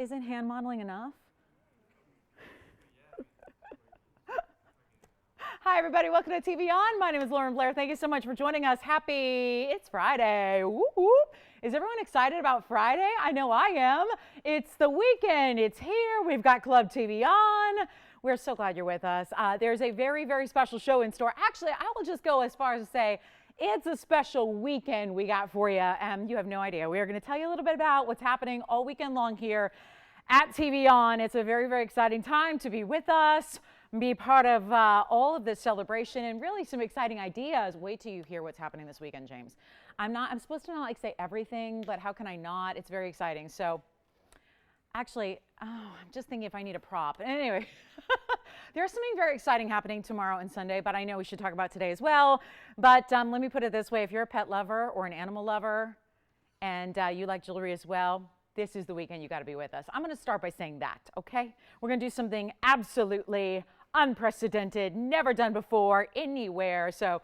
isn't hand modeling enough? Hi, everybody. Welcome to TVON. My name is Lauren Blair. Thank you so much for joining us. It's Friday. Whoop, whoop. Is everyone excited about Friday? I know I am. It's the weekend. It's here. We've got Club TVON. We're so glad you're with us. There's a very, very special show in store. Actually, I will just go as far as to say it's a special weekend we got for you. You have no idea. We are going to tell you a little bit about what's happening all weekend long here at TVON. It's a very, very exciting time to be with us, be part of all of this celebration, and really some exciting ideas. Wait till you hear what's happening this weekend, James. I'm supposed to not like say everything, but how can I not? It's very exciting. So actually, I'm just thinking if I need a prop. Anyway, there's something very exciting happening tomorrow and Sunday, but I know we should talk about today as well. But let me put it this way. If you're a pet lover or an animal lover and you like jewelry as well, this is the weekend you got to be with us. I'm going to start by saying that, okay? We're going to do something absolutely unprecedented, never done before, anywhere. So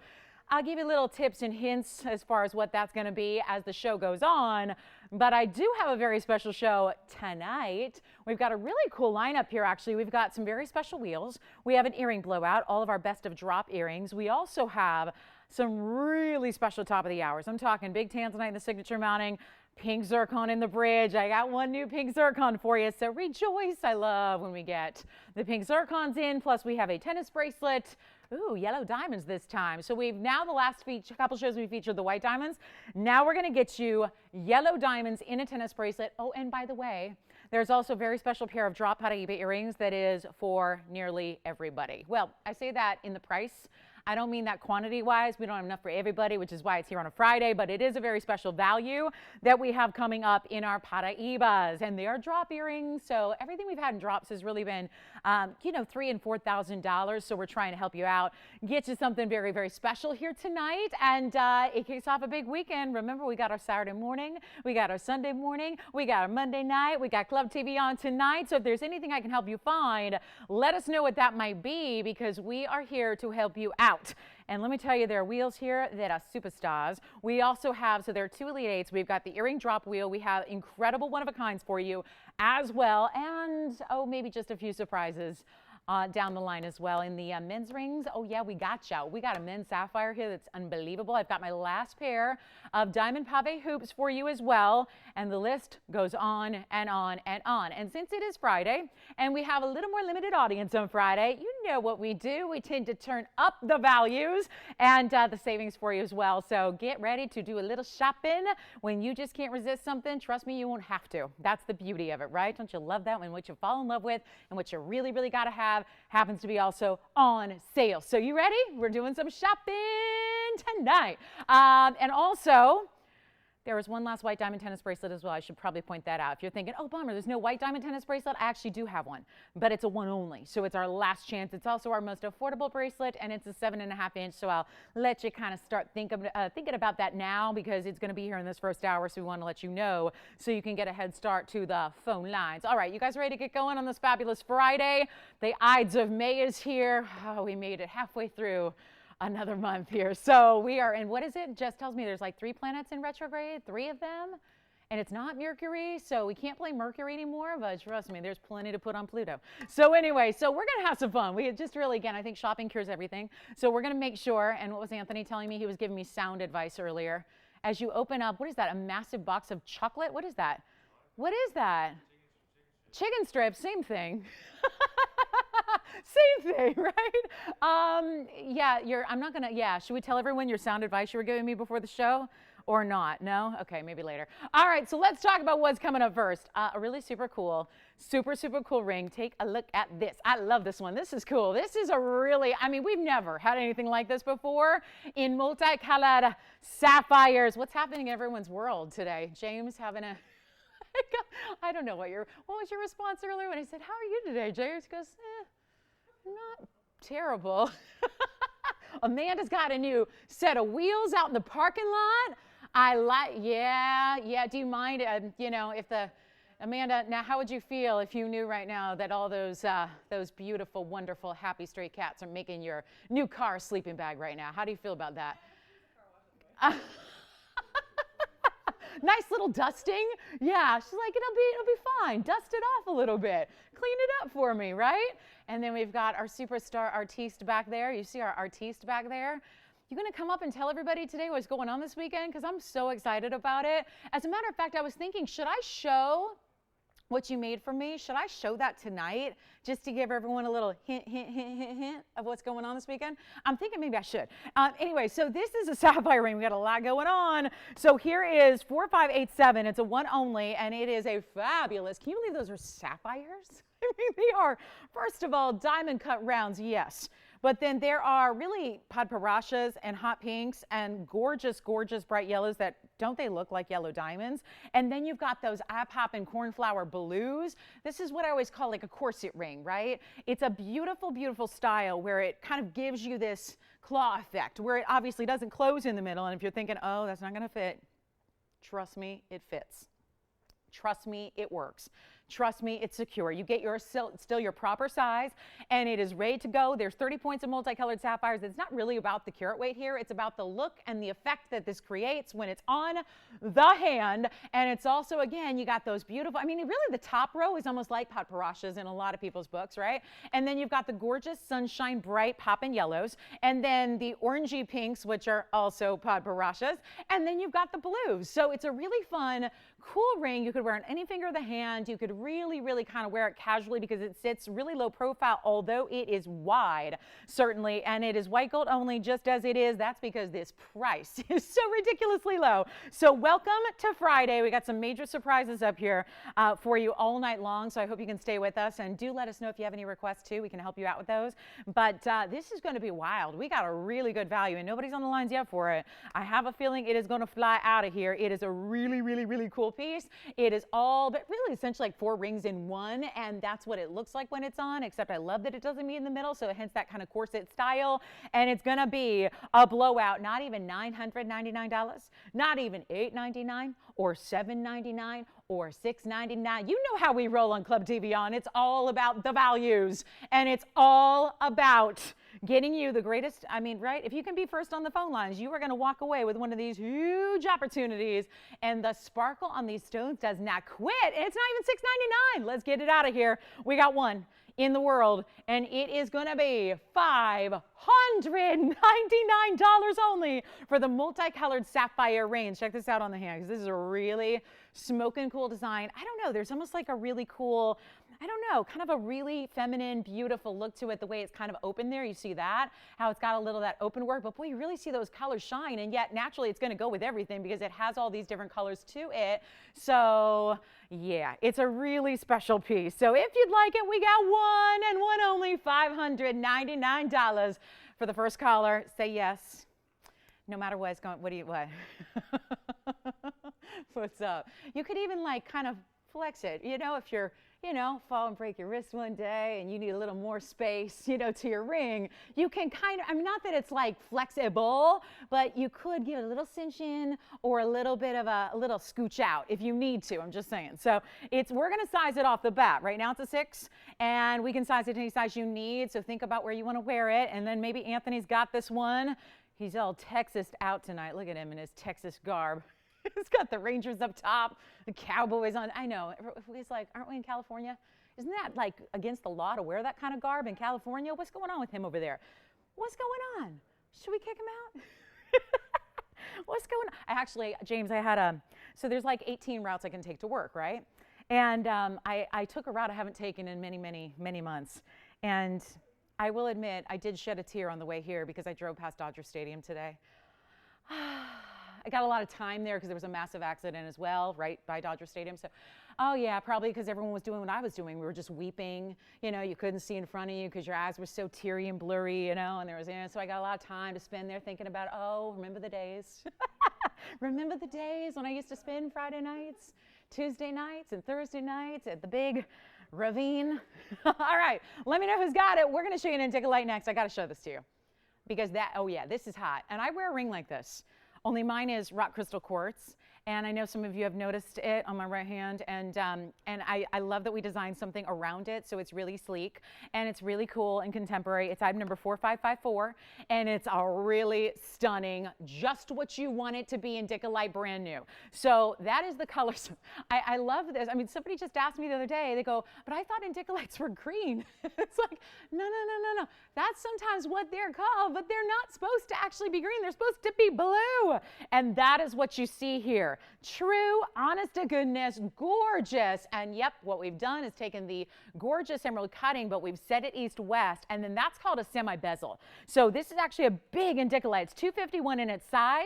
I'll give you little tips and hints as far as what that's going to be as the show goes on. But I do have a very special show tonight. We've got a really cool lineup here, actually. We've got some very special wheels. We have an earring blowout, all of our best of drop earrings. We also have some really special top of the hours. I'm talking big tanzanite in the signature mounting, pink zircon in the bridge. I got one new pink zircon for you, so rejoice. I love when we get the pink zircons in. Plus we have a tennis bracelet. Ooh, yellow diamonds this time. So we've now the last couple shows we featured the white diamonds. Now we're going to get you yellow diamonds in a tennis bracelet. Oh, and by the way, there's also a very special pair of drop Paraíba earrings that is for nearly everybody. Well, I say that in the price. I don't mean that quantity-wise. We don't have enough for everybody, which is why it's here on a Friday, but it is a very special value that we have coming up in our Paraíbas, and they are drop earrings, so everything we've had in drops has really been, $3,000 and $4,000, so we're trying to help you out, get you something very, very special here tonight, and it kicks off a big weekend. Remember, we got our Saturday morning, we got our Sunday morning, we got our Monday night, we got Club TV on tonight, so if there's anything I can help you find, let us know what that might be, because we are here to help you out. And let me tell you, there are wheels here that are superstars. We also have, so there are two Elite 8s. We've got the earring drop wheel. We have incredible one-of-a-kinds for you as well. And, maybe just a few surprises down the line as well. In the men's rings, oh yeah, we got you. We got a men's sapphire here that's unbelievable. I've got my last pair of diamond pave hoops for you as well. And the list goes on and on and on. And since it is Friday and we have a little more limited audience on Friday, you know what we do. We tend to turn up the values and the savings for you as well. So get ready to do a little shopping when you just can't resist something. Trust me, you won't have to. That's the beauty of it, right? Don't you love that when what you fall in love with and what you really, really got to have happens to be also on sale. So you ready? We're doing some shopping tonight. And also, there was one last white diamond tennis bracelet as well. I should probably point that out. If you're thinking, oh, bummer, there's no white diamond tennis bracelet, I actually do have one, but it's a one only. So it's our last chance. It's also our most affordable bracelet, and it's a 7.5 inch. So I'll let you kind of start thinking about that now, because it's going to be here in this first hour. So we want to let you know so you can get a head start to the phone lines. All right, you guys ready to get going on this fabulous Friday? The Ides of May is here. Oh, we made it halfway through another month here. So we are in, what is it? Jess tells me there's like 3 planets in retrograde, 3 of them, and it's not Mercury, so we can't play Mercury anymore, but trust me, there's plenty to put on Pluto. So anyway, so we're going to have some fun. We just really, again, I think shopping cures everything. So we're going to make sure, and what was Anthony telling me? He was giving me sound advice earlier. As you open up, what is that? A massive box of chocolate? What is that? What is that? Chicken strips, same thing. Same thing, right? Should we tell everyone your sound advice you were giving me before the show or not? No? Okay, maybe later. All right, so let's talk about what's coming up first. A really super cool ring. Take a look at this. I love this one. This is cool. This is a really, we've never had anything like this before in multicolored sapphires. What's happening in everyone's world today? James having a I don't know what was your response earlier when I said, how are you today, James? He goes, not terrible. Amanda's got a new set of wheels out in the parking lot. Do you mind, Amanda, now how would you feel if you knew right now that all those beautiful, wonderful, happy stray cats are making your new car a sleeping bag right now? How do you feel about that? nice little dusting. Yeah, she's like, it'll be fine. Dust it off a little bit. Clean it up for me, right? And then we've got our superstar artiste back there. You see our artiste back there? You're going to come up and tell everybody today what's going on this weekend? Because I'm so excited about it. As a matter of fact, I was thinking, should I show what you made for me? Should I show that tonight just to give everyone a little hint of what's going on this weekend? I'm thinking maybe I should. Anyway, so this is a sapphire ring. We got a lot going on. So here is 4587. It's a one only, and it is a fabulous. Can you believe those are sapphires? I mean, they are, first of all, diamond cut rounds, yes. But then there are really padparashas and hot pinks and gorgeous, gorgeous bright yellows that, don't they look like yellow diamonds? And then you've got those eye-pop and cornflower blues. This is what I always call like a corset ring, right? It's a beautiful, beautiful style where it kind of gives you this claw effect, where it obviously doesn't close in the middle. And if you're thinking, oh, that's not going to fit, trust me, it fits. Trust me, it works. Trust me, it's secure. You get your still your proper size, and it is ready to go. There's 30 points of multicolored sapphires. It's not really about the carat weight here. It's about the look and the effect that this creates when it's on the hand. And it's also, again, you got those beautiful, I mean, really the top row is almost like padparashas in a lot of people's books, right? And then you've got the gorgeous sunshine bright poppin' yellows, and then the orangey pinks, which are also padparashas, and then you've got the blues. So it's a really fun, cool ring. You could wear on any finger of the hand. You could really, really kind of wear it casually because it sits really low profile, although it is wide, certainly, and it is white gold only, just as it is. That's because this price is so ridiculously low. So welcome to Friday. We got some major surprises up here for you all night long, so I hope you can stay with us, and do let us know if you have any requests too. We can help you out with those. But this is going to be wild. We got a really good value, and nobody's on the lines yet for it. I have a feeling it is going to fly out of here. It is a really, really, really cool piece. It is all, but really essentially like 4 rings in one, and that's what it looks like when it's on, except I love that it doesn't meet in the middle, so hence that kind of corset style. And it's gonna be a blowout. Not even $999, not even $899 or $799 or $699. You know how we roll on Club TVON. It's all about the values, and it's all about getting you the greatest, I mean, right? If you can be first on the phone lines, you are going to walk away with one of these huge opportunities, and the sparkle on these stones does not quit. And it's not even $699. Let's get it out of here. We got one in the world, and it is going to be $599 only for the multicolored sapphire rings. Check this out on the hand, because this is a really smoking cool design. I don't know, there's almost like a really cool, I don't know, kind of a really feminine, beautiful look to it, the way it's kind of open there. You see that, how it's got a little of that open work, but boy, you really see those colors shine, and yet naturally it's going to go with everything because it has all these different colors to it. So yeah, it's a really special piece. So if you'd like it, we got one and one only, $599 for the first caller. Say yes. No matter what, it's going, what? What's up? You could even like kind of flex it, you know, if you're, you know, fall and break your wrist one day and you need a little more space, you know, to your ring, you can kind of, I mean, not that it's like flexible, but you could give it a little cinch in or a little bit of a little scooch out if you need to. I'm just saying. So we're going to size it off the bat. Right now it's a 6, and we can size it any size you need. So think about where you want to wear it. And then maybe Anthony's got this one. He's all Texas out tonight. Look at him in his Texas garb. He's got the Rangers up top, the Cowboys on. I know. He's like, aren't we in California? Isn't that like against the law to wear that kind of garb in California? What's going on with him over there? What's going on? Should we kick him out? What's going on? Actually, James, I had so there's like 18 routes I can take to work, right? And I took a route I haven't taken in many, many, many months. And I will admit, I did shed a tear on the way here because I drove past Dodger Stadium today. I got a lot of time there because there was a massive accident as well, right by Dodger Stadium. So, oh yeah, probably because everyone was doing what I was doing. We were just weeping. You know, you couldn't see in front of you because your eyes were so teary and blurry, you know, and there was, you know, so I got a lot of time to spend there thinking about, oh, remember the days. Remember the days when I used to spend Friday nights, Tuesday nights, and Thursday nights at the big ravine. All right, let me know who's got it. We're going to show you an intake light next. I got to show this to you because that, oh yeah, this is hot. And I wear a ring like this. Only mine is rock crystal quartz, And I know some of you have noticed it on my right hand. And I love that we designed something around it. So it's really sleek and it's really cool and contemporary. It's item number 4554. And it's a really stunning, just what you want it to be, Indicolite, brand new. So that is the color. I love this. I mean, somebody just asked me the other day, they go, but I thought Indicolites were green. It's like, no. That's sometimes what they're called, but they're not supposed to actually be green. They're supposed to be blue. And that is what you see here. True, honest to goodness, gorgeous. And yep, what we've done is taken the gorgeous emerald cutting, but we've set it east-west, and then that's called a semi-bezel. So this is actually a big Indicolite. It's 251 in its size,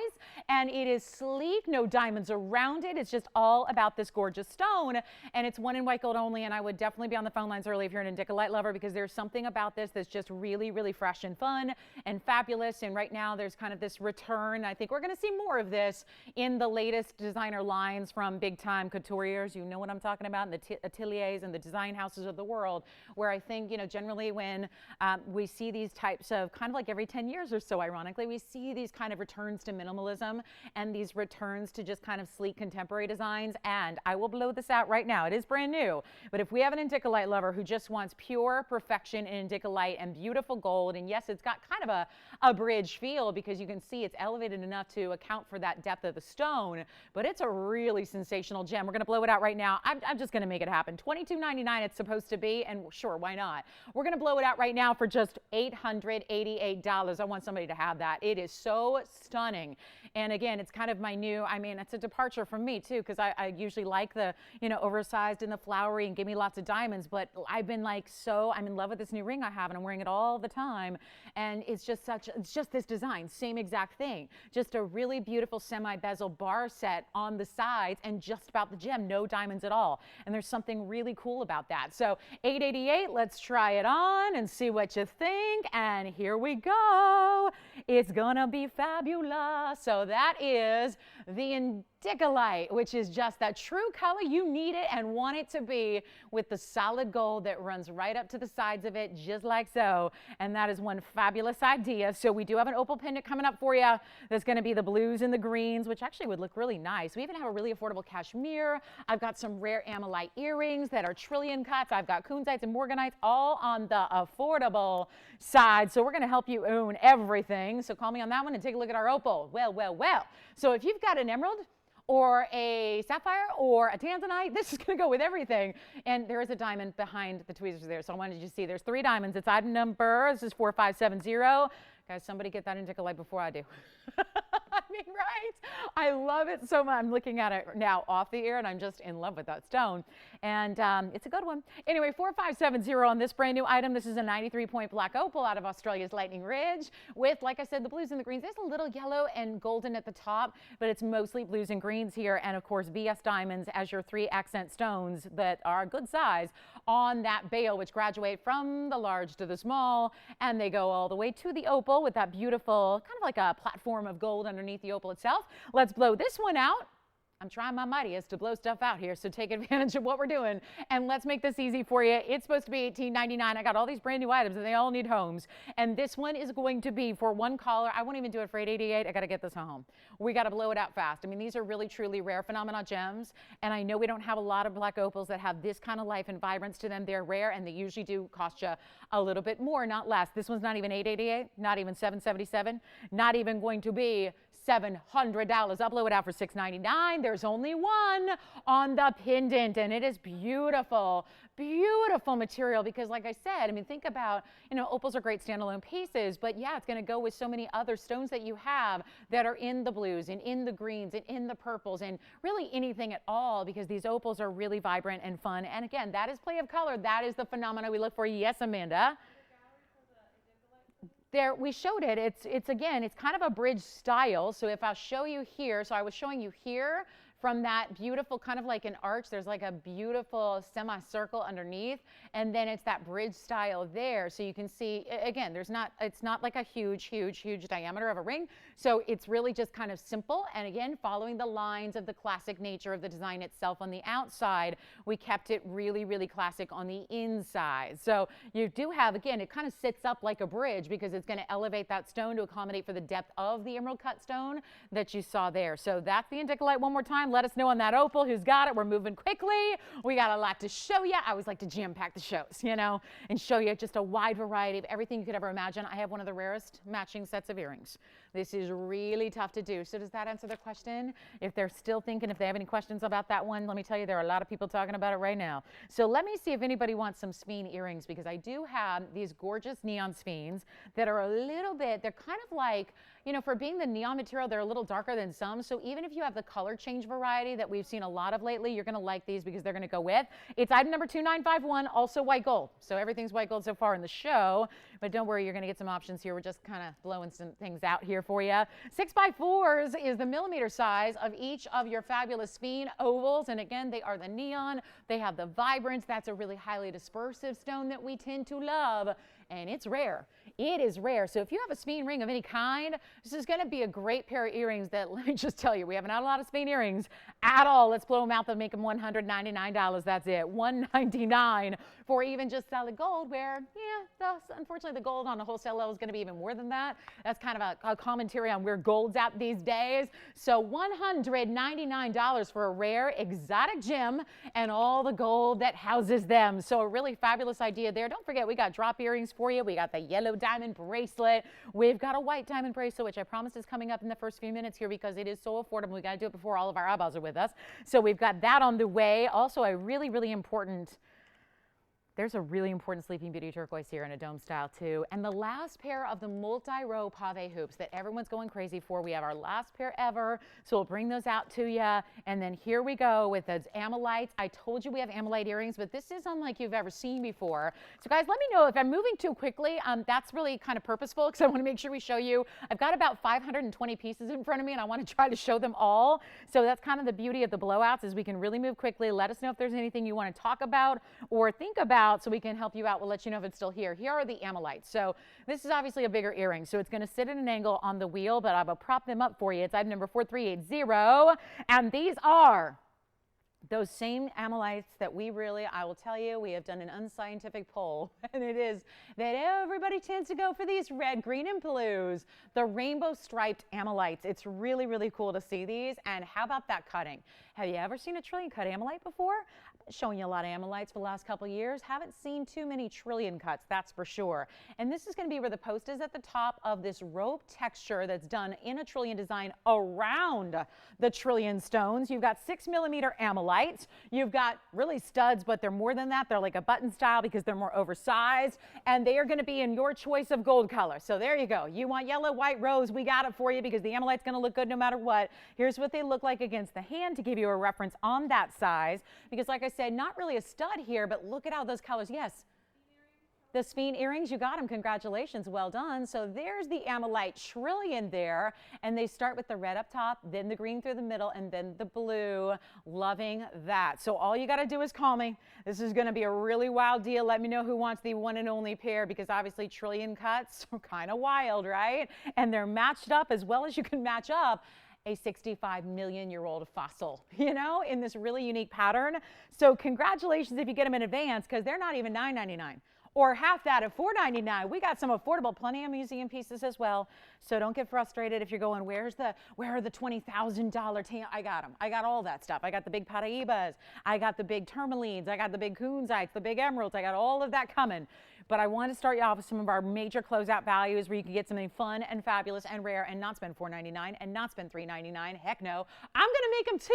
and it is sleek, no diamonds around it. It's just all about this gorgeous stone, and it's one in white gold only, and I would definitely be on the phone lines early if you're an Indicolite lover, because there's something about this that's just really, really fresh and fun and fabulous. And right now there's kind of this return. I think we're going to see more of this in the latest designer lines from big time couturiers. You know what I'm talking about, in the ateliers and the design houses of the world, where I think, you know, generally when we see these types of kind of like every 10 years or so, ironically, we see these kind of returns to minimalism and these returns to just kind of sleek contemporary designs. And I will blow this out right now. It is brand new, but if we have an Indicolite lover who just wants pure perfection in Indicolite and beautiful gold, and yes, it's got kind of a bridge feel because you can see it's elevated enough to account for that depth of the stone, but it's a really sensational gem. We're going to blow it out right now. I'm just going to make it happen. $22.99 it's supposed to be, and sure, why not? We're going to blow it out right now for just $888. I want somebody to have that. It is so stunning. And again, it's kind of my new, I mean, it's a departure from me too, because I usually like the, you know, oversized and the flowery and give me lots of diamonds, but I've been like, I'm in love with this new ring I have and I'm wearing it all the time. And it's just this design, same exact thing. Just a really beautiful semi-bezel bar set on the sides and just about the gem, no diamonds at all. And there's something really cool about that. So $888, let's try it on and see what you think. And here we go. It's gonna be fabulous. So that is the Indicolite, which is just that true color you need it and want it to be, with the solid gold that runs right up to the sides of it, just like so. And that is one fabulous idea. So we do have an opal pendant coming up for you. There's going to be the blues and the greens, which actually would look really nice. We even have a really affordable cashmere. I've got some rare amylite earrings that are trillion cuts. I've got kunzites and morganites, all on the affordable side. So we're going to help you own everything. So call me on that one and take a look at our opal. Well. So if you've got an emerald or a sapphire or a tanzanite, this is going to go with everything. And there is a diamond behind the tweezers there, so I wanted you to see there's 3 diamonds. It's item number, this is 4570. Guys, somebody get that Indicolite before I do. I mean, right? I love it so much. I'm looking at it now off the air, and I'm just in love with that stone. And it's a good one. Anyway, 4570 on this brand new item. This is a 93-point black opal out of Australia's Lightning Ridge with, like I said, the blues and the greens. There's a little yellow and golden at the top, but it's mostly blues and greens here. And, of course, VS diamonds as your 3 accent stones that are good size on that bail, which graduate from the large to the small, and they go all the way to the opal with that beautiful kind of like a platform of gold underneath the opal itself. Let's blow this one out. I'm trying my mightiest to blow stuff out here, so take advantage of what we're doing. And let's make this easy for you. It's supposed to be $18.99. I got all these brand new items, and they all need homes. And this one is going to be for one caller. I won't even do it for $888. I got to get this home. We got to blow it out fast. I mean, these are really, truly rare phenomenal gems. And I know we don't have a lot of black opals that have this kind of life and vibrance to them. They're rare, and they usually do cost you a little bit more, not less. This one's not even $888, not even $777, not even going to be $700. I'll blow it out for $699. There's only one on the pendant, and it is beautiful, beautiful material because, like I said, I mean, think about, you know, opals are great standalone pieces, but yeah, it's going to go with so many other stones that you have that are in the blues and in the greens and in the purples and really anything at all, because these opals are really vibrant and fun. And again, that is play of color. That is the phenomena we look for. Yes, Amanda? There, we showed it. It's again, it's kind of a bridge style. So if I'll show you here, so I was showing you here from that beautiful kind of like an arch, there's like a beautiful semicircle underneath, and then it's that bridge style there. So you can see, again, it's not like a huge diameter of a ring. So it's really just kind of simple. And again, following the lines of the classic nature of the design itself on the outside, we kept it really, really classic on the inside. So you do have, again, it kind of sits up like a bridge because it's going to elevate that stone to accommodate for the depth of the emerald cut stone that you saw there. So that's the Indicolite one more time. Instagram. Let us know on that opal who's got it. We're moving quickly. We got a lot to show you. I always like to jam-pack the shows, you know, and show you just a wide variety of everything you could ever imagine. I have one of the rarest matching sets of earrings. This is really tough to do. So does that answer the question? If they're still thinking, if they have any questions about that one, let me tell you, there are a lot of people talking about it right now. So let me see if anybody wants some speen earrings, because I do have these gorgeous neon speens that are a little bit, they're kind of like, you know, for being the neon material, they're a little darker than some. So even if you have the color change variety that we've seen a lot of lately, you're going to like these because they're going to go with. It's item number 2951, also white gold. So everything's white gold so far in the show, but don't worry, you're going to get some options here. We're just kind of blowing some things out here for you. 6x4s is the millimeter size of each of your fabulous speen ovals. And again, they are the neon. They have the vibrance. That's a really highly dispersive stone that we tend to love. And it's rare. It is rare. So if you have a speen ring of any kind, this is going to be a great pair of earrings that, let me just tell you, we haven't had a lot of speen earrings at all. Let's blow them out. They'll make them $199. That's it. $199 for even just solid gold, where, yeah, unfortunately, the gold on a wholesale level is going to be even more than that. That's kind of a commentary on where gold's at these days. So $199 for a rare exotic gem and all the gold that houses them. So a really fabulous idea there. Don't forget, we got drop earrings for you. We got the yellow diamond bracelet. We've got a white diamond bracelet, which I promise is coming up in the first few minutes here because it is so affordable. We got to do it before all of our eyeballs are with us. So we've got that on the way. Also, a really, really important, there's a really important Sleeping Beauty turquoise here in a dome style too. And the last pair of the multi-row pave hoops that everyone's going crazy for. We have our last pair ever, so we'll bring those out to you. And then here we go with those amylites. I told you we have amylite earrings, but this is unlike you've ever seen before. So guys, let me know if I'm moving too quickly. That's really kind of purposeful because I want to make sure we show you. I've got about 520 pieces in front of me and I want to try to show them all. So that's kind of the beauty of the blowouts, is we can really move quickly. Let us know if there's anything you want to talk about or think about, so we can help you out. We'll let you know if it's still here. Here are the amylites. So this is obviously a bigger earring, so it's going to sit at an angle on the wheel, but I will prop them up for you. It's item number 4380, and these are those same amylites that we really, I will tell you, we have done an unscientific poll, and it is that everybody tends to go for these red, green, and blues, the rainbow striped amylites. It's really, really cool to see these. And how about that cutting? Have you ever seen a trillion cut amylite before? Showing you a lot of amylites for the last couple of years. Haven't seen too many trillion cuts, that's for sure. And this is going to be where the post is at the top of this rope texture that's done in a trillion design around the trillion stones. You've got 6mm amylites. You've got really studs, but they're more than that. They're like a button style because they're more oversized, and they are going to be in your choice of gold color. So there you go. You want yellow, white, rose, we got it for you because the amylite's going to look good no matter what. Here's what they look like against the hand to give you a reference on that size, because like I said, not really a stud here, but look at how those colors. Yes, the speen earrings, you got them. Congratulations, well done. So there's the amylite trillion there, and they start with the red up top, then the green through the middle, and then the blue. Loving that. So all you got to do is call me. This is going to be a really wild deal. Let me know who wants the one and only pair, because obviously trillion cuts are kind of wild, right? And they're matched up as well as you can match up a 65-million-year-old fossil, you know, in this really unique pattern. So congratulations if you get them in advance, because they're not even $9.99 or half that at $4.99. We got some affordable, plenty of museum pieces as well. So don't get frustrated if you're going, where are the $20,000 I got them. I got all that stuff. I got the big Paraibas. I got the big tourmalines. I got the big kunzites, the big emeralds. I got all of that coming. But I want to start you off with some of our major closeout values where you can get something fun and fabulous and rare and not spend $4.99 and not spend $3.99. Heck no. I'm going to make them $299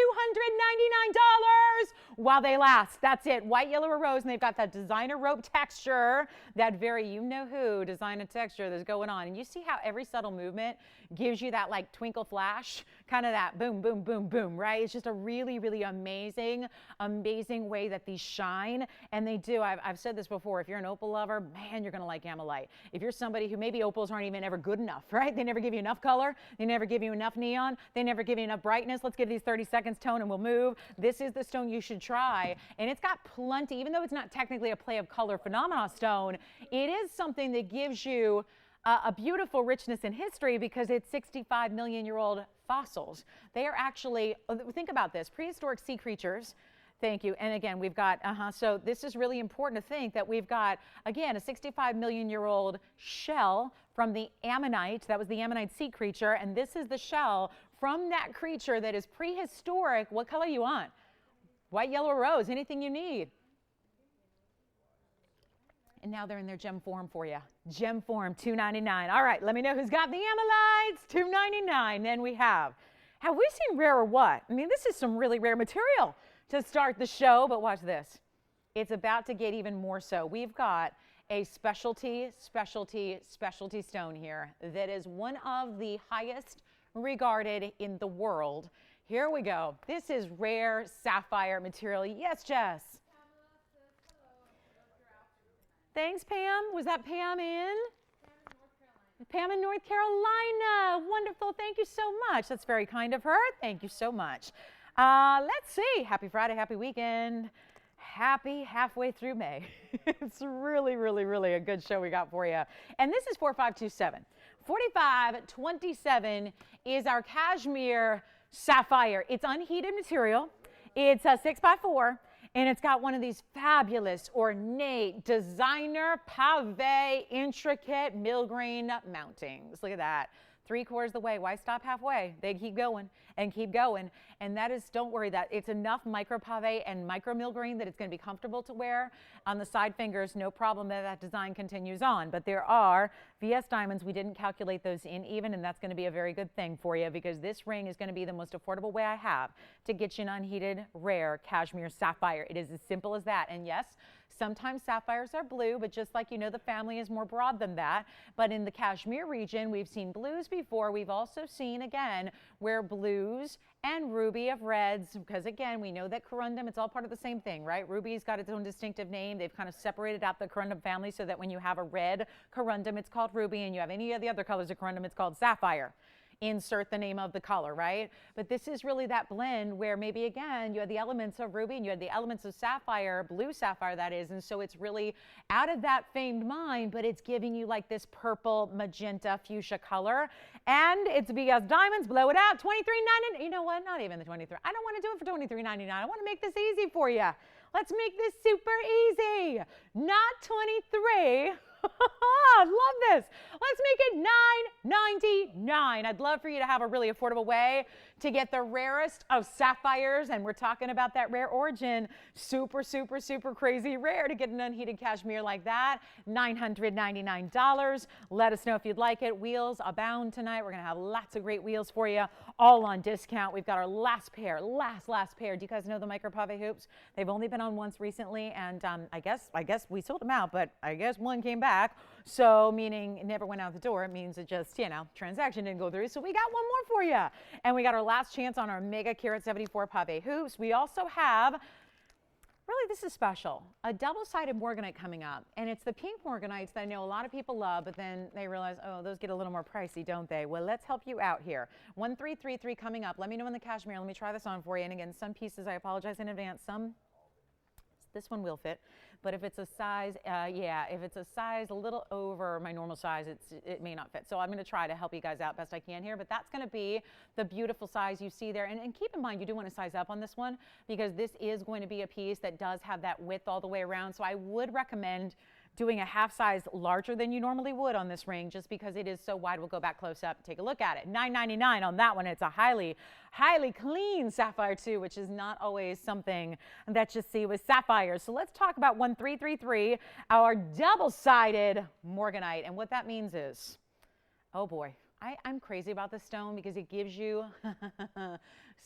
while they last. That's it. White, yellow, or rose. And they've got that designer rope texture, that very you-know-who designer texture that's going on. And you see how every subtle movement gives you that like twinkle flash, kind of that boom, boom, boom, boom, right? It's just a really, really amazing, amazing way that these shine. And they do. I've said this before. If you're an opal lover, man, you're going to like amylite. If you're somebody who maybe opals aren't even ever good enough, right? They never give you enough color. They never give you enough neon. They never give you enough brightness. Let's give these 30 seconds tone and we'll move. This is the stone you should try. And it's got plenty, even though it's not technically a play of color phenomena stone, it is something that gives you a beautiful richness in history because it's 65-million-year-old fossils. They are actually, think about this, prehistoric sea creatures. Thank you. And again, we've got, so this is really important to think that we've got, again, a 65-million-year-old shell from the ammonite. That was the ammonite sea creature. And this is the shell from that creature that is prehistoric. What color you want? White, yellow, rose, anything you need. And now they're in their gem form for you. Gem form, $2.99. All right, let me know who's got the Amylites, $2.99. Then we have we seen rare or what? I mean, this is some really rare material to start the show, but watch this. It's about to get even more so. We've got a specialty stone here that is one of the highest regarded in the world. Here we go. This is rare sapphire material. Yes, Jess. Thanks, Pam. Was that Pam in? Pam in North Carolina. Wonderful. Thank you so much. That's very kind of her. Thank you so much. Let's see. Happy Friday. Happy weekend. Happy halfway through May. It's really a good show we got for you. And this is 4527. 4527 is our cashmere sapphire. It's unheated material. It's a 6x4. And it's got one of these fabulous, ornate, designer, pavé, intricate mill-grain mountings. Look at that. 3/4 the way. Why stop halfway? They keep going and keep going. And that is, don't worry, that it's enough micro pavé and micro mill-grain that it's going to be comfortable to wear on the side fingers. No problem that that design continues on. But there are VS diamonds. We didn't calculate those in even, and that's going to be a very good thing for you because this ring is going to be the most affordable way I have to get you an unheated, rare cashmere sapphire. It is as simple as that. And yes, sometimes sapphires are blue, but just like you know, the family is more broad than that. But in the Kashmir region, we've seen blues before. We've also seen, again, where blues and ruby of reds, because again, we know that corundum, it's all part of the same thing, right? Ruby's got its own distinctive name. They've kind of separated out the corundum family so that when you have a red corundum, it's called ruby, and you have any of the other colors of corundum, it's called sapphire. Insert the name of the color, right? But this is really that blend where maybe again you had the elements of ruby and you had the elements of sapphire, blue sapphire that is, and so it's really out of that famed mine, but it's giving you like this purple, magenta, fuchsia color, and it's VS diamonds. Blow it out, $23.99. You know what? Not even the 23. I don't want to do it for $23.99. I want to make this easy for you. Let's make this super easy. Not 23. I love this. Let's make it $9.99. I'd love for you to have a really affordable way to get the rarest of sapphires, and we're talking about that rare origin. Super crazy rare to get an unheated cashmere like that. $999. Let us know if you'd like it. Wheels abound tonight. We're going to have lots of great wheels for you, all on discount. We've got our last pair, last pair. Do you guys know the micro pavé hoops? They've only been on once recently, and I guess we sold them out, but I guess one came back. So meaning it never went out the door. It means it just, you know, transaction didn't go through. So we got one more for you. And we got our last chance on our mega carat 74 pavé hoops. We also have, really this is special, a double-sided morganite coming up. And it's the pink morganites that I know a lot of people love, but then they realize, oh, those get a little more pricey, don't they? Well, let's help you out here. 1333 coming up. Let me know in the cashmere. Let me try this on for you. And again, some pieces, I apologize in advance. This one will fit, but if it's a size, if it's a size a little over my normal size, it may not fit. So I'm going to try to help you guys out best I can here, but that's going to be the beautiful size you see there. And keep in mind, you do want to size up on this one because this is going to be a piece that does have that width all the way around. So I would recommend doing a half size larger than you normally would on this ring just because it is so wide. We'll go back close up and take a look at it. $9.99 on that one. It's a highly clean sapphire too, which is not always something that you see with sapphires. So let's talk about 1333, our double-sided morganite. And what that means is, oh boy, I'm crazy about this stone because it gives you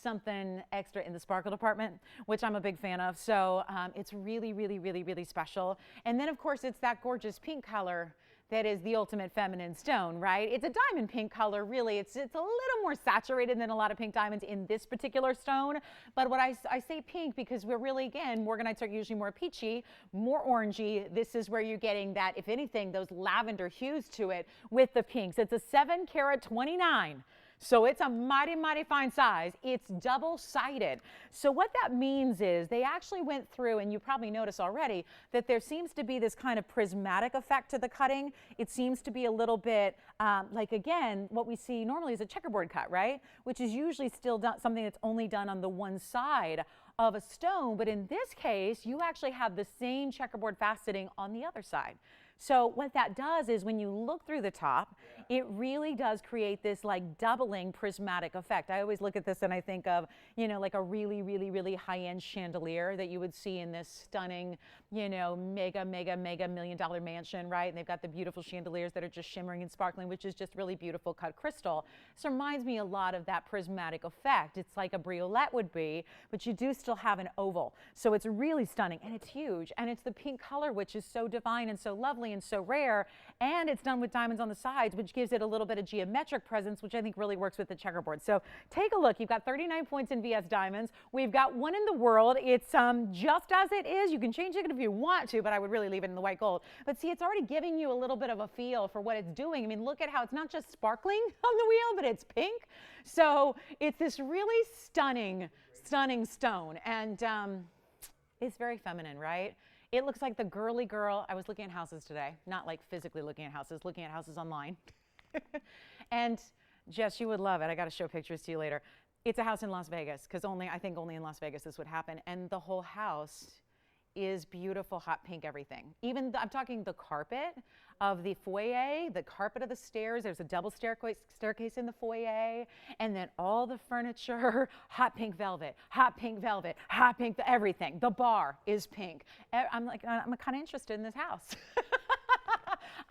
something extra in the sparkle department, which I'm a big fan of. So it's really special. And then of course it's that gorgeous pink color that is the ultimate feminine stone, right? It's a diamond pink color, really. It's a little more saturated than a lot of pink diamonds in this particular stone. But what I say pink because we're really, again, morganites are usually more peachy, more orangey. This is where you're getting that, if anything, those lavender hues to it with the pinks. It's a 7 carat 29. So it's a mighty fine size. It's double-sided. So what that means is they actually went through, and you probably noticed already, that there seems to be this kind of prismatic effect to the cutting. It seems to be a little bit like, again, what we see normally is a checkerboard cut, right? Which is usually still something that's only done on the one side of a stone. But in this case, you actually have the same checkerboard faceting on the other side. So what that does is when you look through the top, it really does create this like doubling prismatic effect. I always look at this and I think of, you know, like a really, really, really high-end chandelier that you would see in this stunning, you know, mega million-dollar mansion, right? And they've got the beautiful chandeliers that are just shimmering and sparkling, which is just really beautiful cut crystal. This reminds me a lot of that prismatic effect. It's like a briolette would be, but you do still have an oval. So it's really stunning, and it's huge, and it's the pink color, which is so divine and so lovely and so rare, and it's done with diamonds on the sides, which gives it a little bit of geometric presence, which I think really works with the checkerboard. So take a look. You've got 39 points in VS Diamonds. We've got one in the world. It's just as it is. You can change it if you want to, but I would really leave it in the white gold. But see, it's already giving you a little bit of a feel for what it's doing. I mean, look at how it's not just sparkling on the wheel, but it's pink. So it's this really stunning stone, and it's very feminine, right? It looks like the girly girl. I was looking at houses today, not like physically looking at houses online. And Jess, you would love it. I got to show pictures to you later. It's a house in Las Vegas, because I think only in Las Vegas this would happen. And the whole house is beautiful hot pink everything. Even I'm talking the carpet of the foyer, the carpet of the stairs. There's a double staircase in the foyer, and then all the furniture, hot pink velvet, hot pink velvet, hot pink, everything. The bar is pink. I'm kind of interested in this house.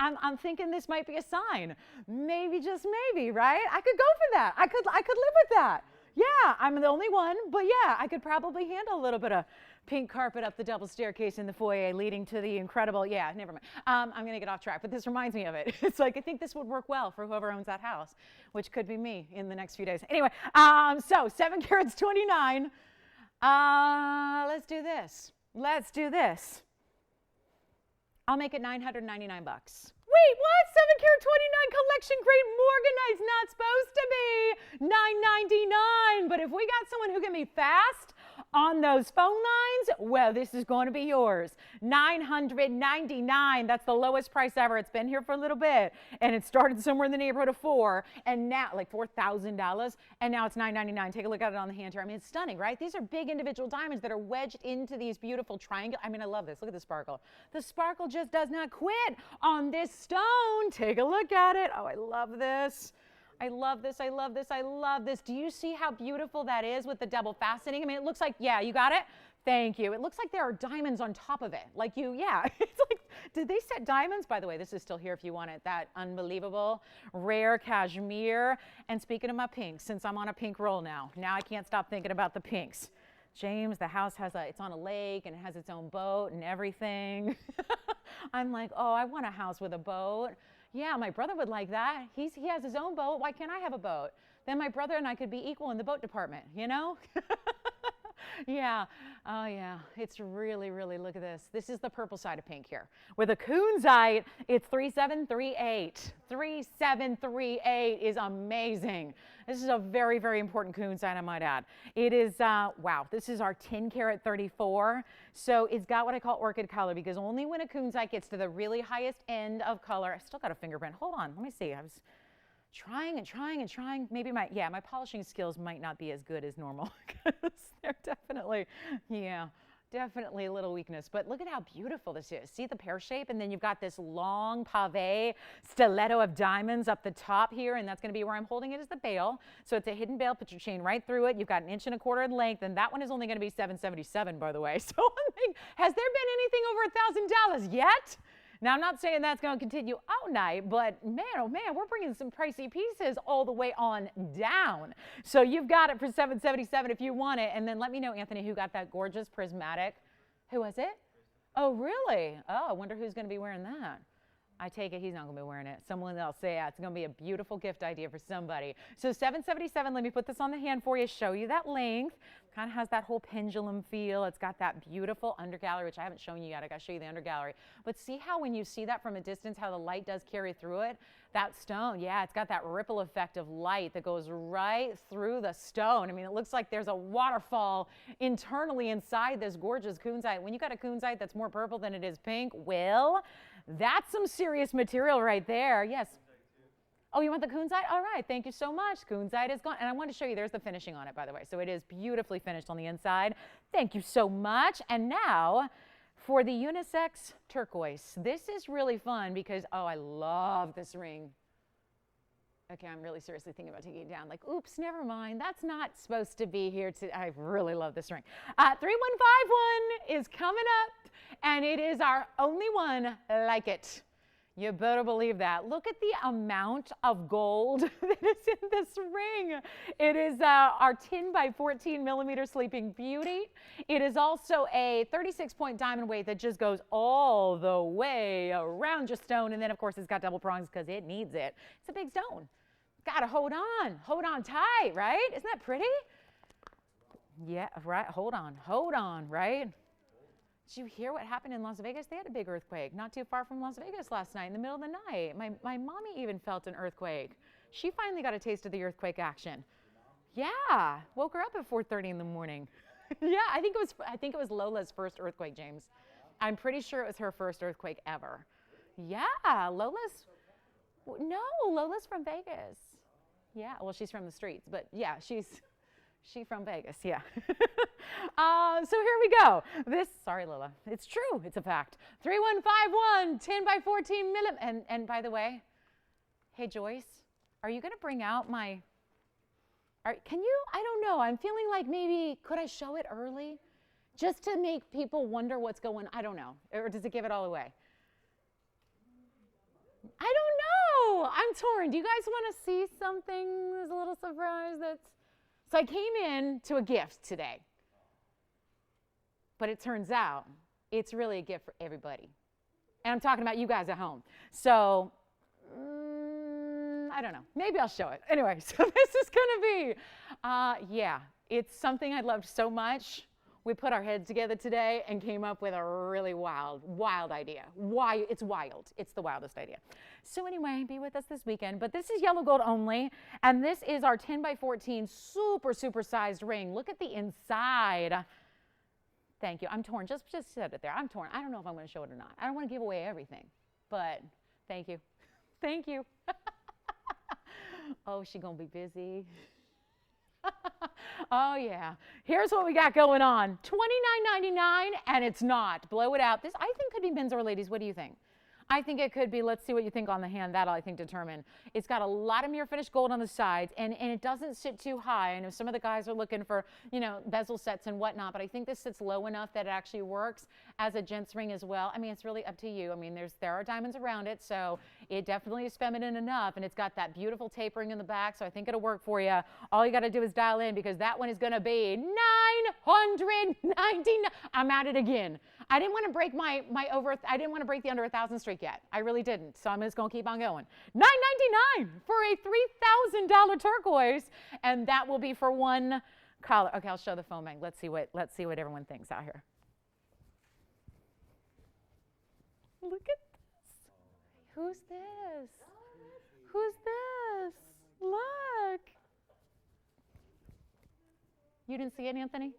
I'm thinking this might be a sign. Maybe, just maybe, right? I could go for that. I could live with that. Yeah, I'm the only one, but yeah, I could probably handle a little bit of pink carpet up the double staircase in the foyer leading to the incredible, yeah, never mind. I'm going to get off track, but this reminds me of it. It's like, I think this would work well for whoever owns that house, which could be me in the next few days. Anyway, so 7 carats 29. Let's do this. I'll make it $999. Wait, what? 7 carat 29 collection grade morganite's not supposed to be $999. But if we got someone who can be fast on those phone lines, well, this is going to be yours. $999. That's the lowest price ever. It's been here for a little bit, and it started somewhere in the neighborhood of $4,000, and now like $4,000, and now it's $999. Take a look at it on the hand here. I mean, it's stunning, right? These are big individual diamonds that are wedged into these beautiful triangles. I mean, I love this. Look at the sparkle. The sparkle just does not quit on this stone. Take a look at it. Oh, I love this. I love this, I love this, I love this. Do you see how beautiful that is with the double faceting? I mean, it looks like, yeah, you got it? Thank you. It looks like there are diamonds on top of it. Like yeah. It's like, did they set diamonds? By the way, this is still here if you want it. That unbelievable, rare cashmere. And speaking of my pinks, since I'm on a pink roll now I can't stop thinking about the pinks. James, the house it's on a lake and it has its own boat and everything. I'm like, oh, I want a house with a boat. Yeah, my brother would like that. He has his own boat. Why can't I have a boat? Then my brother and I could be equal in the boat department, you know? Yeah. Oh, yeah. It's really, really, look at this. This is the purple side of pink here. With a kunzite, it's 3738. 3738 is amazing. This is a very, very important kunzite, I might add. It is, wow, this is our 10 carat 34. So it's got what I call orchid color, because only when a kunzite gets to the really highest end of color, I still got a fingerprint. Hold on, let me see. I was trying and trying and trying. Maybe my polishing skills might not be as good as normal, because they're definitely, definitely a little weakness. But look at how beautiful this is. See the pear shape? And then you've got this long pave stiletto of diamonds up the top here, and that's going to be where I'm holding it as the bail. So it's a hidden bail. Put your chain right through it. You've got 1.25 inches in length, and that one is only going to be $777, by the way. So I'm thinking, has there been anything over $1,000 yet? Now, I'm not saying that's going to continue all night, but man, oh man, we're bringing some pricey pieces all the way on down. So you've got it for $777 if you want it. And then let me know, Anthony, who got that gorgeous prismatic. Who was it? Oh, really? Oh, I wonder who's going to be wearing that. I take it he's not going to be wearing it. Someone else. Yeah, it's going to be a beautiful gift idea for somebody. So $777, let me put this on the hand for you, show you that length. Kind of has that whole pendulum feel. It's got that beautiful undergallery, which I haven't shown you yet. I got to show you the undergallery. But see how when you see that from a distance, how the light does carry through it? That stone, yeah, it's got that ripple effect of light that goes right through the stone. I mean, it looks like there's a waterfall internally inside this gorgeous kunzite. When you got a kunzite that's more purple than it is pink, well, that's some serious material right there. Yes. Oh, you want the kunzite? All right, thank you so much. Kunzite is gone. And I want to show you, there's the finishing on it, by the way. So it is beautifully finished on the inside. Thank you so much. And now for the unisex turquoise. This is really fun because, oh, I love this ring. Okay, I'm really seriously thinking about taking it down. Like, oops, never mind. That's not supposed to be here. I really love this ring. 3151 is coming up, and it is our only one like it. You better believe that. Look at the amount of gold that is in this ring. It is our 10 by 14 millimeter Sleeping Beauty. It is also a 36-point diamond weight that just goes all the way around your stone. And then, of course, it's got double prongs because it needs it. It's a big stone. Got to hold on tight, right? Isn't that pretty? Yeah, right. Hold on, right? Did you hear what happened in Las Vegas? They had a big earthquake not too far from Las Vegas last night in the middle of the night. My mommy even felt an earthquake. She finally got a taste of the earthquake action. Yeah, woke her up at 4:30 in the morning. Yeah, I think it was Lola's first earthquake, James. I'm pretty sure it was her first earthquake ever. Yeah, Lola's from Vegas. Yeah, well, she's from the streets, but yeah, she's from Vegas, yeah. So here we go. Sorry, Lola. It's true. It's a fact. 3151, 10 by 14 millimeter. And by the way, hey, Joyce, are you going to bring out I don't know. I'm feeling like maybe, could I show it early? Just to make people wonder what's going on. I don't know. Or does it give it all away? I don't know. I'm torn. Do you guys want to see something? There's a little surprise So I came in to a gift today. But it turns out it's really a gift for everybody. And I'm talking about you guys at home. So, I don't know. Maybe I'll show it. Anyway, so this is going to be, it's something I loved so much. We put our heads together today and came up with a really wild idea. Why? It's wild. It's the wildest idea. So anyway, be with us this weekend. But this is yellow gold only. And this is our 10 by 14 super sized ring. Look at the inside. Thank you. I'm torn. Just set it there. I'm torn. I don't know if I'm going to show it or not. I don't want to give away everything. But thank you. Thank you. Oh, she going to be busy. Oh, yeah. Here's what we got going on. $29.99, and it's not. Blow it out. This, I think, could be men's or ladies. What do you think? I think it could be. Let's see what you think on the hand. That'll, I think, determine. It's got a lot of mirror finished gold on the sides, and it doesn't sit too high. I know some of the guys are looking for, bezel sets and whatnot, but I think this sits low enough that it actually works as a gent's ring as well. I mean, it's really up to you. I mean, there are diamonds around it, so it definitely is feminine enough, and it's got that beautiful tapering in the back, so I think it'll work for you. All you got to do is dial in because that one is going to be $999. I'm at it again. I didn't want to break I didn't want to break the under 1,000 streak yet. I really didn't. So I'm just going to keep on going. $999 for a $3,000 turquoise, and that will be for one collar. Okay, I'll show the foaming. Let's see what everyone thinks out here. Look at this. Who's this? Who's this? Look. You didn't see it, Anthony?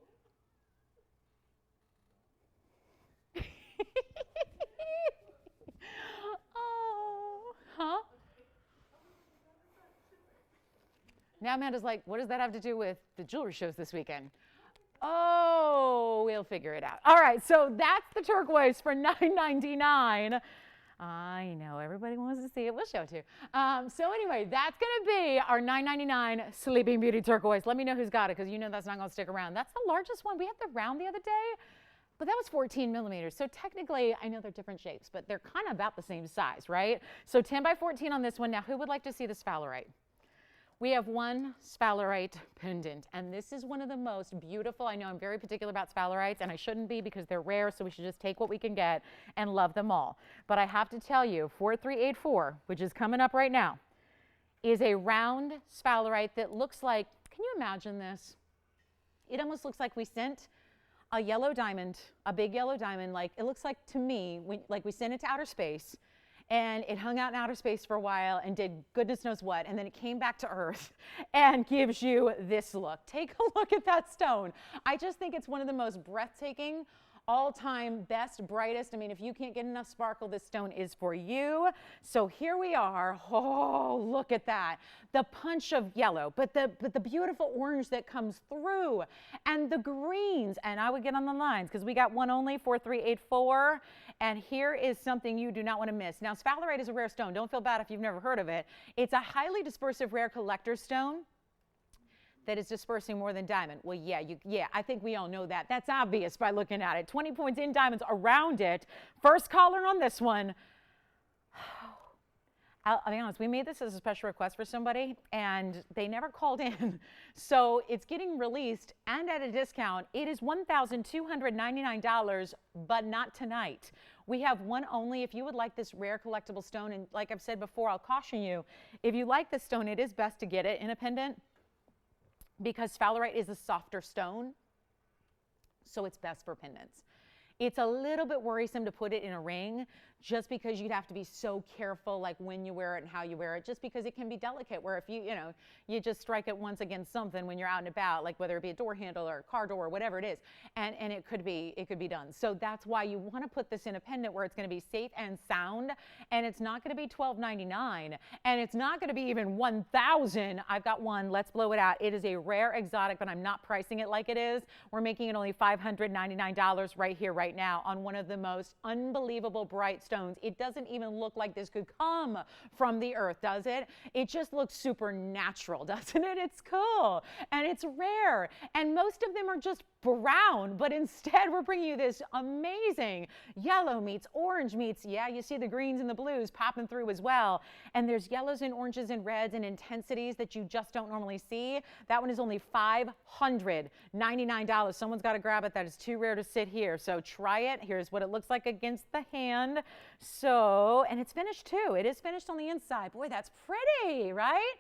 Oh, huh? Now Amanda's like, what does that have to do with the jewelry shows this weekend? Oh, we'll figure it out. All right, so that's the turquoise for $999. I know, everybody wants to see it. We'll show it to you. So anyway, that's going to be our $999 Sleeping Beauty turquoise. Let me know who's got it because you know that's not going to stick around. That's the largest one. We had the round the other day. But that was 14 millimeters. So technically, I know they're different shapes, but they're kind of about the same size, right? So 10 by 14 on this one. Now, who would like to see the sphalerite? We have one sphalerite pendant, and this is one of the most beautiful. I know I'm very particular about sphalerites, and I shouldn't be because they're rare, so we should just take what we can get and love them all. But I have to tell you, 4384, which is coming up right now, is a round sphalerite that looks like, can you imagine this? It almost looks like we sent a yellow diamond, a big yellow diamond, like it looks like to me, like we sent it to outer space and it hung out in outer space for a while and did goodness knows what, and then it came back to Earth and gives you this look. Take a look at that stone. I just think it's one of the most breathtaking all-time best, brightest. I mean, if you can't get enough sparkle, this stone is for you. So here we are. Oh, look at that. The punch of yellow, but the beautiful orange that comes through, and the greens. And I would get on the lines because we got one only, 4384. And here is something you do not want to miss. Now, sphalerite is a rare stone. Don't feel bad if you've never heard of it. It's a highly dispersive rare collector stone that is dispersing more than diamond. Well, yeah, I think we all know that. That's obvious by looking at it. 20 points in diamonds around it. First caller on this one. I'll be honest, we made this as a special request for somebody, and they never called in. So it's getting released and at a discount. It is $1,299, but not tonight. We have one only. If you would like this rare collectible stone, and like I've said before, I'll caution you, if you like this stone, it is best to get it in a pendant, because sphalerite is a softer stone, so it's best for pendants. It's a little bit worrisome to put it in a ring, just because you'd have to be so careful, like when you wear it and how you wear it, just because it can be delicate, where if you just strike it once against something when you're out and about, like whether it be a door handle or a car door or whatever it is, and it could be done. So that's why you want to put this in a pendant where it's going to be safe and sound, and it's not going to be $1,299, and it's not going to be even $1,000. I've got one. Let's blow it out. It is a rare exotic, but I'm not pricing it like it is. We're making it only $599 right here, right now, on one of the most unbelievable bright stones. It doesn't even look like this could come from the earth, does it? It just looks supernatural, doesn't it? It's cool, and it's rare, and most of them are just brown, but instead we're bringing you this amazing yellow meets orange meets, yeah, you see the greens and the blues popping through as well, and there's yellows and oranges and reds and intensities that you just don't normally see. That one is only $599. Someone's got to grab it. That is too rare to sit here, so try it. Here's what it looks like against the hand. So, and it's finished too. It is finished on the inside. Boy, that's pretty, right?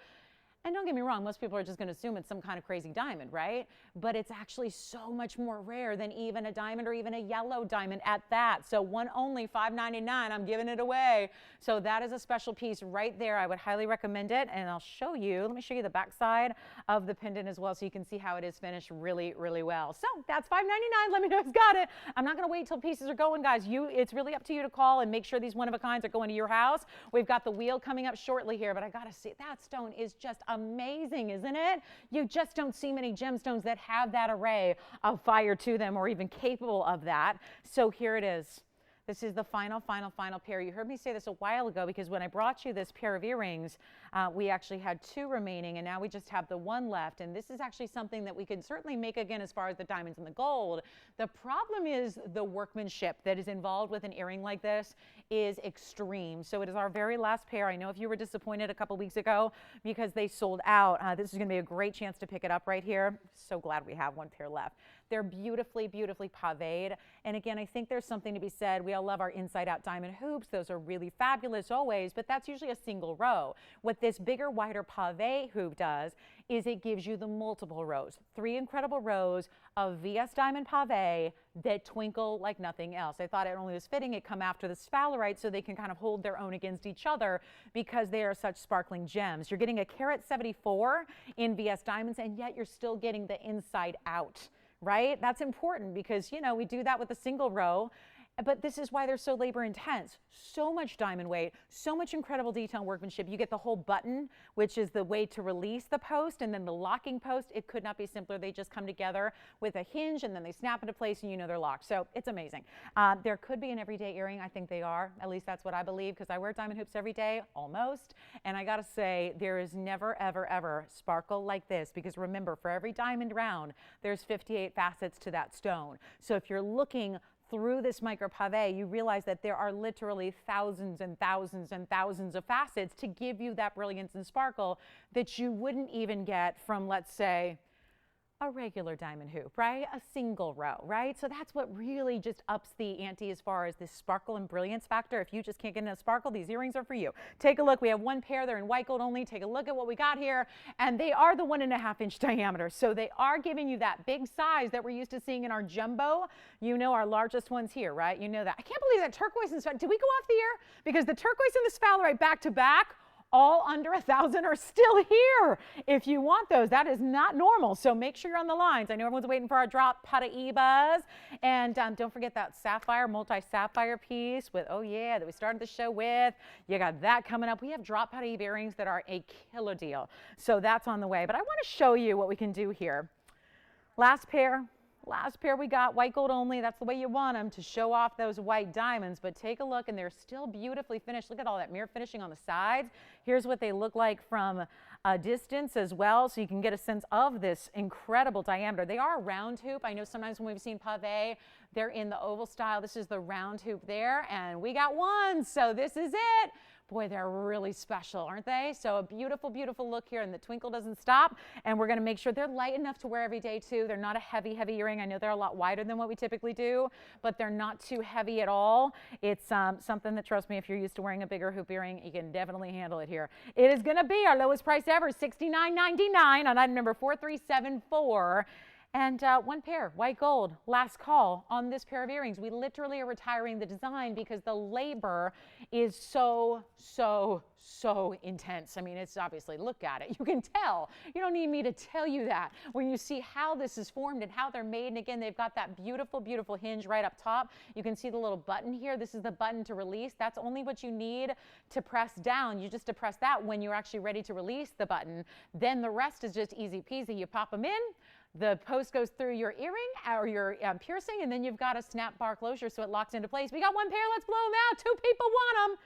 And don't get me wrong, most people are just going to assume it's some kind of crazy diamond, right? But it's actually so much more rare than even a diamond or even a yellow diamond at that. So one only, $599, I'm giving it away. So that is a special piece right there. I would highly recommend it. And I'll show you, let me show you the back side of the pendant as well, so you can see how it is finished really, really well. So that's $599. Let me know who's got it. I'm not going to wait till pieces are going, guys. It's really up to you to call and make sure these one-of-a-kinds are going to your house. We've got the wheel coming up shortly here, but I got to see, that stone is just amazing, isn't it? You just don't see many gemstones that have that array of fire to them, or even capable of that. So here it is. This is the final pair. You heard me say this a while ago, because when I brought you this pair of earrings, we actually had two remaining, and now we just have the one left. And this is actually something that we could certainly make again as far as the diamonds and the gold. The problem is the workmanship that is involved with an earring like this is extreme. So it is our very last pair. I know if you were disappointed a couple weeks ago because they sold out, this is going to be a great chance to pick it up right here. So glad we have one pair left. They're beautifully, beautifully paved. And again, I think there's something to be said. We all love our inside-out diamond hoops. Those are really fabulous always, but that's usually a single row. What this bigger, wider pave hoop does is it gives you the multiple rows. 3 incredible rows of VS diamond pave that twinkle like nothing else. I thought it only was fitting it come after the sphalerite so they can kind of hold their own against each other, because they are such sparkling gems. You're getting a carat 74 in VS diamonds, and yet you're still getting the inside out. Right? That's important, because, we do that with a single row, but this is why they're so labor intense. So much diamond weight, so much incredible detail and workmanship. You get the whole button, which is the way to release the post, and then the locking post. It could not be simpler. They just come together with a hinge, and then they snap into place, and they're locked. So it's amazing. There could be an everyday earring. I think they are. At least that's what I believe, because I wear diamond hoops every day, almost. And I got to say, there is never, ever, ever sparkle like this, because remember, for every diamond round, there's 58 facets to that stone. So if you're looking through this micro pave, you realize that there are literally thousands and thousands and thousands of facets to give you that brilliance and sparkle that you wouldn't even get from, let's say, a regular diamond hoop, right? A single row, right? So that's what really just ups the ante as far as this sparkle and brilliance factor. If you just can't get enough sparkle, these earrings are for you. Take a look. We have one pair. They're in white gold only. Take a look at what we got here. And they are the 1.5-inch diameter. So they are giving you that big size that we're used to seeing in our jumbo. Our largest ones here, right? You know that. I can't believe that turquoise and did we go off the air? Because the turquoise and the sphalerite back to back all under 1,000 are still here. If you want those, that is not normal. So make sure you're on the lines. I know everyone's waiting for our drop Paraibas. And don't forget that sapphire, multi-sapphire piece with, oh yeah, that we started the show with. You got that coming up. We have drop Paraiba earrings that are a killer deal. So that's on the way. But I want to show you what we can do here. Last pair we got, white gold only. That's the way you want them, to show off those white diamonds. But take a look, and they're still beautifully finished. Look at all that mirror finishing on the sides. Here's what they look like from a distance as well, so you can get a sense of this incredible diameter. They are a round hoop. I know sometimes when we've seen pave, they're in the oval style. This is the round hoop there, and we got one, so this is it. Boy, they're really special, aren't they? So a beautiful, beautiful look here, and the twinkle doesn't stop. And we're going to make sure they're light enough to wear every day, too. They're not a heavy, heavy earring. I know they're a lot wider than what we typically do, but they're not too heavy at all. It's something that, trust me, if you're used to wearing a bigger hoop earring, you can definitely handle it here. It is going to be our lowest price ever, $69.99 on item number 4374. And one pair, white gold, last call on this pair of earrings. We literally are retiring the design because the labor is so intense. I mean, it's obviously, look at it. You can tell. You don't need me to tell you that. When you see how this is formed and how they're made, and again, they've got that beautiful, beautiful hinge right up top. You can see the little button here. This is the button to release. That's only what you need to press down. You just depress that when you're actually ready to release the button. Then the rest is just easy peasy. You pop them in. The post goes through your earring or your piercing, and then you've got a snap bar closure so it locks into place. We got one pair. Let's blow them out. 2 people want them.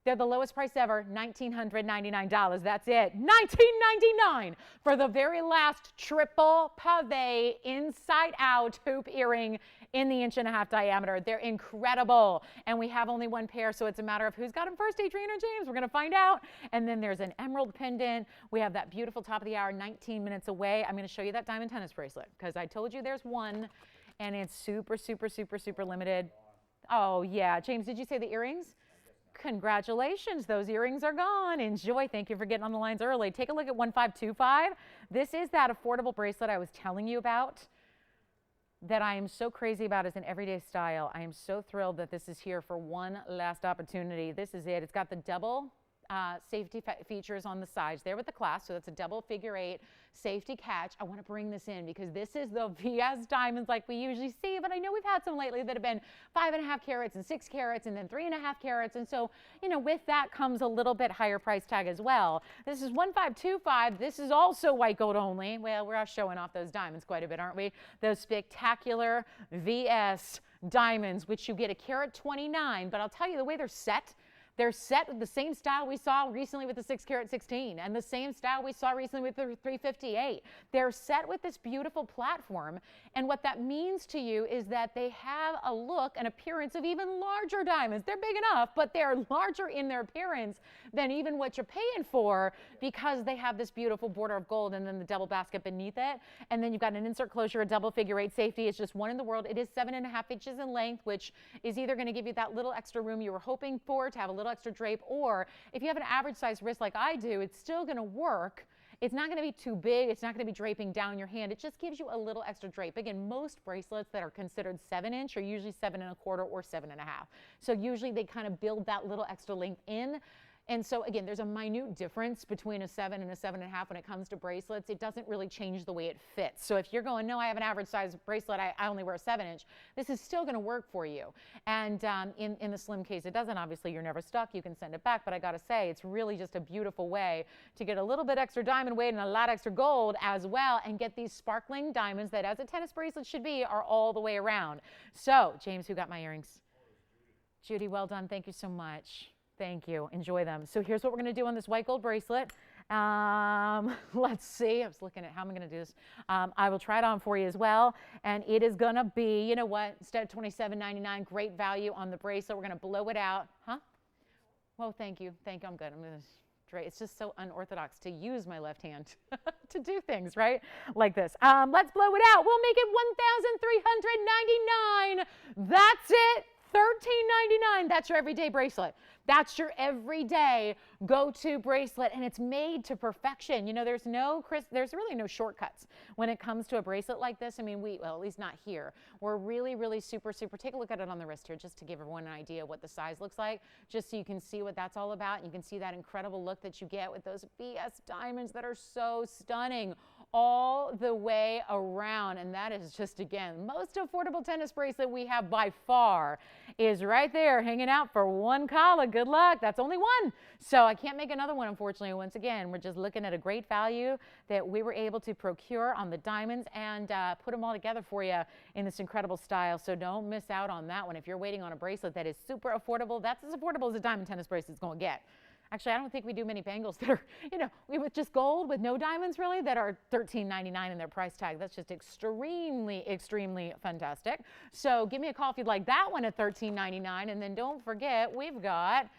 They're the lowest price ever, $1,999. That's it. $1,999 for the very last triple pave inside out hoop earring in the 1.5-inch diameter. They're incredible. And we have only one pair, so it's a matter of who's got them first, Adrienne or James. We're going to find out. And then there's an emerald pendant. We have that beautiful top of the hour, 19 minutes away. I'm going to show you that diamond tennis bracelet because I told you there's one, and it's super, super, super, super limited. Oh, yeah. James, did you say the earrings? Congratulations, those earrings are gone. Enjoy. Thank you for getting on the lines early. Take a look at 1525. This is that affordable bracelet I was telling you about that I am so crazy about as an everyday style. I am so thrilled that this is here for one last opportunity. This is it. It's got the double safety features on the sides there with the clasp, so that's a double figure 8 safety catch. I want to bring this in because this is the VS diamonds like we usually see, but I know we've had some lately that have been 5.5 carats and 6 carats and then 3.5 carats, and so, you know, with that comes a little bit higher price tag as well. This is 1525. This is also white gold only. Well, we're showing off those diamonds quite a bit, aren't we? Those spectacular VS diamonds, which you get a carat 29, but I'll tell you the way they're set with the same style we saw recently with the 6 carat 16 and the same style we saw recently with the 358. They're set with this beautiful platform, and what that means to you is that they have a look and appearance of even larger diamonds. They're big enough, but they're larger in their appearance than even what you're paying for because they have this beautiful border of gold and then the double basket beneath it. And then you've got an insert closure, a double figure 8 safety. It's just one in the world. It is 7.5 inches in length, which is either going to give you that little extra room you were hoping for to have a little extra drape, or if you have an average size wrist like I do, it's still going to work. It's not going to be too big. It's not going to be draping down your hand. It just gives you a little extra drape. Again, most bracelets that are considered 7-inch are usually 7.25 or 7.5. So usually they kind of build that little extra length in. And so again, there's a minute difference between a 7 and a 7.5 when it comes to bracelets. It doesn't really change the way it fits. So if you're going, no, I have an average size bracelet, I only wear a 7-inch, this is still going to work for you. And in the slim case, it doesn't. Obviously, you're never stuck. You can send it back. But I got to say, it's really just a beautiful way to get a little bit extra diamond weight and a lot extra gold as well, and get these sparkling diamonds that, as a tennis bracelet should be, are all the way around. So, James, who got my earrings? Judy, well done. Thank you so much. Thank you. Enjoy them. So here's what we're going to do on this white gold bracelet. Let's see. I was looking at how I'm going to do this. I will try it on for you as well. And it is going to be, you know what, instead of $27.99, great value on the bracelet. We're going to blow it out. Huh? Well, thank you. Thank you. I'm good. I'm going to straight. It's just so unorthodox to use my left hand to do things, right? Like this. Let's blow it out. We'll make it $1,399. That's it. $13.99. That's your everyday bracelet. That's your everyday go-to bracelet, and it's made to perfection. You know, there's really no shortcuts when it comes to a bracelet like this. I mean, well, at least not here. We're really, really super. Take a look at it on the wrist here, just to give everyone an idea of what the size looks like, just so you can see what that's all about. You can see that incredible look that you get with those BS diamonds that are so stunning all the way around. And that is just, again, most affordable tennis bracelet we have by far is right there hanging out for $1. Good luck. That's only one. So I can't make another one, unfortunately. Once again, we're just looking at a great value that we were able to procure on the diamonds and put them all together for you in this incredible style. So don't miss out on that one. If you're waiting on a bracelet that is super affordable, that's as affordable as a diamond tennis bracelet is going to get. Actually, I don't think we do many bangles that are, you know, with just gold with no diamonds really that are $13.99 in their price tag. That's just extremely, extremely fantastic. So give me a call if you'd like that one at $13.99. And then don't forget, we've got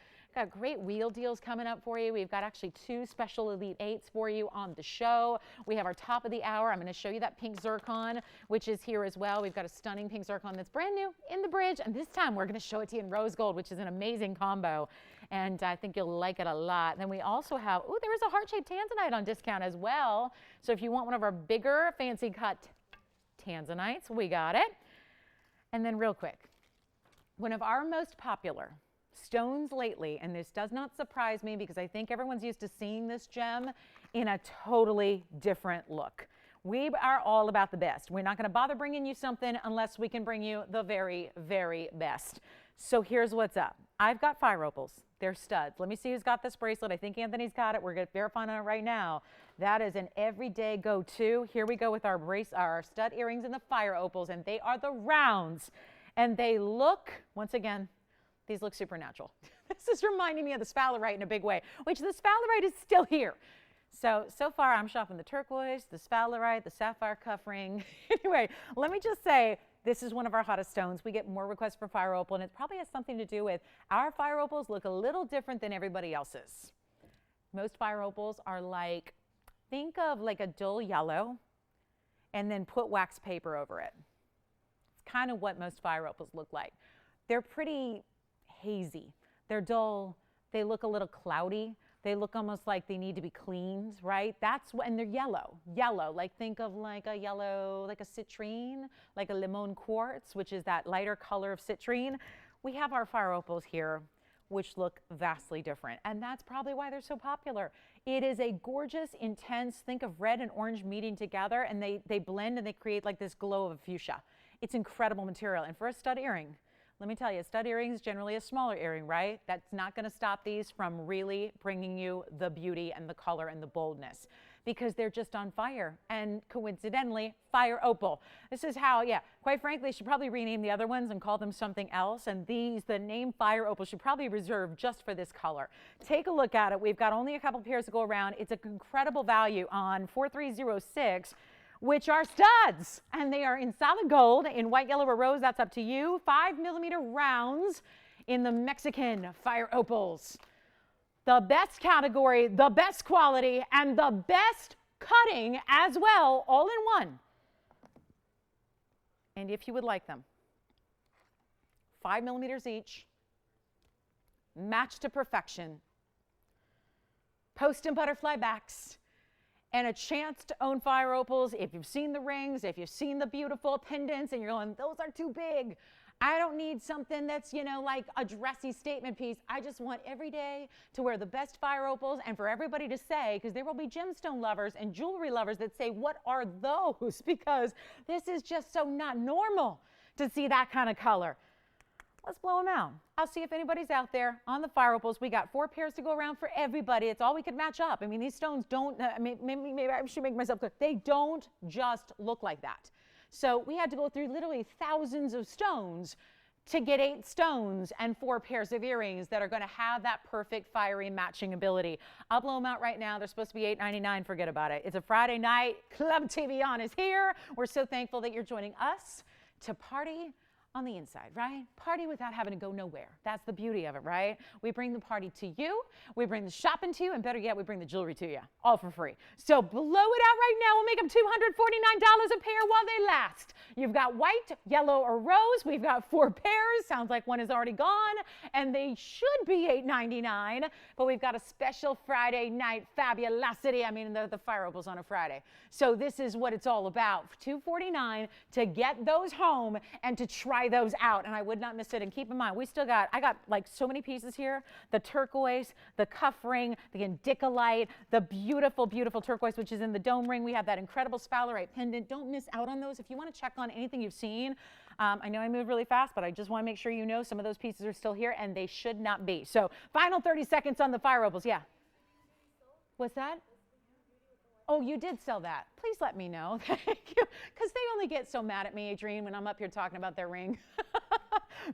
great wheel deals coming up for you. We've got actually 2 special Elite 8s for you on the show. We have our top of the hour. I'm going to show you that pink zircon, which is here as well. We've got a stunning pink zircon that's brand new in the bridge. And this time we're going to show it to you in rose gold, which is an amazing combo. And I think you'll like it a lot. And then we also have, there is a heart-shaped tanzanite on discount as well. So if you want one of our bigger fancy cut tanzanites, we got it. And then real quick, one of our most popular stones lately, and this does not surprise me because I think everyone's used to seeing this gem in a totally different look. We are all about the best. We're not going to bother bringing you something unless we can bring you the very, very best. So here's what's up. I've got fire opals. They're studs. Let me see who's got this bracelet. I think Anthony's got it. We're going to verify on it right now. That is an everyday go-to. Here we go with our stud earrings and the fire opals, and they are the rounds. And they look, once again, these look supernatural. This is reminding me of the sphalerite in a big way, which the sphalerite is still here. So far I'm shopping the turquoise, the sphalerite, the sapphire cuff ring. Anyway, let me just say, this is one of our hottest stones. We get more requests for fire opal, and it probably has something to do with our fire opals look a little different than everybody else's. Most fire opals are like, think of like a dull yellow and then put wax paper over it. It's kind of what most fire opals look like. They're pretty hazy. They're dull. They look a little cloudy. They look almost like they need to be cleaned, right? And they're yellow, like think of like a yellow, like a citrine, like a limon quartz, which is that lighter color of citrine. We have our fire opals here, which look vastly different. And that's probably why they're so popular. It is a gorgeous, intense, think of red and orange meeting together, and they blend and they create like this glow of fuchsia. It's incredible material. And for a stud earring, let me tell you, stud earring is generally a smaller earring, right? That's not going to stop these from really bringing you the beauty and the color and the boldness because they're just on fire. And coincidentally, fire opal. This is how, quite frankly, should probably rename the other ones and call them something else. And the name fire opal should probably reserve just for this color. Take a look at it. We've got only a couple pairs to go around. It's an incredible value on 4306. Which are studs, and they are in solid gold, in white, yellow, or rose. That's up to you. 5mm rounds in the Mexican fire opals. The best category, the best quality, and the best cutting as well, all in one. And if you would like them, 5mm each, matched to perfection, post and butterfly backs, and a chance to own fire opals. If you've seen the rings, if you've seen the beautiful pendants and you're going, those are too big. I don't need something that's, like a dressy statement piece. I just want every day to wear the best fire opals and for everybody to say, because there will be gemstone lovers and jewelry lovers that say, what are those? Because this is just so not normal to see that kind of color. Let's blow them out. I'll see if anybody's out there on the fire opals. We got 4 pairs to go around for everybody. It's all we could match up. I mean, these stones don't, maybe I should make myself clear. They don't just look like that. So we had to go through literally thousands of stones to get 8 stones and 4 pairs of earrings that are going to have that perfect fiery matching ability. I'll blow them out right now. They're supposed to be $8.99. Forget about it. It's a Friday night. Club TVON is here. We're so thankful that you're joining us to party on the inside, right? Party without having to go nowhere. That's the beauty of it, right? We bring the party to you, we bring the shopping to you, and better yet, we bring the jewelry to you, all for free. So blow it out right now. We'll make them $249 a pair while they last. You've got white, yellow, or rose. We've got 4 pairs. Sounds like one is already gone, and they should be $8.99, but we've got a special Friday night fabulosity. I mean, the fire opals on a Friday. So this is what it's all about. $249 to get those home and to try those out, and I would not miss it. And keep in mind, I got like so many pieces here: the turquoise, the cuff ring, the indicolite, the beautiful, beautiful turquoise, which is in the dome ring. We have that incredible sphalerite pendant. Don't miss out on those. If you want to check on anything you've seen, I know I moved really fast, but I just want to make sure you know some of those pieces are still here, and they should not be. So final 30 seconds on the fire opals. Yeah. What's that? Oh, you did sell that. Please let me know. Thank you. Because they only get so mad at me, Adrienne, when I'm up here talking about their ring.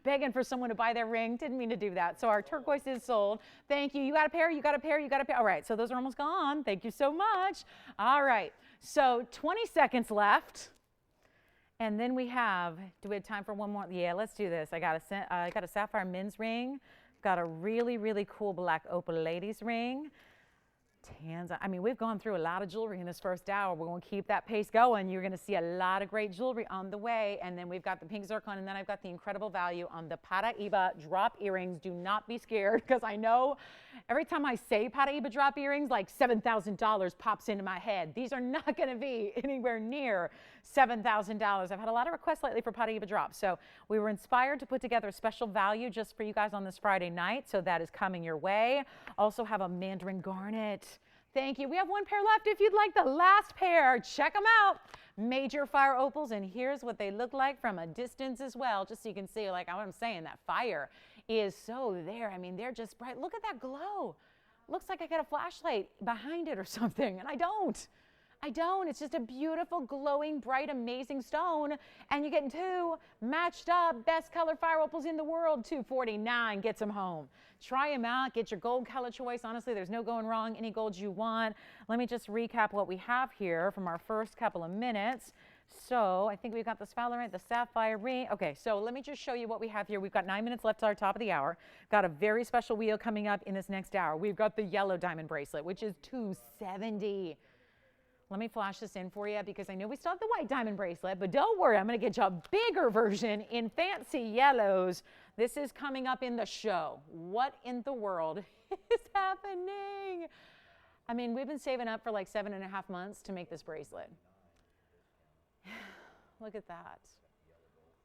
Begging for someone to buy their ring. Didn't mean to do that. So our turquoise is sold. Thank you. You got a pair, you got a pair, you got a pair. All right, so those are almost gone. Thank you so much. All right, so 20 seconds left. And then we have, do we have time for one more? Yeah, let's do this. I got a sapphire men's ring. Got a really, really cool black opal ladies ring. I mean, we've gone through a lot of jewelry in this first hour. We're going to keep that pace going. You're going to see a lot of great jewelry on the way. And then we've got the pink zircon, and then I've got the incredible value on the Paraíba drop earrings. Do not be scared, because I know every time I say Paraíba drop earrings, like $7,000 pops into my head. These are not going to be anywhere near $7,000. I've had a lot of requests lately for Paraíba drops. So we were inspired to put together a special value just for you guys on this Friday night. So that is coming your way. Also have a mandarin garnet. Thank you. We have 1 pair left. If you'd like the last pair, check them out. Major fire opals, and here's what they look like from a distance as well, just so you can see, like what I'm saying, that fire is so there. I mean, they're just bright. Look at that glow. Looks like I got a flashlight behind it or something, and I don't. It's just a beautiful, glowing, bright, amazing stone, and you're getting 2 matched up best color fire opals in the world. $249 gets them home. Try them out. Get your gold color choice. Honestly, there's no going wrong. Any gold you want. Let me just recap what we have here from our first couple of minutes. So I think we've got the sphalerite, the sapphire ring. Okay, so let me just show you what we have here. We've got 9 minutes left to our top of the hour. Got a very special wheel coming up in this next hour. We've got the yellow diamond bracelet, which is $270. Let me flash this in for you, because I know we still have the white diamond bracelet, but don't worry, I'm going to get you a bigger version in fancy yellows. This is coming up in the show. What in the world is happening? I mean, we've been saving up for like 7.5 months to make this bracelet. Look at that.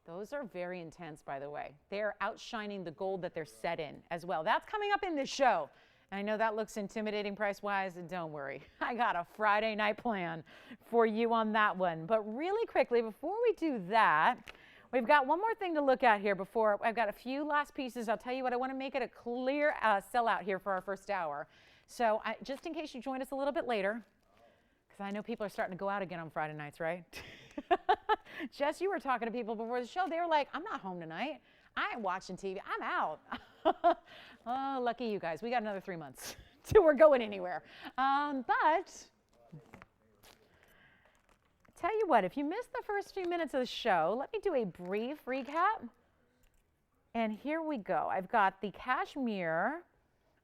Those are very intense, by the way. They're outshining the gold that they're set in as well. That's coming up in this show. I know that looks intimidating price-wise, and don't worry. I got a Friday night plan for you on that one. But really quickly, before we do that, we've got one more thing to look at here before. I've got a few last pieces. I'll tell you what, I want to make it a clear sellout here for our first hour. So just in case you joined us a little bit later, because I know people are starting to go out again on Friday nights, right? Jess, you were talking to people before the show. They were like, I'm not home tonight. I ain't watching TV. I'm out. Oh, lucky you guys. We got another 3 months till we're going anywhere. But tell you what, if you missed the first few minutes of the show, let me do a brief recap. And here we go. I've got the cashmere.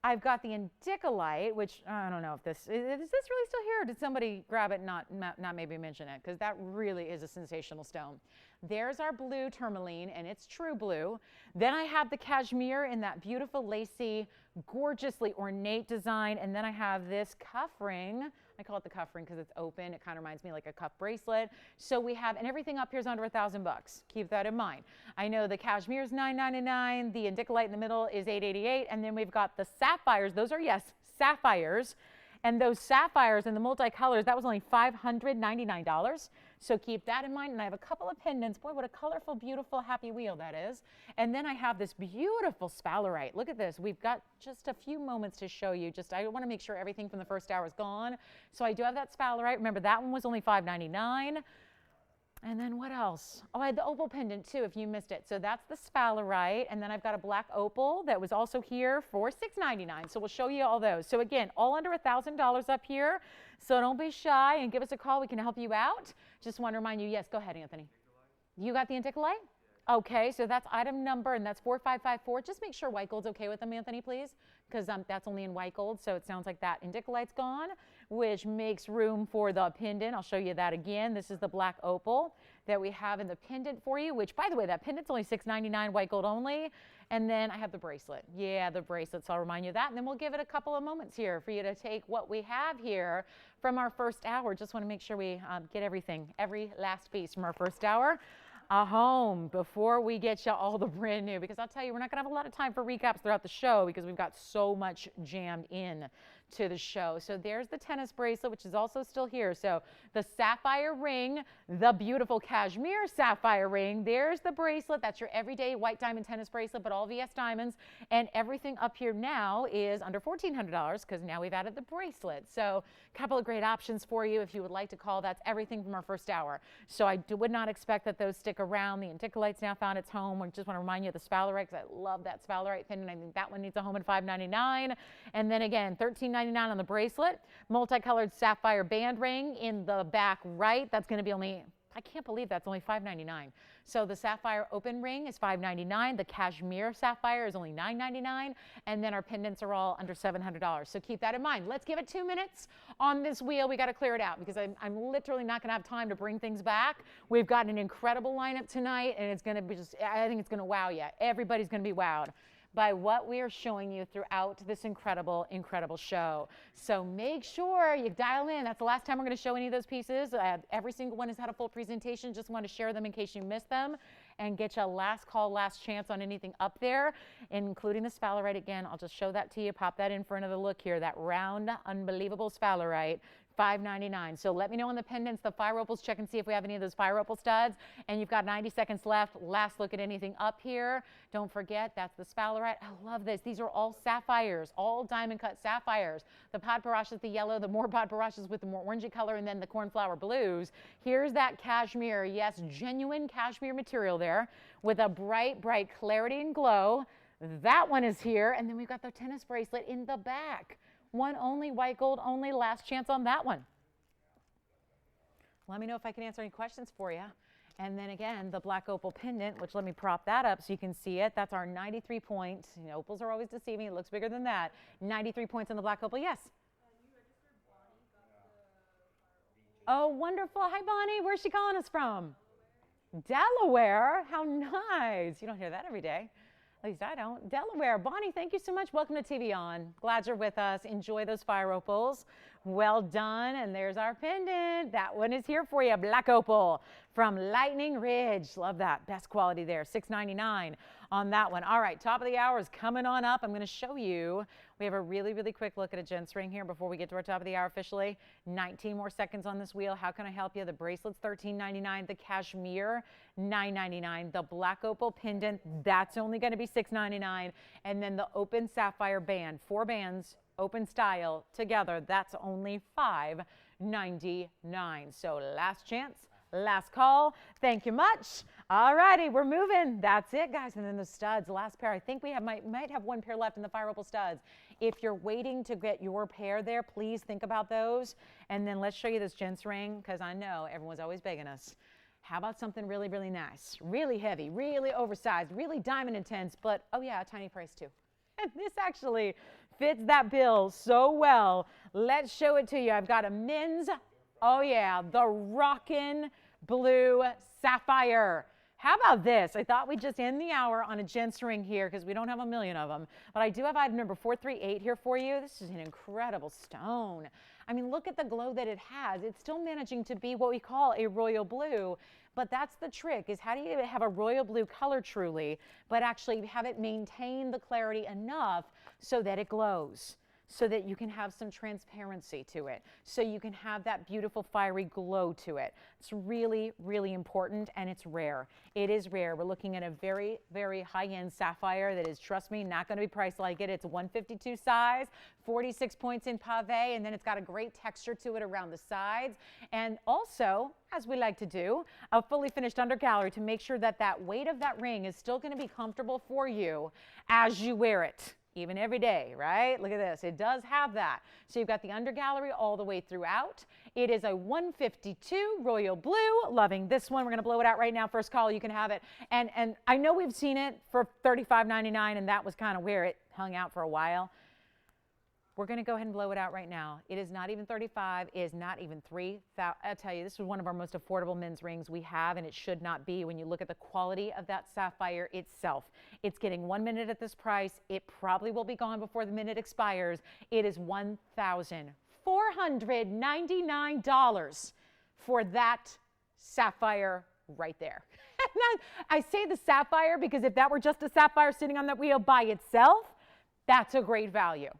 I've got the indicolite, which I don't know if is this really still here, or did somebody grab it and not maybe mention it? Because that really is a sensational stone. There's our blue tourmaline, and it's true blue. Then I have the cashmere in that beautiful lacy, gorgeously ornate design. And then I have this cuff ring. I call it the cuff ring because it's open. It kind of reminds me like a cuff bracelet. So we have, and everything up here is under $1,000. Keep that in mind. I know the cashmere is $999. The indicolite in the middle is $888. And then we've got the sapphires. Those are, yes, sapphires. And those sapphires and the multicolors, that was only $599. So keep that in mind. And I have a couple of pendants. Boy, what a colorful, beautiful, happy wheel that is. And then I have this beautiful sphalerite. Look at this. We've got just a few moments to show you. I want to make sure everything from the first hour is gone. So I do have that sphalerite. Remember, that one was only $599. And then what else? Oh, I had the opal pendant too, if you missed it. So that's the sphalerite. And then I've got a black opal that was also here for $699. So we'll show you all those. So again, all under $1,000 up here. So don't be shy and give us a call. We can help you out. Just want to remind you, yes, go ahead, Anthony. You got the indicolite? Okay, so that's item number, and that's 4554. Just make sure white gold's okay with them, Anthony, please, because that's only in white gold, so it sounds like that indicolite's gone, which makes room for the pendant. I'll show you that again. This is the black opal that we have in the pendant for you, which, by the way, that pendant's only $6.99, white gold only. And then I have the bracelet. Yeah, the bracelet, so I'll remind you of that. And then we'll give it a couple of moments here for you to take what we have here from our first hour. Just want to make sure we get everything, every last piece from our first hour home before we get you all the brand new, because I'll tell you, we're not going to have a lot of time for recaps throughout the show because we've got so much jammed in to the show. So there's the tennis bracelet, which is also still here. So the sapphire ring, the beautiful cashmere sapphire ring. There's the bracelet. That's your everyday white diamond tennis bracelet, but all VS diamonds. And everything up here now is under $1,400 because now we've added the bracelet. So a couple of great options for you if you would like to call. That's everything from our first hour. So I would not expect that those stick around. The indicolite's now found its home. We just want to remind you of the sphalerite because I love that sphalerite pendant. I think that one needs a home at $5.99. And then again, $13.99 on the bracelet, multicolored sapphire band ring in the back right. That's going to be only, I can't believe that's only $5.99. So the sapphire open ring is $5.99. The cashmere sapphire is only $9.99. And then our pendants are all under $700. So keep that in mind. Let's give it 2 minutes on this wheel. We got to clear it out because I'm literally not going to have time to bring things back. We've got an incredible lineup tonight, and it's going to be just, I think it's going to wow you. Everybody's going to be wowed by what we are showing you throughout this incredible, incredible show. So make sure you dial in. That's the last time we're going to show any of those pieces. Every single one has had a full presentation. Just want to share them in case you missed them and get you a last call, last chance on anything up there, including the sphalerite. Again, I'll just show that to you. Pop that in for another look here. That round, unbelievable sphalerite. $5.99. So let me know on the pendants, the fire opals. Check and see if we have any of those fire opal studs. And you've got 90 seconds left. Last look at anything up here. Don't forget, that's the sphalerite. I love this. These are all sapphires, all diamond cut sapphires. The pod barrages, the yellow, the more pod barrages with the more orangey color, and then the cornflower blues. Here's that cashmere. Yes, genuine cashmere material there with a bright, bright clarity and glow. That one is here. And then we've got the tennis bracelet in the back. One only, white gold only, last chance on that one. Let me know if I can answer any questions for you. And then again, the black opal pendant, which let me prop that up so you can see it. That's our 93 point. You know, opals are always deceiving. It looks bigger than that. 93 points on the black opal. Yes? Oh, wonderful. Hi, Bonnie. Where's she calling us from? Delaware. How nice. You don't hear that every day. At least I don't. Delaware. Bonnie, thank you so much. Welcome to TVON. Glad you're with us. Enjoy those fire opals. Well done. And there's our pendant. That one is here for you. Black opal from Lightning Ridge. Love that. Best quality there. $6.99 on that one. All right. Top of the hour is coming on up. I'm going to show you. We have a really, really quick look at a gents ring here before we get to our top of the hour officially. 19 more seconds on this wheel. How can I help you? The bracelet's $13.99. The cashmere, $9.99. The black opal pendant, that's only going to be $6.99. And then the open sapphire band, 4 bands, open style together, that's only $5.99. So last chance, last call. Thank you much. All righty, we're moving. That's it, guys. And then the studs, last pair. I think we might have 1 pair left in the fire opal studs. If you're waiting to get your pair there, please think about those. And then let's show you this gents ring, because I know everyone's always begging us. How about something really, really nice, really heavy, really oversized, really diamond intense, but oh yeah, a tiny price too. And this actually fits that bill so well. Let's show it to you. I've got a men's, oh yeah, the rockin' blue sapphire. How about this? I thought we'd just end the hour on a gents ring here because we don't have a million of them. But I do have item number 438 here for you. This is an incredible stone. I mean, look at the glow that it has. It's still managing to be what we call a royal blue. But that's the trick, is how do you have a royal blue color truly, but actually have it maintain the clarity enough so that it glows, so that you can have some transparency to it, so you can have that beautiful fiery glow to it. It's really, really important, and it's rare. It is rare. We're looking at a very, very high-end sapphire that is, trust me, not going to be priced like it. It's a 152 size, 46 points in pave, and then it's got a great texture to it around the sides. And also, as we like to do, a fully finished undergallery to make sure that that weight of that ring is still going to be comfortable for you as you wear it. even every day, right? Look at this. It does have that. So you've got the under gallery all the way throughout. It is a 152 royal blue. Loving this one. We're going to blow it out right now. First call, you can have it. And I know we've seen it for $35.99, and that was kind of where it hung out for a while. We're going to go ahead and blow it out right now. It is not even $35. It is not even $3,000. I'll tell you, this is one of our most affordable men's rings we have, and it should not be when you look at the quality of that sapphire itself. It's getting 1 minute at this price. It probably will be gone before the minute expires. It is $1,499 for that sapphire right there. I say the sapphire because if that were just a sapphire sitting on that wheel by itself, that's a great value.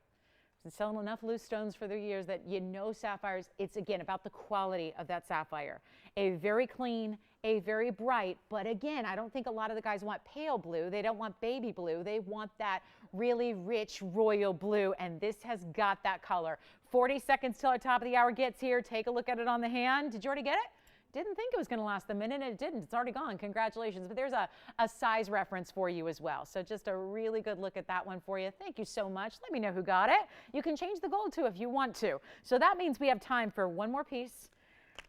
Been selling enough loose stones for the years that you know sapphires, it's again about the quality of that sapphire. A very clean, a very bright, but again, I don't think a lot of the guys want pale blue. They don't want baby blue. They want that really rich royal blue, and this has got that color. 40 seconds till our top of the hour gets here. Take a look at it on the hand. Did you already get it? Didn't think it was going to last a minute, and it didn't. It's already gone. Congratulations. But there's a size reference for you as well. So just a really good look at that one for you. Thank you so much. Let me know who got it. You can change the gold too if you want to. So that means we have time for one more piece.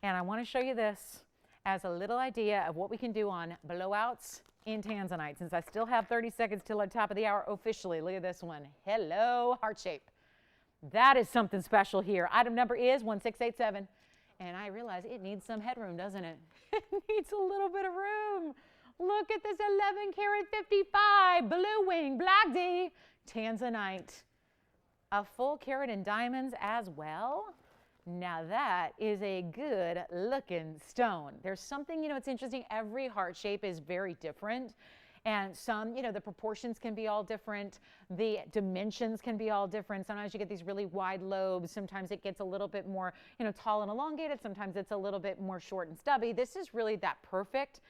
And I want to show you this as a little idea of what we can do on blowouts in tanzanite. Since I still have 30 seconds till our top of the hour officially. Look at this one. Hello, heart shape. That is something special here. Item number is 1687. And I realize it needs some headroom, doesn't it? It needs a little bit of room. Look at this 11 karat 55 blue wing black D tanzanite. A full carat in diamonds as well. Now that is a good looking stone. There's something, you know, it's interesting. Every heart shape is very different. And some, you know, the proportions can be all different. The dimensions can be all different. Sometimes you get these really wide lobes. Sometimes it gets a little bit more, you know, tall and elongated. Sometimes it's a little bit more short and stubby. This is really that perfect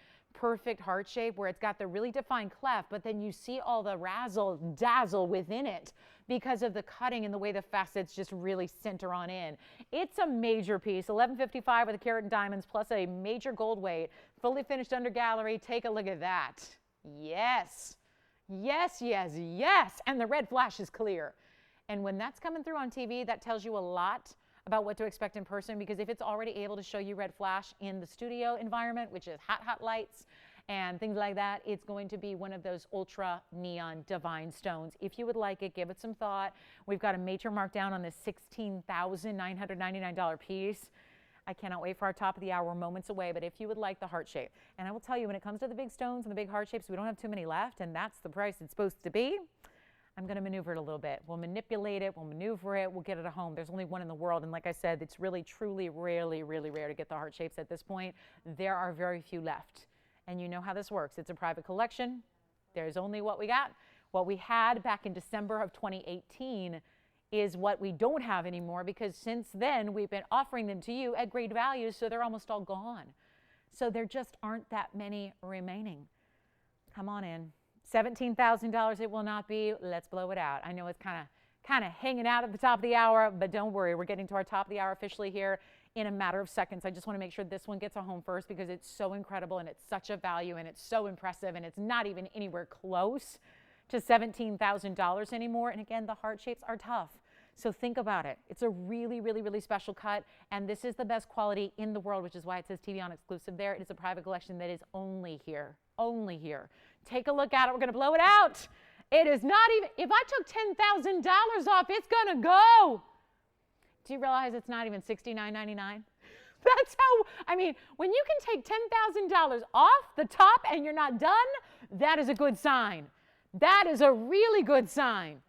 heart shape where it's got the really defined cleft, but then you see all the razzle dazzle within it because of the cutting and the way the facets just really center on in. It's a major piece, 1155 with a carat in diamonds plus a major gold weight, fully finished under gallery. Take a look at that. Yes, yes, yes, yes. And the red flash is clear. And when that's coming through on TV, that tells you a lot about what to expect in person, because if it's already able to show you red flash in the studio environment, which is hot lights and things like that, it's going to be one of those ultra neon divine stones. If you would like it, give it some thought. We've got a major markdown on this $16,999 piece. I cannot wait for our top of the hour. We're moments away, but if you would like the heart shape. And I will tell you, when it comes to the big stones and the big heart shapes, we don't have too many left, and that's the price it's supposed to be. I'm going to maneuver it a little bit. We'll manipulate it. We'll maneuver it. We'll get it at home. There's only one in the world, and like I said, it's really, truly, really rare to get the heart shapes at this point. There are very few left, and you know how this works. It's a private collection. There's only what we got. What we had back in December of 2018 is what we don't have anymore, because since then we've been offering them to you at great value, so they're almost all gone. So there just aren't that many remaining. Come on in. $17,000 it will not be. Let's blow it out. I know it's kind of hanging out at the top of the hour, but don't worry, we're getting to our top of the hour officially here in a matter of seconds. I just want to make sure this one gets a home first, because it's so incredible and it's such a value and it's so impressive, and it's not even anywhere close to $17,000 anymore. And again, the heart shapes are tough. So think about it. It's a really special cut, and this is the best quality in the world, which is why it says TVON exclusive there. It is a private collection that is only here. Take a look at it. We're going to blow it out. It is not even, if I took $10,000 off, it's going to go. Do you realize it's not even $69.99? That's how, I mean, when you can take $10,000 off the top and you're not done, that is a good sign. That is a really good sign.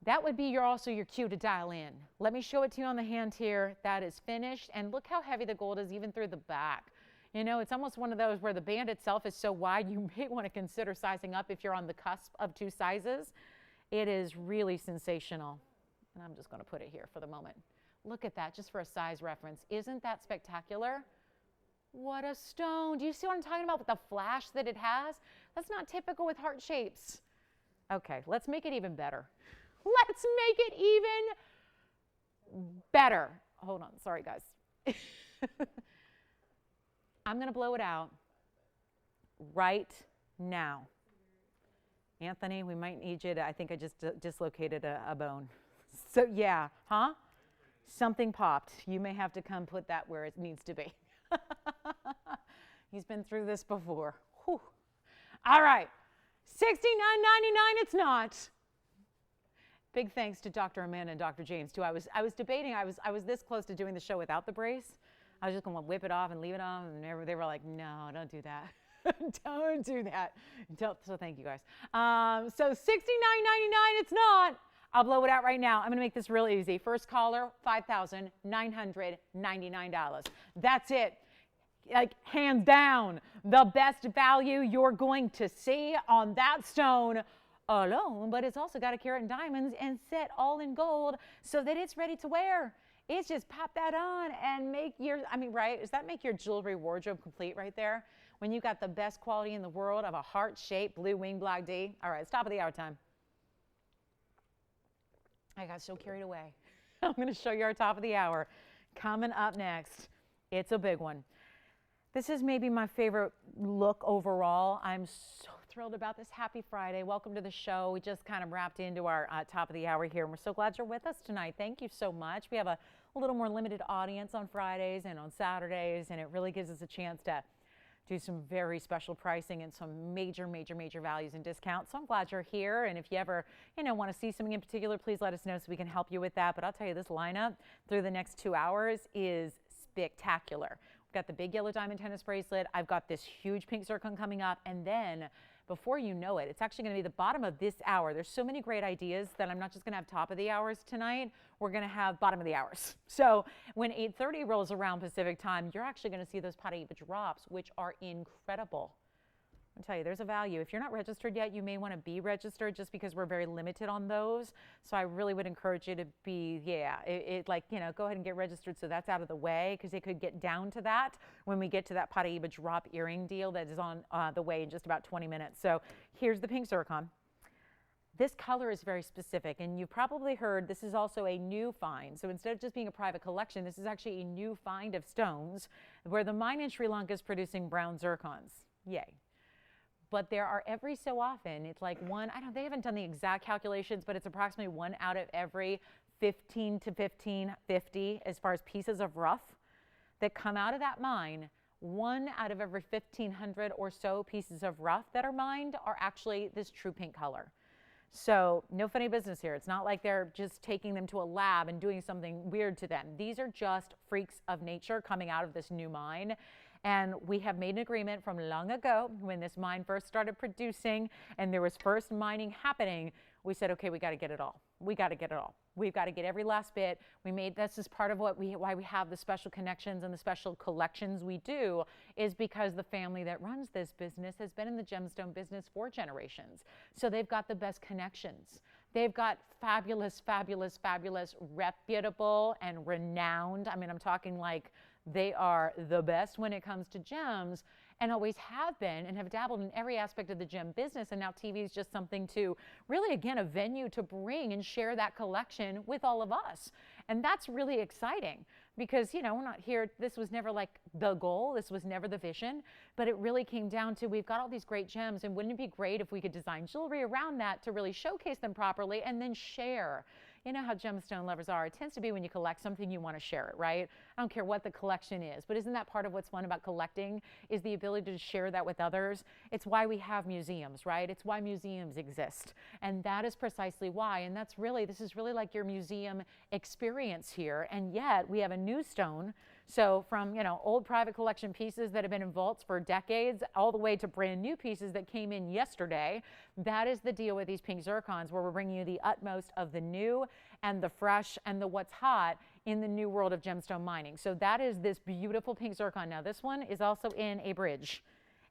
That would be also your cue to dial in. Let me show it to you on the hand here. That is finished. And look how heavy the gold is even through the back. You know, it's almost one of those where the band itself is so wide, you may want to consider sizing up if you're on the cusp of two sizes. It is really sensational. And I'm just going to put it here for the moment. Look at that, just for a size reference. Isn't that spectacular? What a stone. Do you see what I'm talking about with the flash that it has? That's not typical with heart shapes. Okay, let's make it even better. Let's make it even better. Hold on, sorry guys. I'm going to blow it out right now. Anthony, we might need you to, I think I just dislocated a bone. So yeah, huh? Something popped. You may have to come put that where it needs to be. He's been through this before. Whew. All right, $69.99 it's not. Big thanks to Dr. Amanda and Dr. James too. I was debating. I was this close to doing the show without the brace. I was just going to whip it off and leave it on, and they were like, "No, don't do that. Don't do that." So thank you guys. So $69.99 it's not. I'll blow it out right now. I'm going to make this real easy. First caller, $5,999. That's it. Like hands down, the best value you're going to see on that stone alone, but it's also got a carat in diamonds and set all in gold so that it's ready to wear. It's just pop that on and make your, right? Does that make your jewelry wardrobe complete right there? When you got the best quality in the world of a heart-shaped blue wing black D. All right, it's top of the hour time. I got so carried away. I'm going to show you our top of the hour. Coming up next, it's a big one. This is maybe my favorite look overall. I'm so thrilled about this. Happy Friday. Welcome to the show. We just kind of wrapped into our top of the hour here, and we're so glad you're with us tonight. Thank you so much. We have a little more limited audience on Fridays and on Saturdays, and it really gives us a chance to do some very special pricing and some major values and discounts. So I'm glad you're here. And if you ever, want to see something in particular, please let us know so we can help you with that. But I'll tell you, this lineup through the next 2 hours is spectacular. We've got the big yellow diamond tennis bracelet. I've got this huge pink zircon coming up. And then before you know it, it's actually going to be the bottom of this hour. There's so many great ideas that I'm not just going to have top of the hours tonight. We're going to have bottom of the hours. So when 8:30 rolls around Pacific time, you're actually going to see those Paraiba drops, which are incredible. I'll tell you, there's a value. If you're not registered yet, you may want to be registered just because we're very limited on those. So I really would encourage you to be, go ahead and get registered so that's out of the way, because it could get down to that when we get to that Paraiba drop earring deal that is on the way in just about 20 minutes. So here's the pink zircon. This color is very specific, and you've probably heard this is also a new find. So instead of just being a private collection, this is actually a new find of stones where the mine in Sri Lanka is producing brown zircons. Yay. But there are every so often, it's like they haven't done the exact calculations, but it's approximately 1 out of every 15 to 50 as far as pieces of rough that come out of that mine. 1 out of every 1,500 or so pieces of rough that are mined are actually this true pink color. So no funny business here. It's not like they're just taking them to a lab and doing something weird to them. These are just freaks of nature coming out of this new mine. And we have made an agreement from long ago when this mine first started producing and there was first mining happening. We said, okay, we got to get it all. We got to get it all. We've got to get every last bit. This is part of why we have the special connections and the special collections we do, is because the family that runs this business has been in the gemstone business for generations. So they've got the best connections. They've got fabulous, reputable and renowned. I'm talking like they are the best when it comes to gems, and always have been, and have dabbled in every aspect of the gem business. And now TV is just something to really, again, a venue to bring and share that collection with all of us. And that's really exciting because, we're not here. This was never like the goal. This was never the vision. But it really came down to, we've got all these great gems, and wouldn't it be great if we could design jewelry around that to really showcase them properly and then share? You know how gemstone lovers are. It tends to be when you collect something, you want to share it, right? I don't care what the collection is, but isn't that part of what's fun about collecting, is the ability to share that with others? It's why we have museums, right? It's why museums exist. And that is precisely why. And this is really like your museum experience here. And yet we have a new stone. So from, old private collection pieces that have been in vaults for decades, all the way to brand new pieces that came in yesterday. That is the deal with these pink zircons, where we're bringing you the utmost of the new and the fresh and the what's hot in the new world of gemstone mining. So that is this beautiful pink zircon. Now this one is also in a bridge.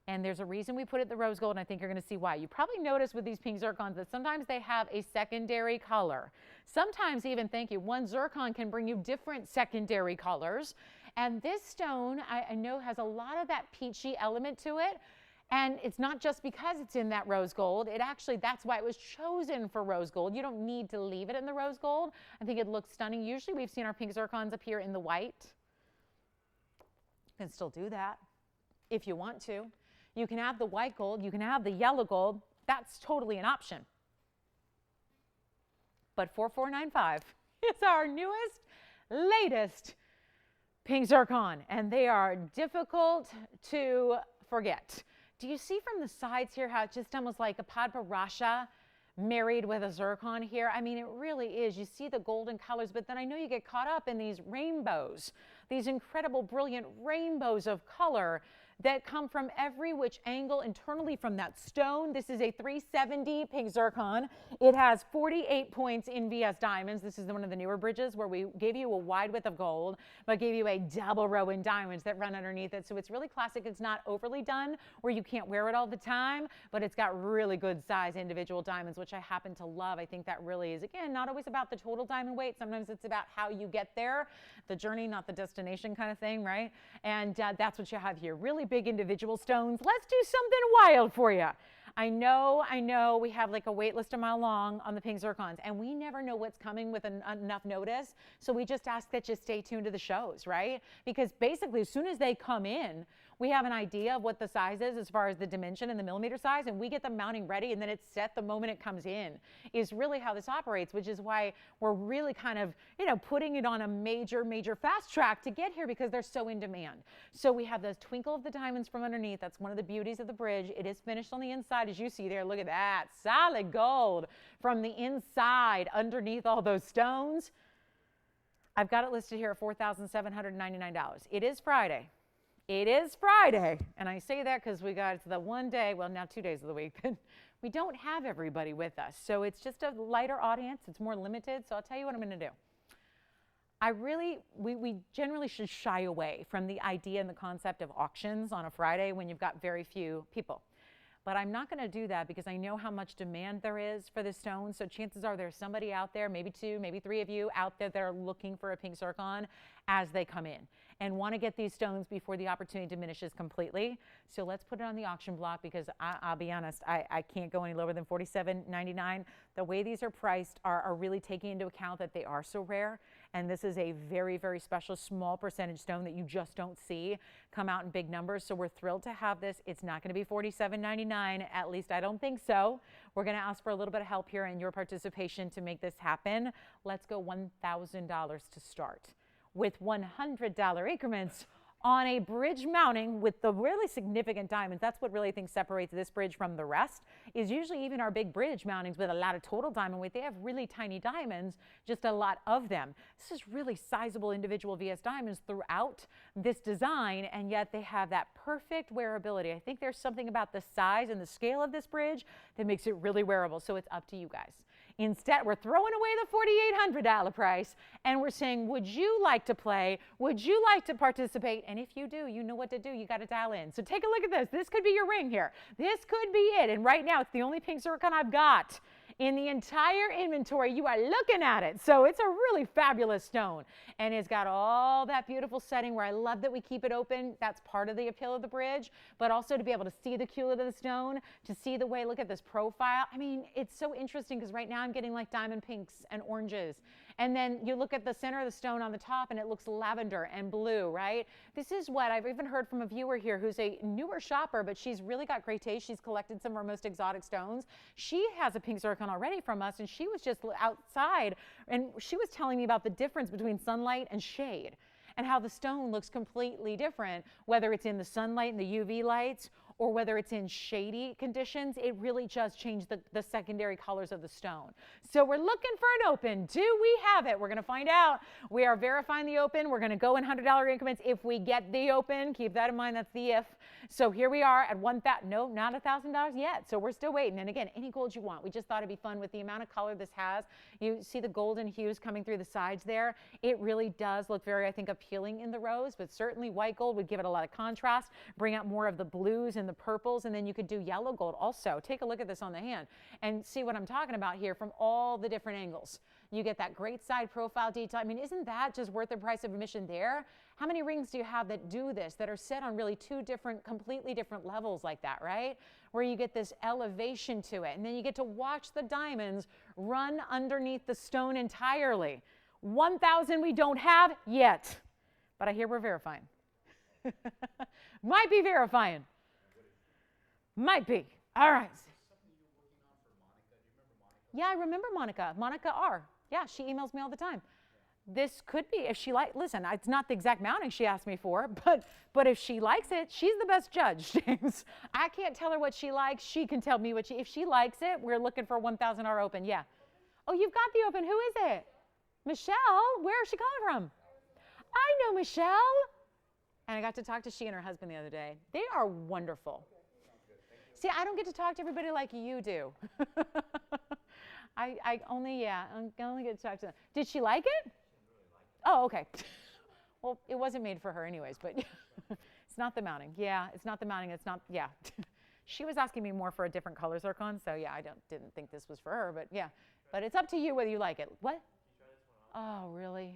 And there's a reason we put it in the rose gold, and I think you're going to see why. You probably notice with these pink zircons that sometimes they have a secondary color. Sometimes even, one zircon can bring you different secondary colors. And this stone, I know, has a lot of that peachy element to it. And it's not just because it's in that rose gold. That's why it was chosen for rose gold. You don't need to leave it in the rose gold. I think it looks stunning. Usually we've seen our pink zircons appear in the white. You can still do that if you want to. You can have the white gold, you can have the yellow gold, That's totally an option. But 4495 is our newest, latest pink zircon, and they are difficult to forget. Do you see from the sides here how it's just almost like a padparasha married with a zircon here? I mean, it really is. You see the golden colors, but then I know you get caught up in these rainbows, these incredible, brilliant rainbows of color that come from every which angle internally from that stone. This is a 370 pink zircon. It has 48 points in VS diamonds. This is one of the newer bridges where we gave you a wide width of gold, but gave you a double row in diamonds that run underneath it. So it's really classic. It's not overly done where you can't wear it all the time, but it's got really good size individual diamonds, which I happen to love. I think that really is, again, not always about the total diamond weight. Sometimes it's about how you get there, the journey, not the destination kind of thing, right? And that's what you have here. Really big individual stones. Let's do something wild for you. I know we have like a wait list a mile long on the pink zircons, and we never know what's coming with enough notice. So we just ask that you stay tuned to the shows, right? Because basically as soon as they come in, we have an idea of what the size is as far as the dimension and the millimeter size, and we get the mounting ready, and then it's set the moment it comes in, is really how this operates, which is why we're really kind of, putting it on a major fast track to get here because they're so in demand. So we have the twinkle of the diamonds from underneath. That's one of the beauties of the bridge. It is finished on the inside, as you see there. Look at that, solid gold from the inside underneath all those stones. I've got it listed here at $4,799. It is Friday. It is Friday, and I say that because we got the one day, well, now 2 days of the week, that we don't have everybody with us. So it's just a lighter audience. It's more limited. So I'll tell you what I'm going to do. We generally should shy away from the idea and the concept of auctions on a Friday when you've got very few people. But I'm not going to do that because I know how much demand there is for this stone. So chances are there's somebody out there, maybe 2, maybe 3 of you out there that are looking for a pink zircon as they come in and want to get these stones before the opportunity diminishes completely. So let's put it on the auction block because I'll be honest, I can't go any lower than $47.99. The way these are priced are really taking into account that they are so rare. And this is a very, very special small percentage stone that you just don't see come out in big numbers. So we're thrilled to have this. It's not going to be $47.99. At least I don't think so. We're going to ask for a little bit of help here and your participation to make this happen. Let's go $1,000 to start with $100 increments on a bridge mounting with the really significant diamonds. That's what really I think separates this bridge from the rest, is usually even our big bridge mountings with a lot of total diamond weight, they have really tiny diamonds, just a lot of them. This is really sizable individual VS diamonds throughout this design, and yet they have that perfect wearability. I think there's something about the size and the scale of this bridge that makes it really wearable, so it's up to you guys. Instead, we're throwing away the $4,800 price, and we're saying, would you like to play? Would you like to participate? And if you do, you know what to do. You got to dial in. So take a look at this. This could be your ring here. This could be it. And right now, it's the only pink zircon I've got in the entire inventory. You are looking at it. So it's a really fabulous stone. And it's got all that beautiful setting where I love that we keep it open. That's part of the appeal of the bridge. But also to be able to see the culet of the stone, to see the way, look at this profile. I mean, it's so interesting because right now I'm getting like diamond pinks and oranges. And then you look at the center of the stone on the top and it looks lavender and blue, right? This is what I've even heard from a viewer here who's a newer shopper, but she's really got great taste. She's collected some of our most exotic stones. She has a pink zircon already from us, and she was just outside and she was telling me about the difference between sunlight and shade and how the stone looks completely different, whether it's in the sunlight and the UV lights or whether it's in shady conditions. It really does change the secondary colors of the stone. So we're looking for an open. Do we have it? We're going to find out. We are verifying the open. We're going to go in $100 increments if we get the open. Keep that in mind. That's the if. So here we are at $1,000. No, not $1,000 yet. So we're still waiting. And again, any gold you want. We just thought it'd be fun with the amount of color this has. You see the golden hues coming through the sides there. It really does look very, I think, appealing in the rose, but certainly white gold would give it a lot of contrast, bring out more of the blues and the purples, and then you could do yellow gold also. Take a look at this on the hand and see what I'm talking about here from all the different angles. You get that great side profile detail. I mean, isn't that just worth the price of admission there? How many rings do you have that do this, that are set on really two different, completely different levels like that, right? Where you get this elevation to it, and then you get to watch the diamonds run underneath the stone entirely. 1,000 we don't have yet, but I hear we're verifying. Might be verifying. Might be. All right. Yeah, I remember Monica. Monica R. Yeah, she emails me all the time. This could be, if she listen, it's not the exact mounting she asked me for, but if she likes it, she's the best judge, James. I can't tell her what she likes. She can tell me if she likes it, we're looking for 1,000R open. Yeah. Oh, you've got the open. Who is it? Michelle? Where is she calling from? I know Michelle. And I got to talk to she and her husband the other day. They are wonderful. See, I don't get to talk to everybody like you do. I only get to talk to them. Did she like it? Oh, okay. Well, it wasn't made for her anyways, but it's not the mounting. Yeah, it's not the mounting. It's not, yeah. She was asking me more for a different color zircon, so yeah, I didn't think this was for her, but yeah. But it's up to you whether you like it. What? Oh, really?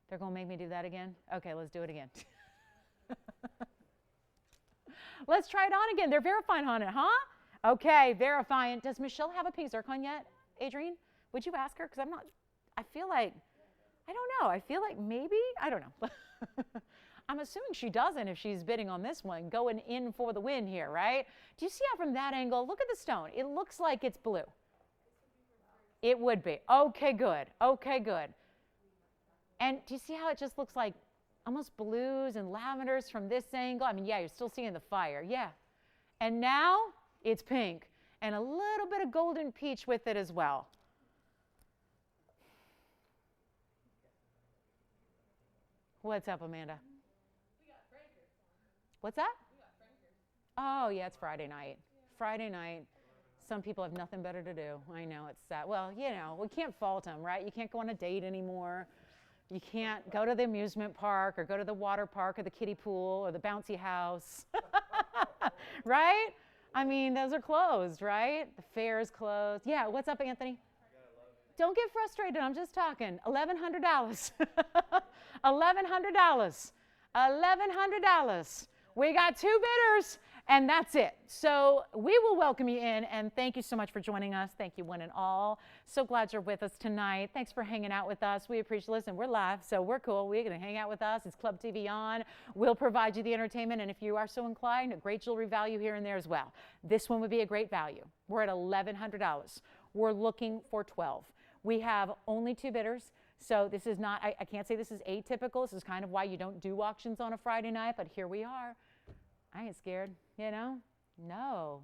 They're going to make me do that again? Okay, let's do it again. Let's try it on again. They're verifying on it, huh? Okay, verifying. Does Michelle have a pink zircon yet, Adrienne? Would you ask her? Because I feel like, I don't know. I feel like maybe, I don't know. I'm assuming she doesn't if she's bidding on this one, going in for the win here, right? Do you see how from that angle, look at the stone. It looks like it's blue. It would be. Okay, good. Okay, good. And do you see how it just looks like almost blues and lavenders from this angle? I mean, yeah, you're still seeing the fire. Yeah. And now it's pink and a little bit of golden peach with it as well. What's up, Amanda? We got Frankers. What's that? We got Frankers. Oh, yeah, it's Friday night. Yeah. Friday night. Some people have nothing better to do. I know, it's sad. Well, you know, we can't fault them, right? You can't go on a date anymore. You can't go to the amusement park or go to the water park or the kiddie pool or the bouncy house, right? I mean, those are closed, right? The fair is closed. Yeah, what's up, Anthony? Don't get frustrated. I'm just talking. $1,100. $1,100. $1,100. We got 2 bidders, and that's it. So we will welcome you in, and thank you so much for joining us. Thank you, one and all. So glad you're with us tonight. Thanks for hanging out with us. We appreciate it. Listen, we're live, so we're cool. We're going to hang out with us. It's Club TVON. We'll provide you the entertainment, and if you are so inclined, a great jewelry value here and there as well. This one would be a great value. We're at $1,100. We're looking for 12. We have only 2 bidders. So this is not, I can't say this is atypical. This is kind of why you don't do auctions on a Friday night, but here we are. I ain't scared, you know? No,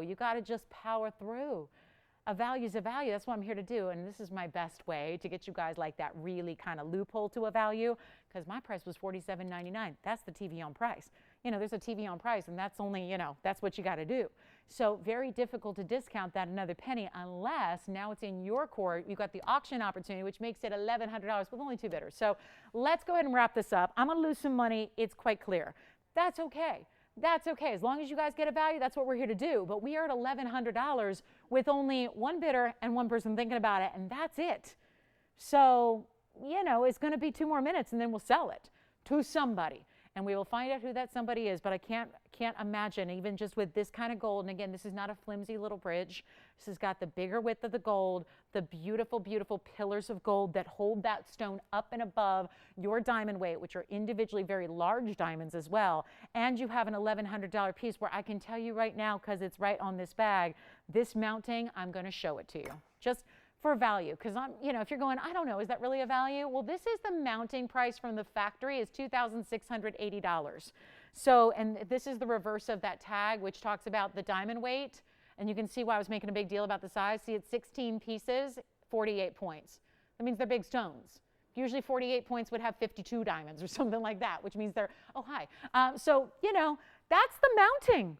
you got to just power through. A value is a value. That's what I'm here to do, and this is my best way to get you guys like that really kind of loophole to a value, because my price was $47.99. That's the TVON price. You know, there's a TVON price, and that's only, you know, that's what you got to do. So very difficult to discount that another penny unless now it's in your court. You've got the auction opportunity, which makes it $1,100 with only 2 bidders. So let's go ahead and wrap this up. I'm going to lose some money. It's quite clear. That's okay. That's okay. As long as you guys get a value, that's what we're here to do. But we are at $1,100 with only 1 bidder and 1 person thinking about it, and that's it. So, you know, it's going to be 2 more minutes, and then we'll sell it to somebody. And we will find out who that somebody is, but I can't imagine, even just with this kind of gold, and again, this is not a flimsy little bridge. This has got the bigger width of the gold, the beautiful, beautiful pillars of gold that hold that stone up and above your diamond weight, which are individually very large diamonds as well. And you have an $1,100 piece where I can tell you right now, because it's right on this bag, this mounting, I'm going to show it to you. Just for value, because you know, if you're going, I don't know, is that really a value? Well, this is the mounting price from the factory is $2,680. So, and this is the reverse of that tag, which talks about the diamond weight, and you can see why I was making a big deal about the size. See, it's 16 pieces, 48 points. That means they're big stones. Usually 48 points would have 52 diamonds or something like that, which means they're, oh, hi. So, you know, that's the mounting.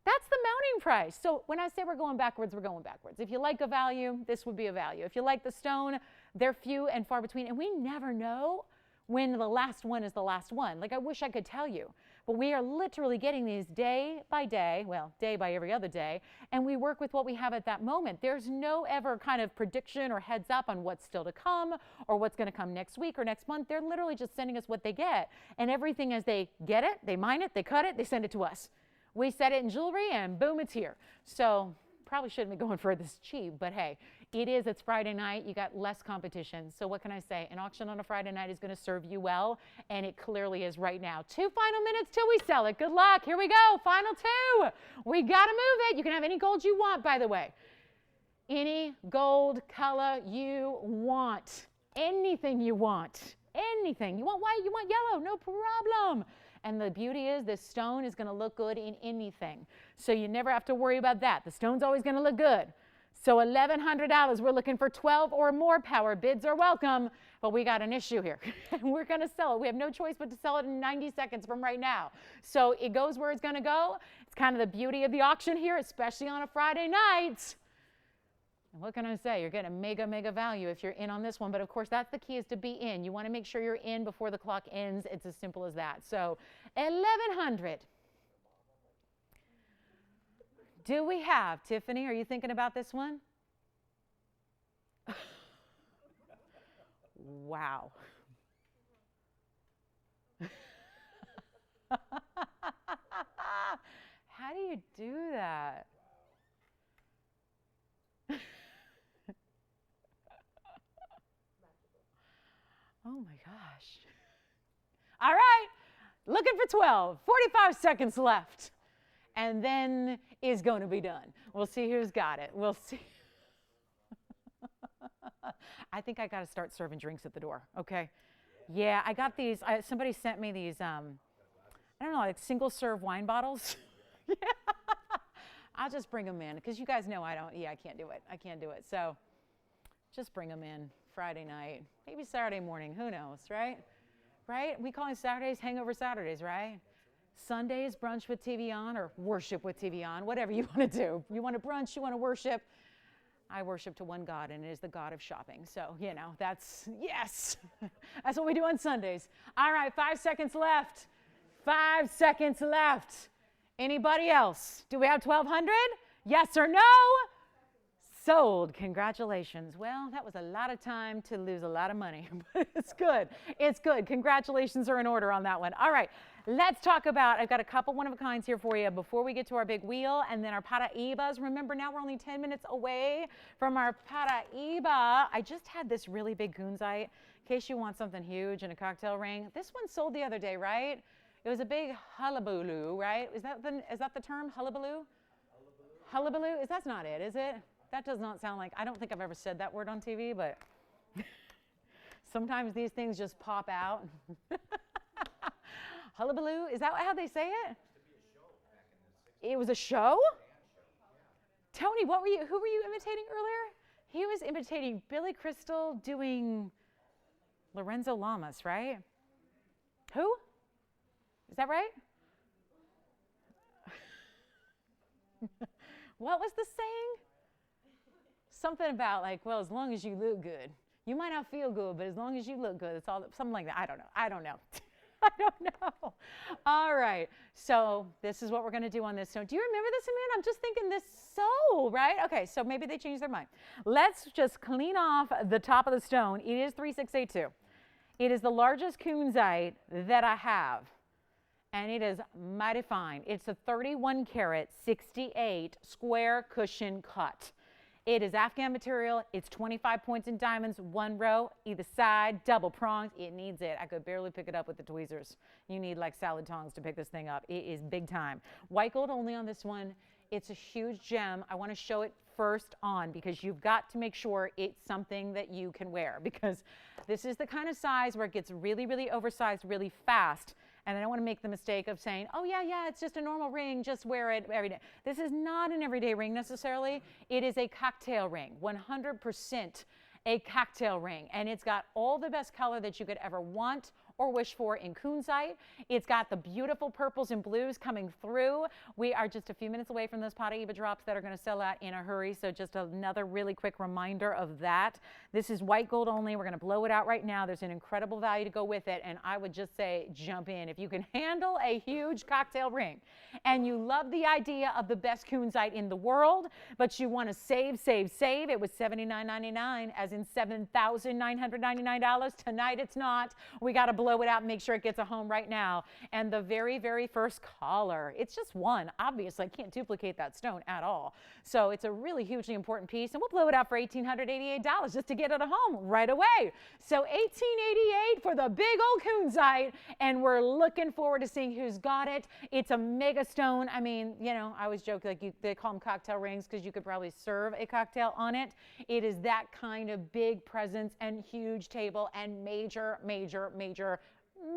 That's the mounting price. So when I say we're going backwards, we're going backwards. If you like a value, this would be a value. If you like the stone, they're few and far between. And we never know when the last one is the last one. Like, I wish I could tell you. But we are literally getting these day by day, well, day by every other day, and we work with what we have at that moment. There's no ever kind of prediction or heads up on what's still to come or what's going to come next week or next month. They're literally just sending us what they get. And everything as they get it, they mine it, they cut it, they send it to us. We set it in jewelry, and boom, it's here. So probably shouldn't be going for this cheap, but hey, it's Friday night. You got less competition. So what can I say? An auction on a Friday night is going to serve you well, and it clearly is right now. 2 final minutes till we sell it. Good luck. Here we go. Final 2. We got to move it. You can have any gold you want, by the way. Any gold color you want. Anything you want. Anything. You want white, you want yellow, no problem. And the beauty is this stone is going to look good in anything. So you never have to worry about that. The stone's always going to look good. So $1,100, we're looking for 12 or more power. Bids are welcome, but we got an issue here. We're going to sell it. We have no choice but to sell it in 90 seconds from right now. So it goes where it's going to go. It's kind of the beauty of the auction here, especially on a Friday night. And what can I say? You're getting a mega, mega value if you're in on this one. But of course, that's the key, is to be in. You want to make sure you're in before the clock ends. It's as simple as that. So $1,100. Do we have, Tiffany, are you thinking about this one? Wow. How do you do that? Oh my gosh. All right, looking for 12, 45 seconds left. And then is going to be done. We'll see who's got it. We'll see. I think I got to start serving drinks at the door, okay? Yeah, I got these. Somebody sent me these, I don't know, like single serve wine bottles. Yeah. I'll just bring them in because you guys know I can't do it. I can't do it. So just bring them in Friday night, maybe Saturday morning. Who knows, right? Right? We call it Saturdays hangover Saturdays, right? Sundays, brunch with TVON, or worship with TVON, whatever you want to do. You want to brunch, you want to worship. I worship to one God, and it is the God of shopping. So, you know, that's, yes, that's what we do on Sundays. All right, 5 seconds left. 5 seconds left. Anybody else? Do we have 1,200? Yes or no? Sold. Congratulations. Well, that was a lot of time to lose a lot of money, but it's good. It's good. Congratulations are in order on that one. All right, let's talk about, I've got a couple one-of-a-kinds here for you before we get to our big wheel and then our Paraibas. Remember, now we're only 10 minutes away from our Paraiba. I just had this really big kunzite, in case you want something huge in a cocktail ring. This one sold the other day, right? It was a big hullabaloo, right? Is that the term, hullabaloo? Hullabaloo? That's not it, is it? That does not sound like, I don't think I've ever said that word on TV, but sometimes these things just pop out. Hullabaloo, is that how they say it? It was a show? Tony, who were you imitating earlier? He was imitating Billy Crystal doing Lorenzo Lamas, right? Who? Is that right? What was the saying? Something about like, well, as long as you look good. You might not feel good, but as long as you look good, it's all, something like that. I don't know. I don't know. All right. So this is what we're going to do on this stone. Do you remember this, Amanda? I'm just thinking this soul, right? Okay, so maybe they changed their mind. Let's just clean off the top of the stone. It is 3682. It is the largest kunzite that I have, and it is mighty fine. It's a 31 karat, 68 square cushion cut. It is Afghan material. It's 25 points in diamonds, one row, either side, double prongs. It needs it. I could barely pick it up with the tweezers. You need like salad tongs to pick this thing up. It is big time. White gold only on this one. It's a huge gem. I want to show it first on because you've got to make sure it's something that you can wear, because this is the kind of size where it gets really, really oversized really fast. And I don't want to make the mistake of saying, oh, yeah, it's just a normal ring, just wear it every day. This is not an everyday ring necessarily. It is a cocktail ring, 100% a cocktail ring. And it's got all the best color that you could ever want or wish for in kunzite. It's got the beautiful purples and blues coming through. We are just a few minutes away from those Paraiba drops that are going to sell out in a hurry. So just another really quick reminder of that. This is white gold only. We're going to blow it out right now. There's an incredible value to go with it. And I would just say jump in. If you can handle a huge cocktail ring and you love the idea of the best kunzite in the world, but you want to save. It was $79.99 as in $7,999. Tonight it's not. We got to blow blow it out and make sure it gets a home right now. And the very, very first caller, it's just one. Obviously, I can't duplicate that stone at all. So it's a really hugely important piece, and we'll blow it out for $1,888 just to get it a home right away. So $1,888 for the big old kunzite, and we're looking forward to seeing who's got it. It's a mega stone. I mean, you know, I always joke like they call them cocktail rings because you could probably serve a cocktail on it. It is that kind of big presence and huge table and major, major, major,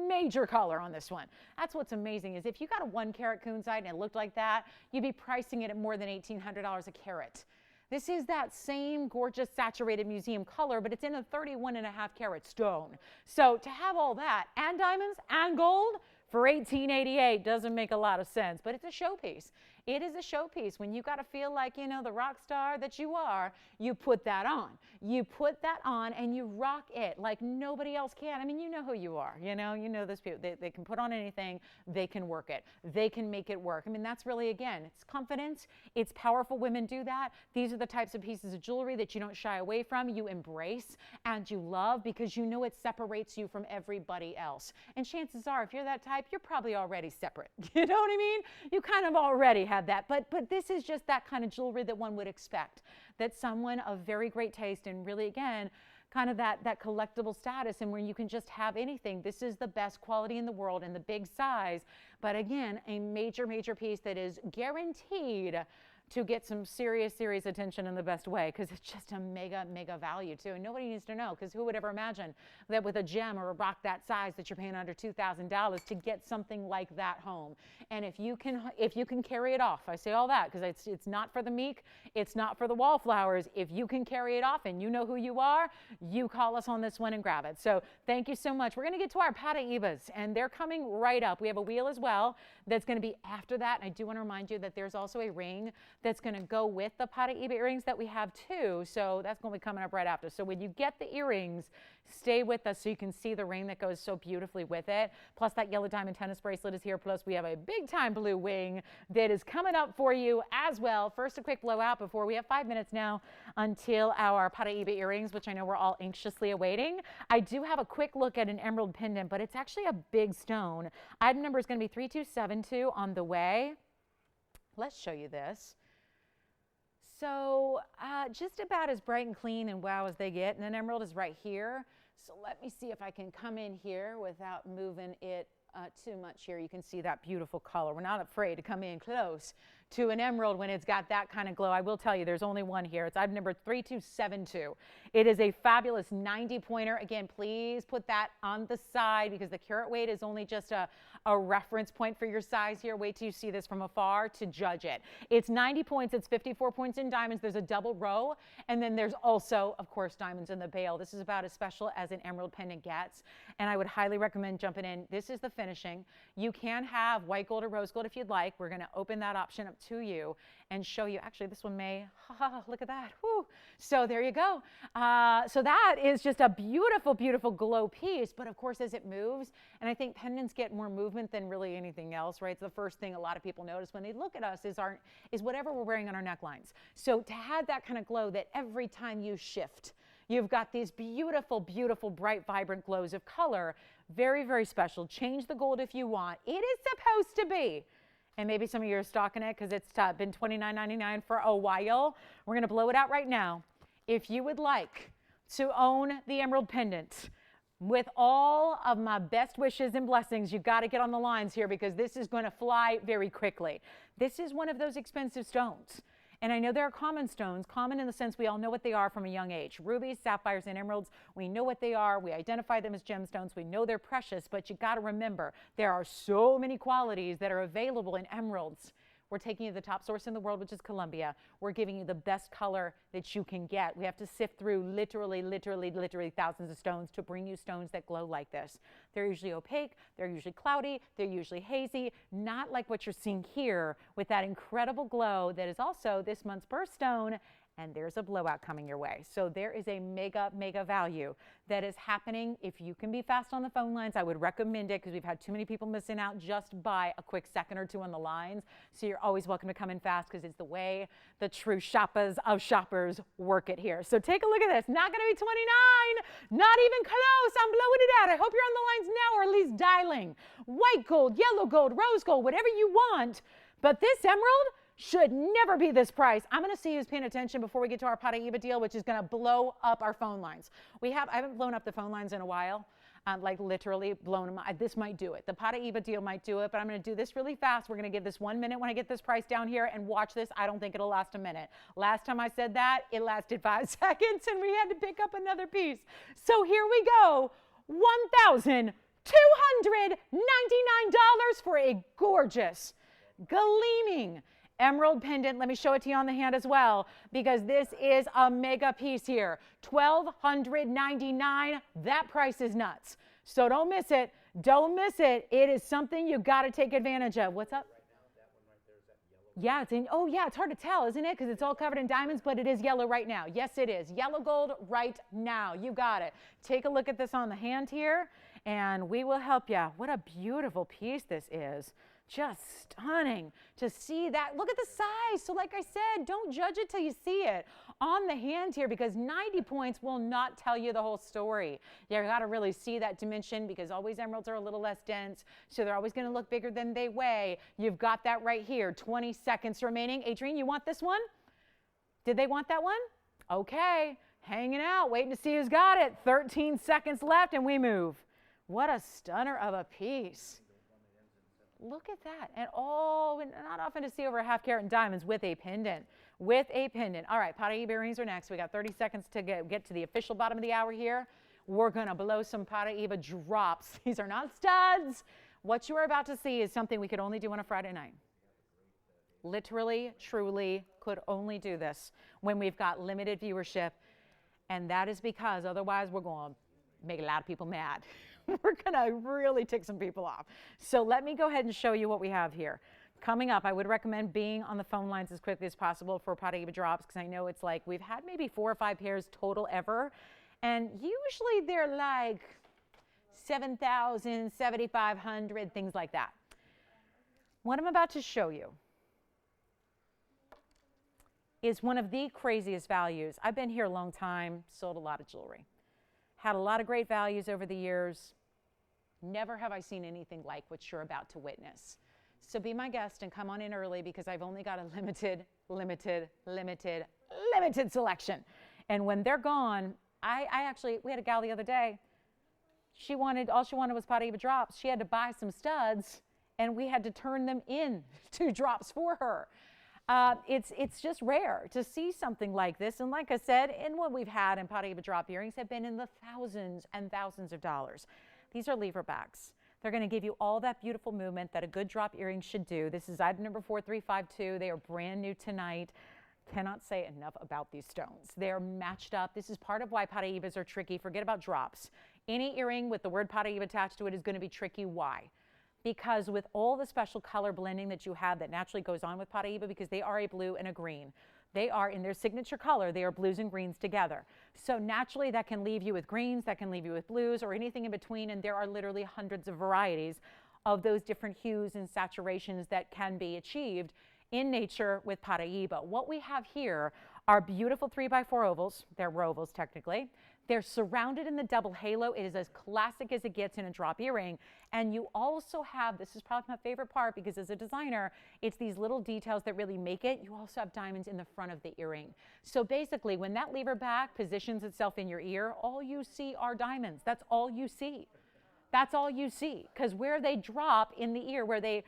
major color on this one. That's what's amazing is if you got a 1 carat kunzite and it looked like that, you'd be pricing it at more than $1,800 a carat. This is that same gorgeous saturated museum color, but it's in a 31.5 carat stone. So to have all that and diamonds and gold for $1,888 doesn't make a lot of sense, but it's a showpiece. It is a showpiece. When you got to feel like, you know, the rock star that you are, you put that on. You put that on and you rock it like nobody else can. I mean, you know who you are. You know those people. They can put on anything. They can work it. They can make it work. I mean, that's really, again, it's confidence. It's powerful women do that. These are the types of pieces of jewelry that you don't shy away from. You embrace and you love because you know it separates you from everybody else. And chances are, if you're that type, you're probably already separate. You know what I mean? You kind of already have that, but this is just that kind of jewelry that one would expect, that someone of very great taste and really, again, kind of that collectible status, and where you can just have anything. This is the best quality in the world and the big size, but again, a major, major piece that is guaranteed to get some serious, serious attention in the best way, because it's just a mega, mega value too. And nobody needs to know, because who would ever imagine that with a gem or a rock that size that you're paying under $2,000 to get something like that home? And if you can carry it off, I say all that because it's not for the meek, it's not for the wallflowers. If you can carry it off and you know who you are, you call us on this one and grab it. So thank you so much. We're going to get to our Paraibas, and they're coming right up. We have a wheel as well that's going to be after that. And I do want to remind you that there's also a ring that's going to go with the Paraiba earrings that we have too. So that's going to be coming up right after. So when you get the earrings, stay with us so you can see the ring that goes so beautifully with it. Plus that yellow diamond tennis bracelet is here. Plus we have a big time blue wing that is coming up for you as well. First, a quick blowout before we have 5 minutes now until our Paraiba earrings, which I know we're all anxiously awaiting. I do have a quick look at an emerald pendant, but it's actually a big stone. Item number is going to be 3272 on the way. Let's show you this. So just about as bright and clean and wow as they get. And an emerald is right here. So let me see if I can come in here without moving it too much here. You can see that beautiful color. We're not afraid to come in close to an emerald when it's got that kind of glow. I will tell you, there's only one here. It's item number 3272. It is a fabulous 90 pointer. Again, please put that on the side because the carat weight is only just a reference point for your size here. Wait till you see this from afar to judge it. It's 90 points. It's 54 points in diamonds. There's a double row. And then there's also, of course, diamonds in the bail. This is about as special as an emerald pendant gets. And I would highly recommend jumping in. This is the finishing. You can have white gold or rose gold if you'd like. We're going to open that option up to you and show you. Actually, this one may, look at that. Woo. So there you go. So that is just a beautiful, beautiful glow piece. But of course, as it moves, and I think pendants get more movement than really anything else, right? It's the first thing a lot of people notice when they look at us is whatever we're wearing on our necklines. So to have that kind of glow that every time you shift, you've got these beautiful, beautiful, bright, vibrant glows of color. Very, very special. Change the gold if you want. It is supposed to be. And maybe some of you are stalking it because it's been $29.99 for a while. We're going to blow it out right now. If you would like to own the emerald pendant, with all of my best wishes and blessings, you got to get on the lines here because this is going to fly very quickly. This is one of those expensive stones. And I know there are common stones, common in the sense we all know what they are from a young age. Rubies, sapphires, and emeralds, we know what they are. We identify them as gemstones. We know they're precious, but you got to remember there are so many qualities that are available in emeralds. We're taking you to the top source in the world, which is Colombia. We're giving you the best color that you can get. We have to sift through literally thousands of stones to bring you stones that glow like this. They're usually opaque, they're usually cloudy, they're usually hazy, not like what you're seeing here with that incredible glow that is also this month's birthstone and there's a blowout coming your way. So there is a mega, mega value that is happening. If you can be fast on the phone lines, I would recommend it because we've had too many people missing out just by a quick second or two on the lines. So you're always welcome to come in fast because it's the way the true shoppers of shoppers work it here. So take a look at this. Not going to be 29, not even close. I'm blowing it out. I hope you're on the lines now or at least dialing. White gold, yellow gold, rose gold, whatever you want. But this emerald should never be this price. I'm going to see who's paying attention before we get to our Paraíba deal, which is going to blow up our phone lines. I haven't blown up the phone lines in a while, like literally blown them up. This might do it. The Paraíba deal might do it, but I'm going to do this really fast. We're going to give this 1 minute when I get this price down here, and watch this. I don't think it'll last a minute. Last time I said that, it lasted 5 seconds, and we had to pick up another piece. So here we go. $1,299 for a gorgeous, gleaming emerald pendant. Let me show it to you on the hand as well, because this is a mega piece here. $1,299. That price is nuts. So don't miss it. Don't miss it. It is something you got to take advantage of. What's up? Yeah, it's hard to tell, isn't it? Because it's all covered in diamonds, but it is yellow right now. Yes, it is. Yellow gold right now. You got it. Take a look at this on the hand here, and we will help you. What a beautiful piece this is. Just stunning to see that. Look at the size. So like I said, don't judge it till you see it on the hand here, because 90 points will not tell you the whole story. You got to really see that dimension, because always emeralds are a little less dense, so they're always going to look bigger than they weigh. You've got that right here. 20 seconds remaining. Adrienne, you want this one? Did they want that one? Okay, hanging out, waiting to see who's got it. 13 seconds left and we move. What a stunner of a piece. Look at that. And not often to see over a half carat in diamonds with a pendant. With a pendant. All right, Paraíba earrings are next. We got 30 seconds to get to the official bottom of the hour here. We're going to blow some Paraíba drops. These are not studs. What you are about to see is something we could only do on a Friday night. Literally, truly could only do this when we've got limited viewership. And that is because otherwise we're going to make a lot of people mad. We're going to really tick some people off. So let me go ahead and show you what we have here. Coming up, I would recommend being on the phone lines as quickly as possible for Paraíba drops, because I know it's like we've had maybe 4 or 5 pairs total ever. And usually they're like 7,000, 7,500, things like that. What I'm about to show you is one of the craziest values. I've been here a long time, sold a lot of jewelry. Had a lot of great values over the years. Never have I seen anything like what you're about to witness. So be my guest and come on in early, because I've only got a limited selection. And when they're gone, we had a gal the other day. All she wanted was Paraíba drops. She had to buy some studs, and we had to turn them in to drops for her. It's just rare to see something like this. And like I said, in what we've had in Paraíba drop earrings have been in the thousands and thousands of dollars. These are lever backs. They're going to give you all that beautiful movement that a good drop earring should do. This is item number 4352. They are brand new tonight. Cannot say enough about these stones. They're matched up. This is part of why Paraíbas are tricky. Forget about drops. Any earring with the word Paraíba attached to it is going to be tricky. Why? Because with all the special color blending that you have that naturally goes on with Paraíba, because they are a blue and a green. They are in their signature color, they are blues and greens together. So naturally that can leave you with greens, that can leave you with blues, or anything in between, and there are literally hundreds of varieties of those different hues and saturations that can be achieved in nature with Paraíba. What we have here are beautiful 3x4 ovals. They're ovals technically. They're surrounded in the double halo. It is as classic as it gets in a drop earring. And you also have, this is probably my favorite part, because as a designer, it's these little details that really make it. You also have diamonds in the front of the earring. So basically, when that lever back positions itself in your ear, all you see are diamonds. That's all you see. That's all you see. Because where they drop in the ear, where they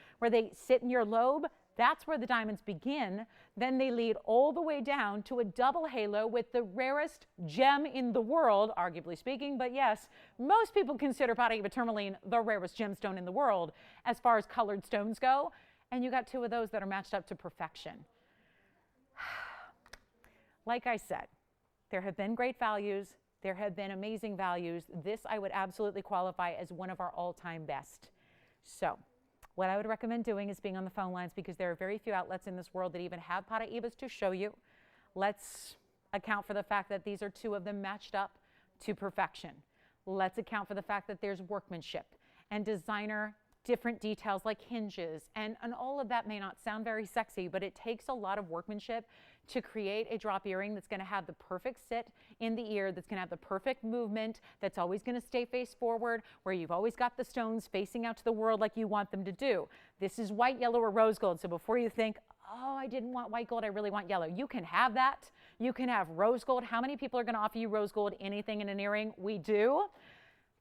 sit in your lobe, that's where the diamonds begin. Then they lead all the way down to a double halo with the rarest gem in the world, arguably speaking. But yes, most people consider Paraíba tourmaline the rarest gemstone in the world as far as colored stones go. And you got 2 of those that are matched up to perfection. Like I said, there have been great values. There have been amazing values. This I would absolutely qualify as one of our all-time best. So what I would recommend doing is being on the phone lines, because there are very few outlets in this world that even have Paraíbas to show you. Let's account for the fact that these are two of them matched up to perfection. Let's account for the fact that there's workmanship and designer, different details like hinges, and all of that may not sound very sexy, but it takes a lot of workmanship to create a drop earring that's going to have the perfect sit in the ear, that's going to have the perfect movement, that's always going to stay face forward, where you've always got the stones facing out to the world like you want them to do. This is white, yellow, or rose gold, so before you think, oh, I didn't want white gold, I really want yellow. You can have that. You can have rose gold. How many people are going to offer you rose gold, anything in an earring? We do.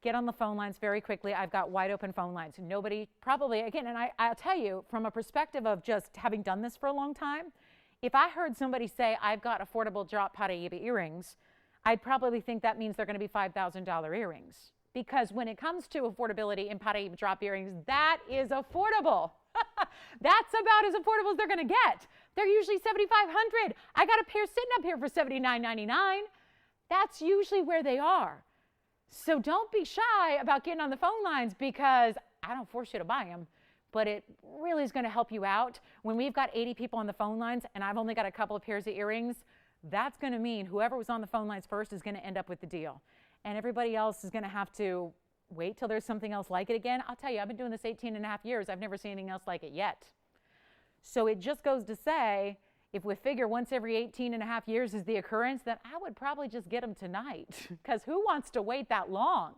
Get on the phone lines very quickly. I've got wide open phone lines. Nobody, probably, again, and I'll tell you, from a perspective of just having done this for a long time, if I heard somebody say, I've got affordable drop Paraiba earrings, I'd probably think that means they're going to be $5,000 earrings. Because when it comes to affordability in Paraiba drop earrings, that is affordable. That's about as affordable as they're going to get. They're usually $7,500. I got a pair sitting up here for $79.99. That's usually where they are. So don't be shy about getting on the phone lines, because I don't force you to buy them, but it really is going to help you out. When we've got 80 people on the phone lines and I've only got a couple of pairs of earrings, that's going to mean whoever was on the phone lines first is going to end up with the deal. And everybody else is going to have to wait till there's something else like it again. I'll tell you, I've been doing this 18 and a half years. I've never seen anything else like it yet. So it just goes to say, if we figure once every 18 and a half years is the occurrence, then I would probably just get them tonight, because who wants to wait that long?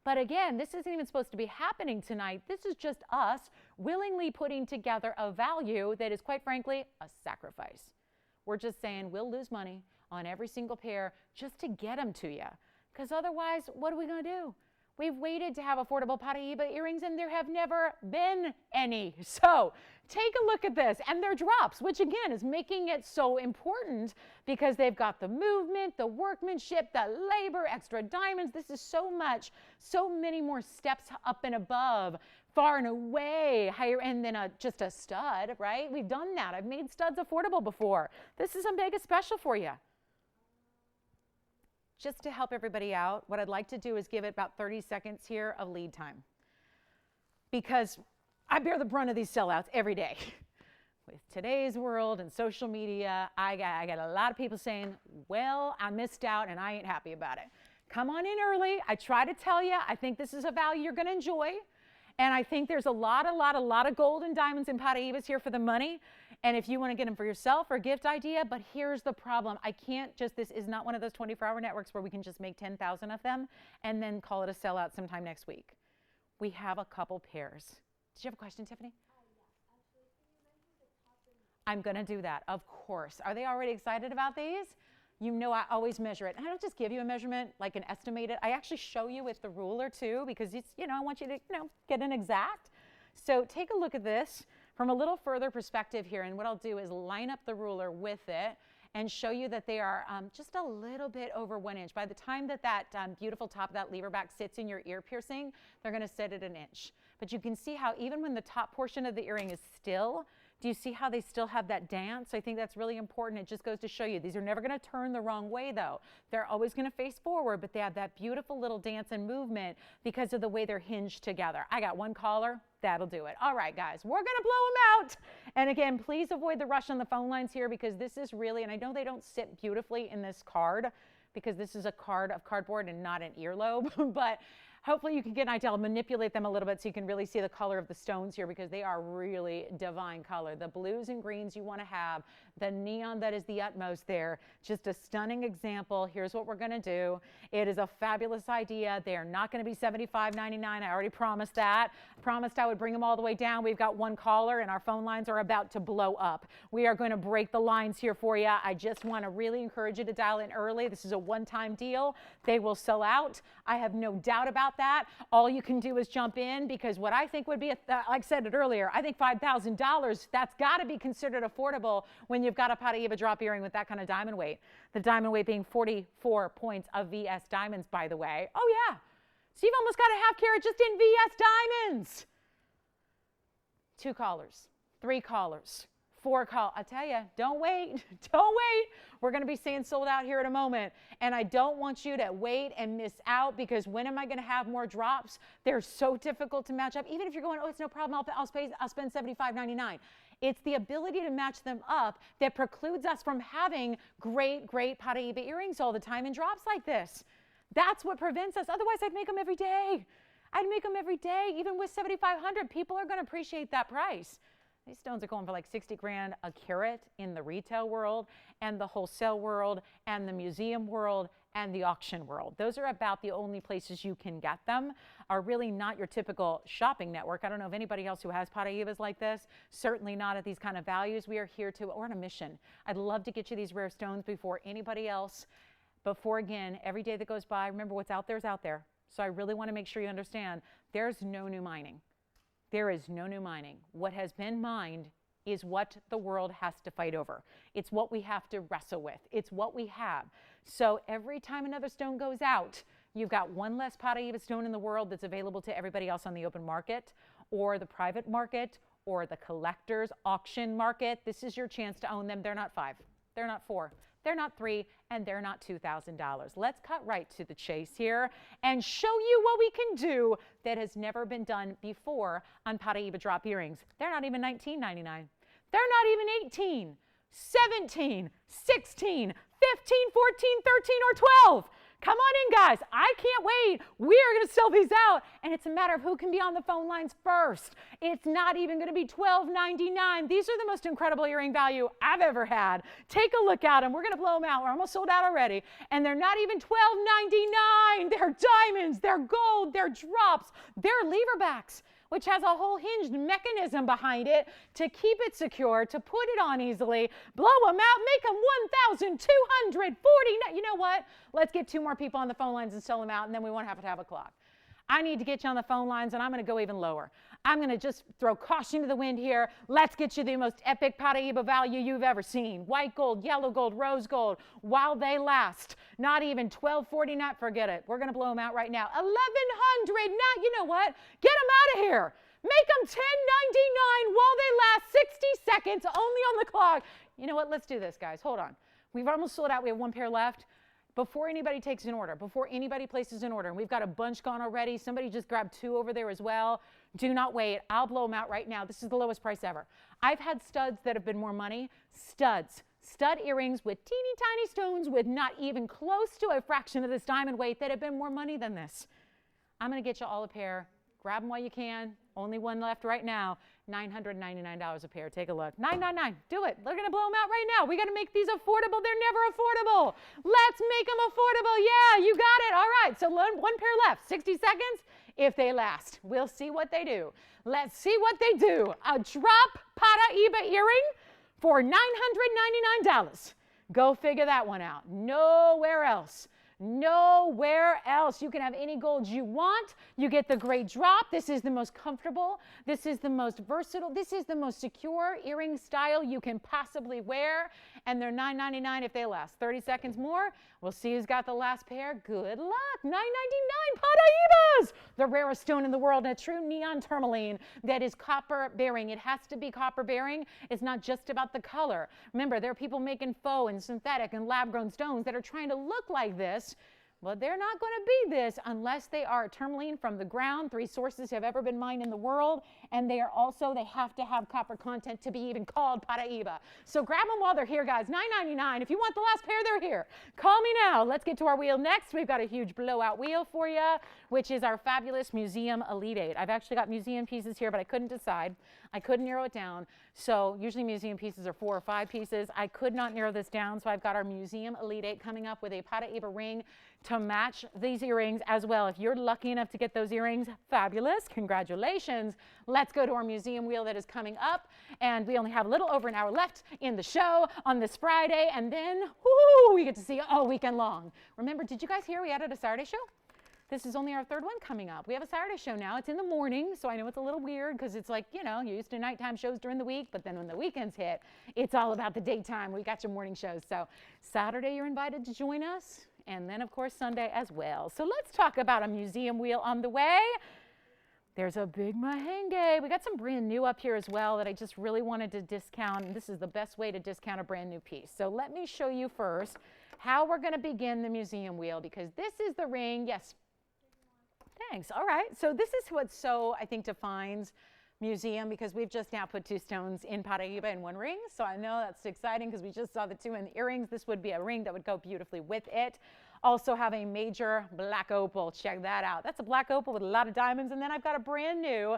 But again, this isn't even supposed to be happening tonight. This is just us willingly putting together a value that is, quite frankly, a sacrifice. We're just saying we'll lose money on every single pair just to get them to you, because otherwise, what are we going to do? We've waited to have affordable Paraiba earrings, and there have never been any. So take a look at this. And they're drops, which again is making it so important, because they've got the movement, the workmanship, the labor, extra diamonds. This is so much, so many more steps up and above, far and away higher end than just a stud, right? We've done that. I've made studs affordable before. This is a mega special for you. Just to help everybody out, what I'd like to do is give it about 30 seconds here of lead time, because I bear the brunt of these sellouts every day. With today's world and social media, I got a lot of people saying, well, I missed out and I ain't happy about it. Come on in early. I try to tell you, I think this is a value you're going to enjoy. And I think there's a lot of gold and diamonds and Paraibas here for the money. And if you want to get them for yourself or gift idea, but here's the problem. I can't just, this is not one of those 24-hour networks where we can just make 10,000 of them and then call it a sellout sometime next week. We have a couple pairs. Did you have a question, Tiffany? Yeah, actually, can you mention the top and I'm going to do that, of course. Are they already excited about these? You know, I always measure it. And I don't just give you a measurement, like an estimated. I actually show you with the ruler too, because it's, I want you to, get an exact. So take a look at this from a little further perspective here. And what I'll do is line up the ruler with it and show you that they are just a little bit over 1 inch. By the time that beautiful top of that lever back sits in your ear piercing, they're going to sit at 1 inch. But you can see how even when the top portion of the earring is still, do you see how they still have that dance? I think that's really important. It just goes to show you these are never going to turn the wrong way, though. They're always going to face forward, but they have that beautiful little dance and movement because of the way they're hinged together. I got one caller. That'll do it. All right, guys, we're going to blow them out. And again, please avoid the rush on the phone lines here, because this is really, and I know they don't sit beautifully in this card because this is a card of cardboard and not an earlobe, but hopefully you can get an idea. I'll manipulate them a little bit so you can really see the color of the stones here, because they are really divine color. The blues and greens you want to have, the neon that is the utmost there. Just a stunning example. Here's what we're going to do. It is a fabulous idea. They are not going to be $75.99. I already promised that. I promised I would bring them all the way down. We've got one caller and our phone lines are about to blow up. We are going to break the lines here for you. I just want to really encourage you to dial in early. This is a one-time deal. They will sell out. I have no doubt about that. All you can do is jump in, because what I think would be, like I said it earlier, I think $5,000, that's got to be considered affordable when you've got a Paraiba drop earring with that kind of diamond weight. The diamond weight being 44 points of VS diamonds, by the way. Oh yeah, so you've almost got a half carat just in VS diamonds. 2 callers, 3 callers, 4 call. I tell you, don't wait, don't wait. We're going to be saying sold out here in a moment. And I don't want you to wait and miss out, because when am I going to have more drops? They're so difficult to match up. Even if you're going, oh, it's no problem, I'll spend $75.99. It's the ability to match them up that precludes us from having great, great Paraíba earrings all the time in drops like this. That's what prevents us. Otherwise, I'd make them every day. I'd make them every day. Even with 7,500, people are going to appreciate that price. These stones are going for like 60 grand a carat in the retail world and the wholesale world and the museum world and the auction world. Those are about the only places you can get them, are really not your typical shopping network. I don't know of anybody else who has Paraíbas like this, certainly not at these kind of values. We are here to, we're on a mission. I'd love to get you these rare stones before anybody else. Before, again, every day that goes by, remember what's out there is out there. So I really want to make sure you understand there's no new mining. There is no new mining. What has been mined is what the world has to fight over. It's what we have to wrestle with. It's what we have. So every time another stone goes out, you've got one less Paraíba stone in the world that's available to everybody else on the open market or the private market or the collector's auction market. This is your chance to own them. They're not 5. They're not 4. They're not 3, and they're not $2,000. Let's cut right to the chase here and show you what we can do that has never been done before on Paraíba drop earrings. They're not even $19.99. They're not even 18, 17, 16, 15, 14, 13, or 12. Come on in, guys. I can't wait. We are going to sell these out, and it's a matter of who can be on the phone lines first. It's not even going to be $12.99. These are the most incredible earring value I've ever had. Take a look at them. We're going to blow them out. We're almost sold out already, and they're not even $12.99. They're diamonds. They're gold. They're drops. They're leverbacks, which has a whole hinged mechanism behind it to keep it secure, to put it on easily, blow them out, make them 1,249. You know what? Let's get 2 more people on the phone lines and sell them out, and then we won't have to have a clock. I need to get you on the phone lines, and I'm going to go even lower. I'm going to just throw caution to the wind here. Let's get you the most epic Paraíba value you've ever seen. White gold, yellow gold, rose gold, while they last. Not even $12.49. Forget it. We're going to blow them out right now. $1,100. Now, you know what? Get them out of here. Make them $10.99 while they last 60 seconds, only on the clock. You know what? Let's do this, guys. Hold on. We've almost sold out. We have 1 pair left. Before anybody takes an order, before anybody places an order, and we've got a bunch gone already, somebody just grabbed 2 over there as well. Do not wait. I'll blow them out right now. This is the lowest price ever. I've had studs that have been more money. Studs. Stud earrings with teeny tiny stones with not even close to a fraction of this diamond weight that have been more money than this. I'm going to get you all a pair. Grab them while you can. Only 1 left right now. $999 a pair. Take a look. $999. Do it. They're going to blow them out right now. We got to make these affordable. They're never affordable. Let's make them affordable. Yeah, you got it. All right. So 1 pair left. 60 seconds. If they last, we'll see what they do. Let's see what they do. A drop Paraíba earring for $999. Go figure that one out. Nowhere else. Nowhere else. You can have any gold you want. You get the great drop. This is the most comfortable. This is the most versatile. This is the most secure earring style you can possibly wear. And they're $9.99 if they last 30 seconds more. We'll see who's got the last pair. Good luck. $9.99 Paraíbas. The rarest stone in the world, a true neon tourmaline that is copper bearing. It has to be copper bearing. It's not just about the color. Remember, there are people making faux and synthetic and lab grown stones that are trying to look like this. Well, they're not going to be this unless they are tourmaline from the ground. 3 sources have ever been mined in the world. And they have to have copper content to be even called Paraíba. So grab them while they're here, guys. $9.99. If you want the last pair, they're here. Call me now. Let's get to our wheel next. We've got a huge blowout wheel for you, which is our fabulous Museum Elite 8. I've actually got museum pieces here, but I couldn't decide. I couldn't narrow it down. So usually museum pieces are 4 or 5 pieces. I could not narrow this down, so I've got our Museum Elite 8 coming up with a Paraíba ring to match these earrings as well. If you're lucky enough to get those earrings, fabulous. Congratulations. Let's go to our museum wheel that is coming up. And we only have a little over an hour left in the show on this Friday. And then, we get to see all weekend long. Remember, did you guys hear we added a Saturday show? This is only our 3rd one coming up. We have a Saturday show now. It's in the morning, so I know it's a little weird because it's like, you know, you're used to nighttime shows during the week, but then when the weekends hit, it's all about the daytime. We got your morning shows. So Saturday, you're invited to join us, and then, of course, Sunday as well. So let's talk about a museum wheel on the way. There's a big mahenge. We got some brand new up here as well that I just really wanted to discount, and this is the best way to discount a brand new piece. So let me show you first how we're going to begin the museum wheel, because this is the ring. Yes. Thanks. All right. So this is what I think defines museum because we've just now put 2 stones in Paraíba in 1 ring. So I know that's exciting because we just saw the 2 in the earrings. This would be a ring that would go beautifully with it. Also have a major black opal. Check that out. That's a black opal with a lot of diamonds. And then I've got a brand new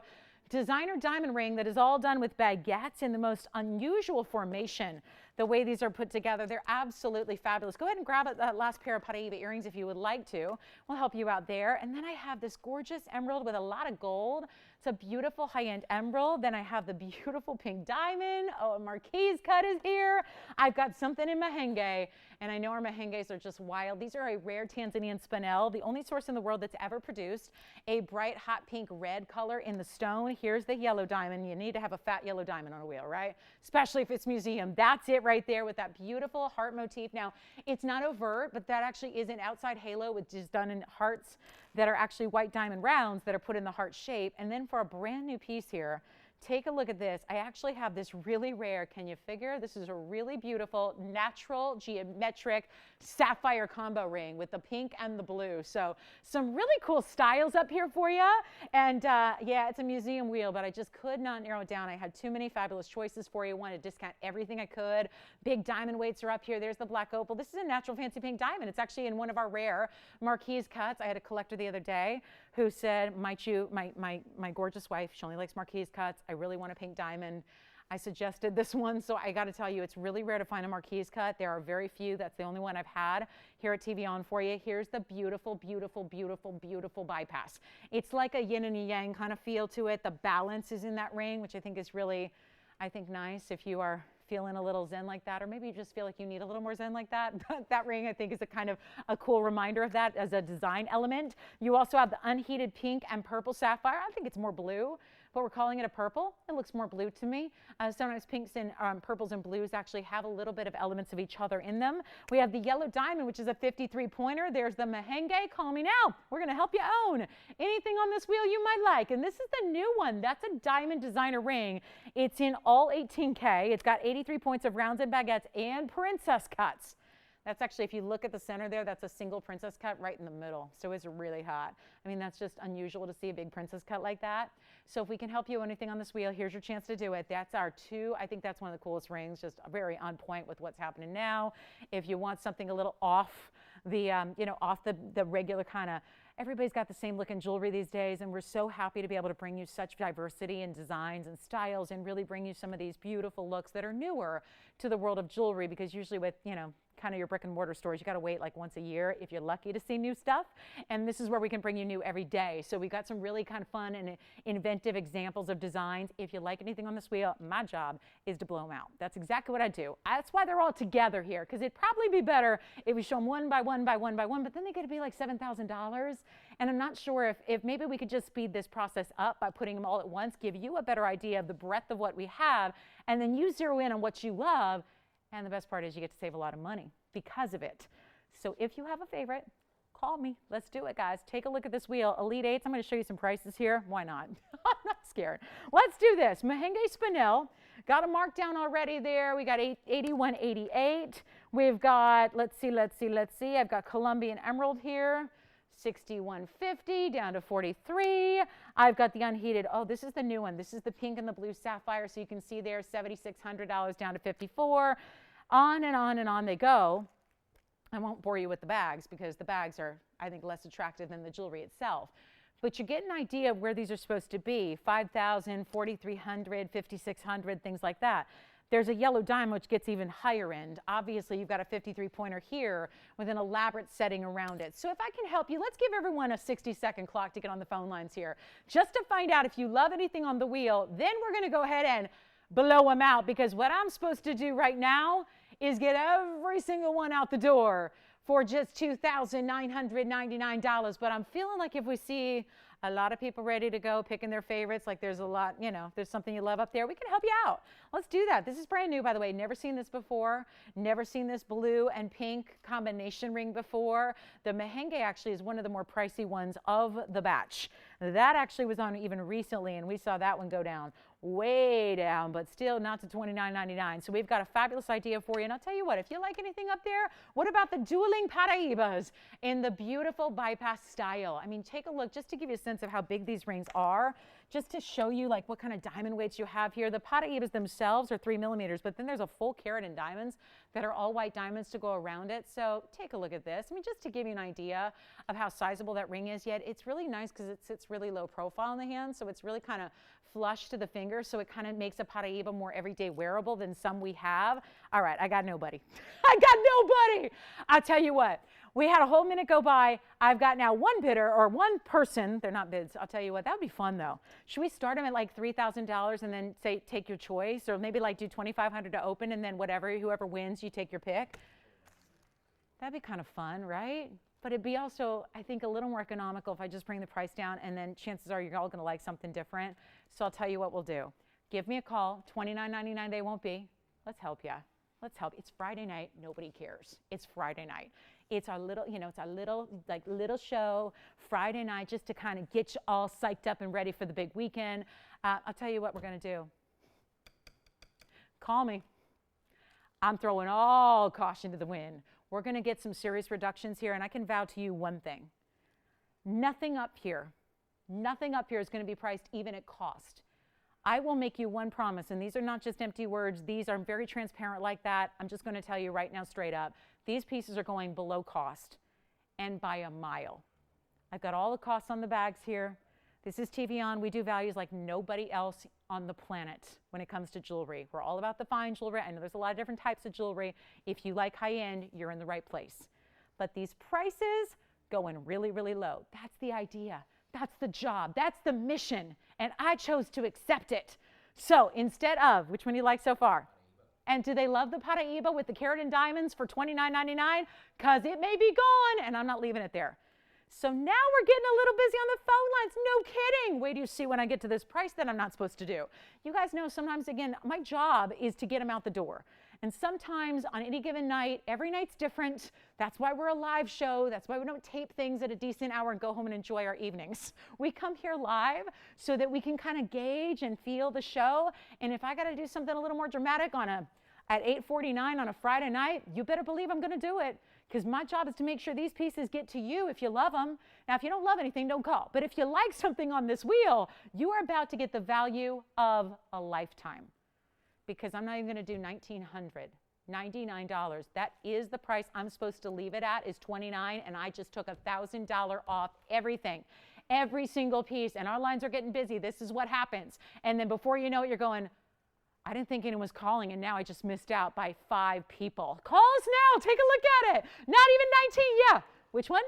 designer diamond ring that is all done with baguettes in the most unusual formation. The way these are put together, they're absolutely fabulous. Go ahead and grab that last pair of Paraíba earrings if you would like to. We'll help you out there. And then I have this gorgeous emerald with a lot of gold. It's a beautiful high-end emerald. Then I have the beautiful pink diamond. Oh, a Marquise cut is here. I've got something in merengue, and I know our merengues are just wild. These are a rare Tanzanian spinel, the only source in the world that's ever produced a bright hot pink red color in the stone. Here's the yellow diamond. You need to have a fat yellow diamond on a wheel, right? Especially if it's museum. That's it right there with that beautiful heart motif. Now, it's not overt, but that actually is an outside halo, which is done in hearts that are actually white diamond rounds that are put in the heart shape. And then for a brand new piece here, take a look at this. I actually have this really rare, can you figure? This is a really beautiful, natural, geometric sapphire combo ring with the pink and the blue. So some really cool styles up here for you. And yeah, it's a museum wheel, but I just could not narrow it down. I had too many fabulous choices for you. Wanted to discount everything I could. Big diamond weights are up here. There's the black opal. This is a natural fancy pink diamond. It's actually in one of our rare Marquise cuts. I had a collector the other day who said, my gorgeous wife, she only likes Marquise cuts. I really want a pink diamond. I suggested this one, so I got to tell you, it's really rare to find a Marquise cut. There are very few. That's the only one I've had here at TVON for you. Here's the beautiful, beautiful, beautiful, beautiful bypass. It's like a yin and a yang kind of feel to it. The balance is in that ring, which I think is really, nice if you are feeling a little zen like that, or maybe you just feel like you need a little more zen like that. That ring, I think, is a kind of a cool reminder of that as a design element. You also have the unheated pink and purple sapphire. I think it's more blue, but we're calling it a purple. It looks more blue to me. Sometimes pinks and purples and blues actually have a little bit of elements of each other in them. We have the yellow diamond, which is a 53 pointer. There's the merengue. Call me now. We're going to help you own anything on this wheel you might like. And this is the new one. That's a diamond designer ring. It's in all 18K. It's got 83 points of rounds and baguettes and princess cuts. That's actually, if you look at the center there, that's a single princess cut right in the middle. So it's really hot. I mean, that's just unusual to see a big princess cut like that. So if we can help you anything on this wheel, here's your chance to do it. That's our 2. I think that's one of the coolest rings, just very on point with what's happening now. If you want something a little off the, off the regular kind of, everybody's got the same looking jewelry these days, and we're so happy to be able to bring you such diversity in designs and styles and really bring you some of these beautiful looks that are newer to the world of jewelry, because usually with, kind of your brick and mortar stores, you got to wait like once a year if you're lucky to see new stuff. And this is where we can bring you new every day. So we got some really kind of fun and inventive examples of designs. If you like anything on this wheel, my job is to blow them out. That's exactly what I do. That's why they're all together here, because it'd probably be better if we show them one by one by one by one, but then they got to be like $7,000. And I'm not sure if maybe we could just speed this process up by putting them all at once, give you a better idea of the breadth of what we have, and then you zero in on what you love. And the best part is you get to save a lot of money because of it. So if you have a favorite, call me. Let's do it, guys. Take a look at this wheel. Elite 8s. I'm going to show you some prices here. Why not? I'm not scared. Let's do this. Merengue spinel. Got a markdown already there. We got 81.88. We've got, let's see. I've got Colombian emerald here. 61.50 down to 43. I've got the unheated. Oh, this is the new one. This is the pink and the blue sapphire. So you can see there, $7,600 down to 54. On and on and on they go. I won't bore you with the bags because the bags are, I think, less attractive than the jewelry itself. But you get an idea of where these are supposed to be. 5,000, 4,300, 5,600, things like that. There's a yellow diamond, which gets even higher end. Obviously, you've got a 53 pointer here with an elaborate setting around it. So if I can help you, let's give everyone a 60-second clock to get on the phone lines here, just to find out if you love anything on the wheel. Then we're going to go ahead and blow them out, because what I'm supposed to do right now is get every single one out the door for just $2,999. But I'm feeling like if we see a lot of people ready to go picking their favorites, like there's a lot, there's something you love up there, we can help you out. Let's do that. This is brand new, by the way. Never seen this before. Never seen this blue and pink combination ring before. The merengue actually is one of the more pricey ones of the batch. That actually was on even recently, and we saw that one go down, way down, but still not to $29.99. So we've got a fabulous idea for you. And I'll tell you what, if you like anything up there, what about the dueling Paraíbas in the beautiful bypass style? I mean, take a look just to give you a sense sense of how big these rings are, just to show you like what kind of diamond weights you have here. The Paraibas themselves are 3 millimeters, but then there's a full carat in diamonds that are all white diamonds to go around it. So take a look at this. I mean, just to give you an idea of how sizable that ring is, yet it's really nice because it sits really low profile in the hand. So it's really kind of flush to the finger. So it kind of makes a Paraiba more everyday wearable than some we have. All right, I got nobody. I got nobody. I'll tell you what. We had a whole minute go by. I've got now one bidder or one person. They're not bids. I'll tell you what, that would be fun though. Should we start them at like $3,000 and then say, take your choice? Or maybe like do $2,500 to open and then whoever wins, you take your pick. That'd be kind of fun, right? But it'd be also, I think, a little more economical if I just bring the price down, and then chances are you're all gonna like something different. So I'll tell you what we'll do. Give me a call, $29.99 they won't be. Let's help you. Let's help. It's Friday night, nobody cares. It's Friday night. It's our little, it's our little show, Friday night, just to kind of get you all psyched up and ready for the big weekend. I'll tell you what we're gonna do. Call me. I'm throwing all caution to the wind. We're gonna get some serious reductions here, and I can vow to you one thing. Nothing up here is gonna be priced even at cost. I will make you one promise, and these are not just empty words. These are very transparent like that. I'm just going to tell you right now straight up. These pieces are going below cost, and by a mile. I've got all the costs on the bags here. This is TVON. We do values like nobody else on the planet when it comes to jewelry. We're all about the fine jewelry. I know there's a lot of different types of jewelry. If you like high-end, you're in the right place. But these prices going really, really low. That's the idea. That's the job. That's the mission. And I chose to accept it. So instead of, which one do you like so far? And do they love the Paraiba with the carat and diamonds for $29.99? Because it may be gone, and I'm not leaving it there. So now we're getting a little busy on the phone lines. No kidding. Wait till you see when I get to this price that I'm not supposed to do. You guys know sometimes, again, my job is to get them out the door. And sometimes on any given night, every night's different. That's why we're a live show. That's why we don't tape things at a decent hour and go home and enjoy our evenings. We come here live so that we can kind of gauge and feel the show. And if I got to do something a little more dramatic at 8:49 on a Friday night, you better believe I'm going to do it. Because my job is to make sure these pieces get to you if you love them. Now, if you don't love anything, don't call. But if you like something on this wheel, you are about to get the value of a lifetime. Because I'm not even going to do $1,999. That is the price I'm supposed to leave it at, is $29, and I just took $1,000 off everything, every single piece. And our lines are getting busy. This is what happens. And then before you know it, you're going, I didn't think anyone was calling, and now I just missed out by 5 people. Call us now. Take a look at it. Not even 19. Yeah. Which one?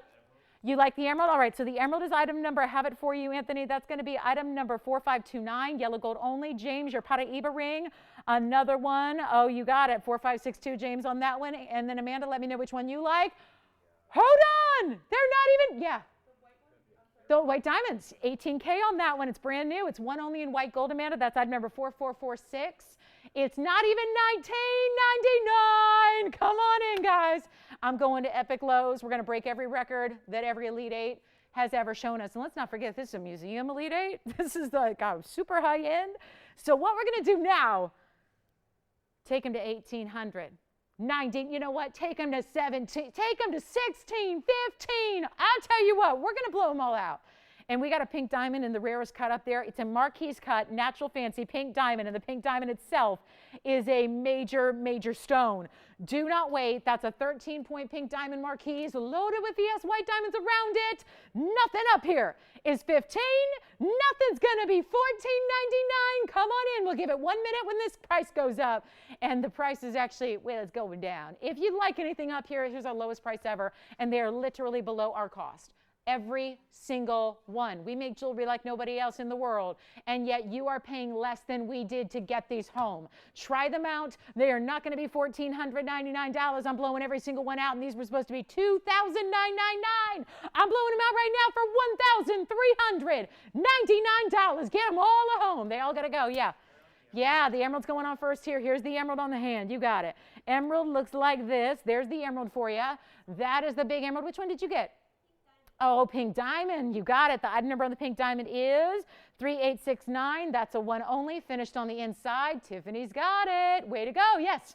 You like the emerald? All right. So the emerald is item number. I have it for you, Anthony. That's going to be item number 4529, yellow gold only. James, your Paraiba ring. Another one. Oh, you got it. 4562, James, on that one. And then Amanda, let me know which one you like. Hold on. They're not even. Yeah. The white diamonds, 18K on that one. It's brand new. It's one only in white gold, Amanda. That's item number 4446. It's not even $19.99. Come on in, guys. I'm going to epic lows. We're going to break every record that every Elite 8 has ever shown us. And let's not forget, this is a museum Elite 8. This is like super high end. So what we're going to do now, take them to 1800. 19, you know what? Take them to 17, take them to 16, 15. I'll tell you what, we're going to blow them all out. And we got a pink diamond in the rarest cut up there. It's a Marquise cut, natural fancy pink diamond. And the pink diamond itself is a major, major stone. Do not wait. That's a 13-point pink diamond Marquise loaded with VS white diamonds around it. Nothing up here is 15. Nothing's going to be $14.99. Come on in. We'll give it 1 minute when this price goes up. And the price is actually, well, it's going down. If you'd like anything up here, here's our lowest price ever. And they are literally below our cost. Every single one. We make jewelry like nobody else in the world, and yet you are paying less than we did to get these home. Try them out. They are not going to be $1,499. I'm blowing every single one out, and these were supposed to be $2,999. I'm blowing them out right now for $1,399. Get them all at home. They all got to go. Yeah. Yeah, the emerald's going on first here. Here's the emerald on the hand. You got it. Emerald looks like this. There's the emerald for you. That is the big emerald. Which one did you get? Oh, pink diamond. You got it. The item number on the pink diamond is 3869. That's a one only, finished on the inside. Tiffany's got it. Way to go. Yes.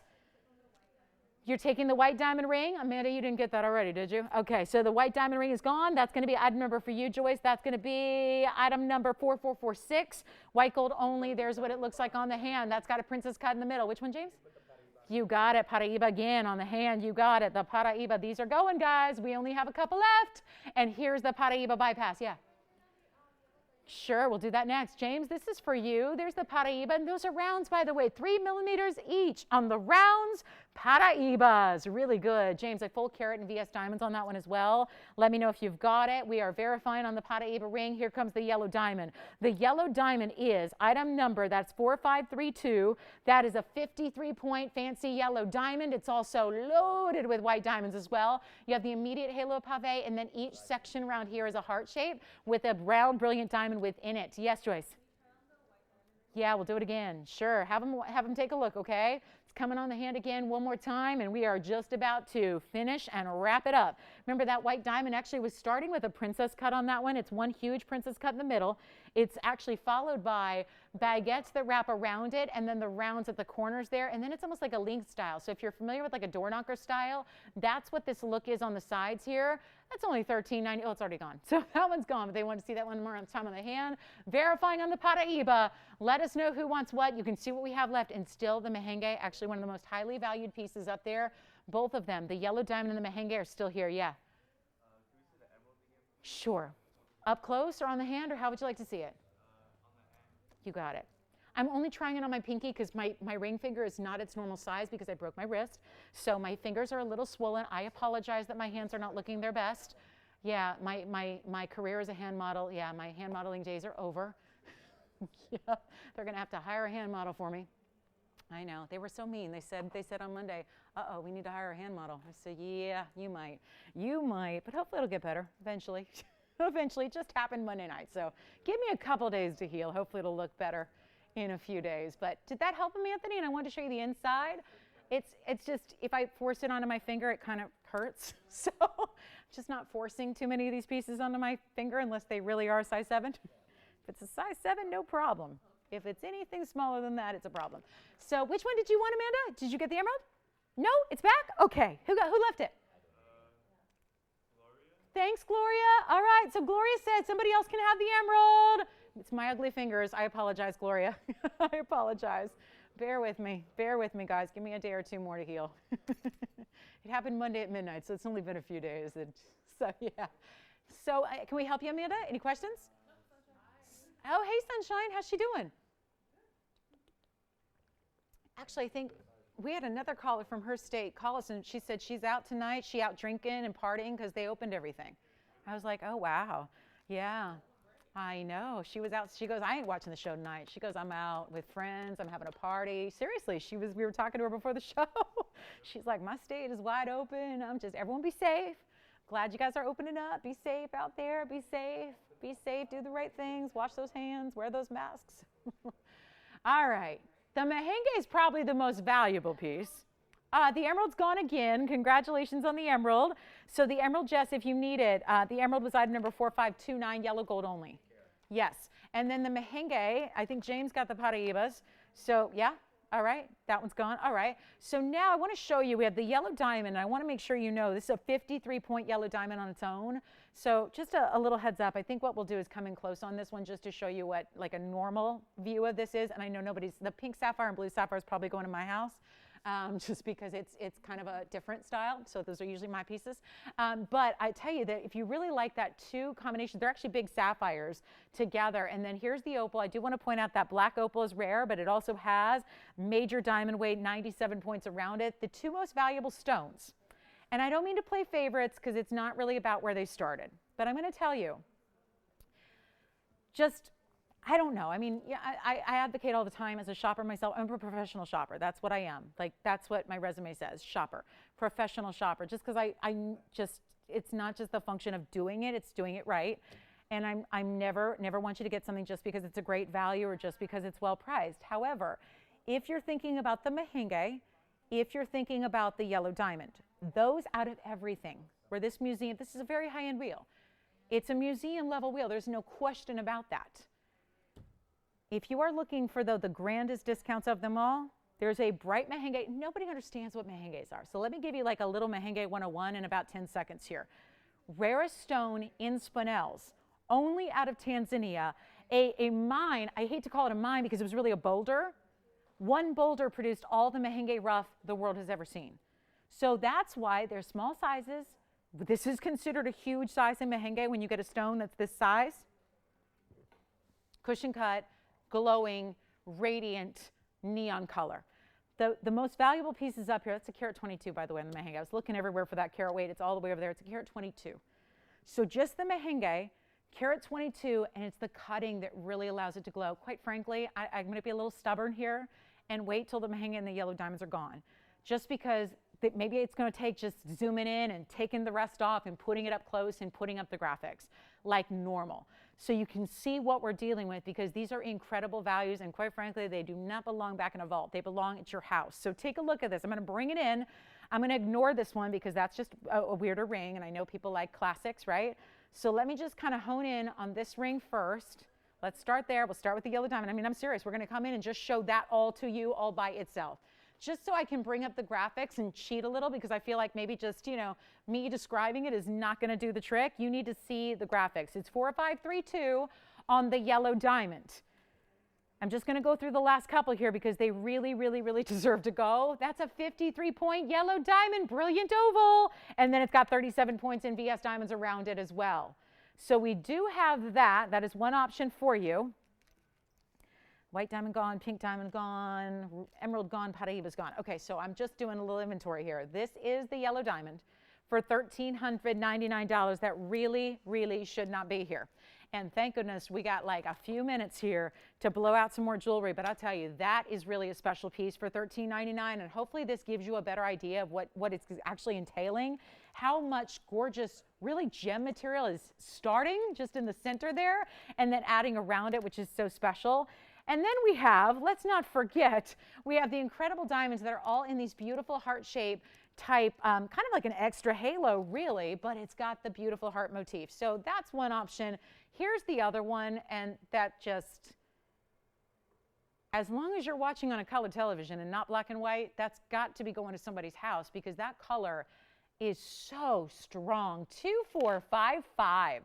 You're taking the white diamond ring. Amanda, you didn't get that already, did you? Okay, so the white diamond ring is gone. That's going to be item number for you, Joyce. That's going to be item number 4446. White gold only. There's what it looks like on the hand. That's got a princess cut in the middle. Which one, James? You got it. Paraiba again on the hand. You got it. The Paraiba. These are going, guys. We only have a couple left. And here's the Paraiba bypass. Yeah. Sure, we'll do that next. James, this is for you. There's the Paraiba, and those are rounds, by the way, 3 millimeters each on the rounds. Paraibas, really good. James, a full carat and VS diamonds on that one as well. Let me know if you've got it. We are verifying on the Paraiba ring. Here comes the yellow diamond. The yellow diamond is item number, that's 4532. That is a 53-point fancy yellow diamond. It's also loaded with white diamonds as well. You have the immediate halo pave, and then each section around here is a heart shape with a round, brilliant diamond within it. Yes, Joyce? Yeah, we'll do it again. Sure. Have them take a look, okay? It's coming on the hand again one more time, and we are just about to finish and wrap it up. Remember that white diamond actually was starting with a princess cut on that one. It's one huge princess cut in the middle. It's actually followed by baguettes that wrap around it, and then the rounds at the corners there, and then it's almost like a link style. So if you're familiar with like a door knocker style, that's what this look is on the sides here. That's only $13.90. Oh, it's already gone. So that one's gone, but they want to see that one more time on the hand. Verifying on the Paraiba. Let us know who wants what. You can see what we have left, and still the Mahenge, actually one of the most highly valued pieces up there. Both of them, the yellow diamond and the Mahenge, are still here. Yeah. Can we see the emerald again? Sure. Up close or on the hand, or how would you like to see it? On the hand. You got it. I'm only trying it on my pinky because my ring finger is not its normal size because I broke my wrist. So my fingers are a little swollen. I apologize that my hands are not looking their best. Yeah, my career as a hand model, yeah, my hand modeling days are over. Yeah, they're going to have to hire a hand model for me. I know. They were so mean. They said on Monday, uh-oh, we need to hire a hand model. I said, yeah, you might. You might, but hopefully it'll get better eventually. Eventually. It just happened Monday night. So give me a couple days to heal. Hopefully it'll look better in a few days. But did that help him, Anthony? And I wanted to show you the inside. It's just, if I force it onto my finger, it kind of hurts. So just not forcing too many of these pieces onto my finger unless they really are a size 7. If it's a size 7, no problem. If it's anything smaller than that, it's a problem. So which one did you want, Amanda? Did you get the emerald? No, it's back? Okay. Who left it? Gloria? Thanks, Gloria. All right, so Gloria said somebody else can have the emerald. It's my ugly fingers. I apologize, Gloria. I apologize. Bear with me, guys. Give me a day or two more to heal. It happened Monday at midnight, so it's only been a few days. So, yeah. So, can we help you, Amanda? Any questions? Oh, hey, Sunshine. How's she doing? Actually, I think we had another caller from her state call us, and she said she's out tonight. She out drinking and partying because they opened everything. I was like, oh, wow. Yeah. I know. She was out. She goes, I ain't watching the show tonight. She goes, I'm out with friends. I'm having a party. Seriously, we were talking to her before the show. She's like, my state is wide open. Everyone be safe. Glad you guys are opening up. Be safe out there. Be safe. Be safe. Do the right things. Wash those hands. Wear those masks. All right. The Mahenge is probably the most valuable piece. The emerald's gone again. Congratulations on the emerald. So the emerald, Jess, if you need it, the emerald was item number 4529, yellow gold only. Yes. And then the Mahenge, I think James got the Paraibas. So, yeah. All right. That one's gone. All right. So now I want to show you, we have the yellow diamond. And I want to make sure you know this is a 53-point yellow diamond on its own. So just a little heads up. I think what we'll do is come in close on this one just to show you what like a normal view of this is. And I know the pink sapphire and blue sapphire is probably going to my house. Just because it's kind of a different style. So those are usually my pieces. But I tell you that if you really like that two combination, they're actually big sapphires together. And then here's the opal. I do want to point out that black opal is rare, but it also has major diamond weight, 97 points around it. The two most valuable stones. And I don't mean to play favorites because it's not really about where they started. But I'm going to tell you, I don't know. I mean, yeah, I advocate all the time as a shopper myself. I'm a professional shopper. That's what I am. Like, that's what my resume says, shopper, professional shopper. Just because it's not just the function of doing it, it's doing it right. And I'm never want you to get something just because it's a great value or just because it's well priced. However, if you're thinking about the Mahenge, if you're thinking about the yellow diamond, those out of everything, where this is a very high-end wheel. It's a museum level wheel. There's no question about that. If you are looking for the grandest discounts of them all, There's a bright mehengue. Nobody understands what mehenges are. So let me give you like a little mehengue 101 in about 10 seconds here. Rarest stone in spinels, only out of Tanzania. A mine, I hate to call it a mine because it was really a boulder. One boulder produced all the mehengue rough the world has ever seen. So that's why they're small sizes. This is considered a huge size in mehengue when you get a stone that's this size. Cushion cut, glowing, radiant, neon color. The most valuable piece is up here. That's a carat 22, by the way, in the mehengue. I was looking everywhere for that carat weight. It's all the way over there. It's a carat 22. So just the mehengue, carat 22, and it's the cutting that really allows it to glow. Quite frankly, I'm going to be a little stubborn here and wait till the mehengue and the yellow diamonds are gone. Just because maybe it's going to take just zooming in and taking the rest off and putting it up close and putting up the graphics like normal. So you can see what we're dealing with, because these are incredible values, and quite frankly, they do not belong back in a vault. They belong at your house. So take a look at this. I'm going to bring it in. I'm going to ignore this one because that's just a weirder ring, and I know people like classics, right? So let me just kind of hone in on this ring first. Let's start there. We'll start with the yellow diamond. I mean, I'm serious. We're going to come in and just show that all to you all by itself, just so I can bring up the graphics and cheat a little, because I feel like maybe just, me describing it is not going to do the trick. You need to see the graphics. It's 4532 on the yellow diamond. I'm just going to go through the last couple here because they really, really, really deserve to go. That's a 53-point yellow diamond, brilliant oval. And then it's got 37 points in VS diamonds around it as well. So we do have that. That is one option for you. White diamond gone, pink diamond gone, emerald gone, Paraiba's gone. Okay, so I'm just doing a little inventory here. This is the yellow diamond for $1,399. That really, really should not be here. And thank goodness we got like a few minutes here to blow out some more jewelry. But I'll tell you, that is really a special piece for $1,399. And hopefully this gives you a better idea of what it's actually entailing, how much gorgeous, really gem material is starting just in the center there, and then adding around it, which is so special. And then we have, let's not forget, we have the incredible diamonds that are all in these beautiful heart-shaped type, kind of like an extra halo, really, but it's got the beautiful heart motif. So that's one option. Here's the other one, and that just, as long as you're watching on a color television and not black and white, that's got to be going to somebody's house, because that color is so strong. 2455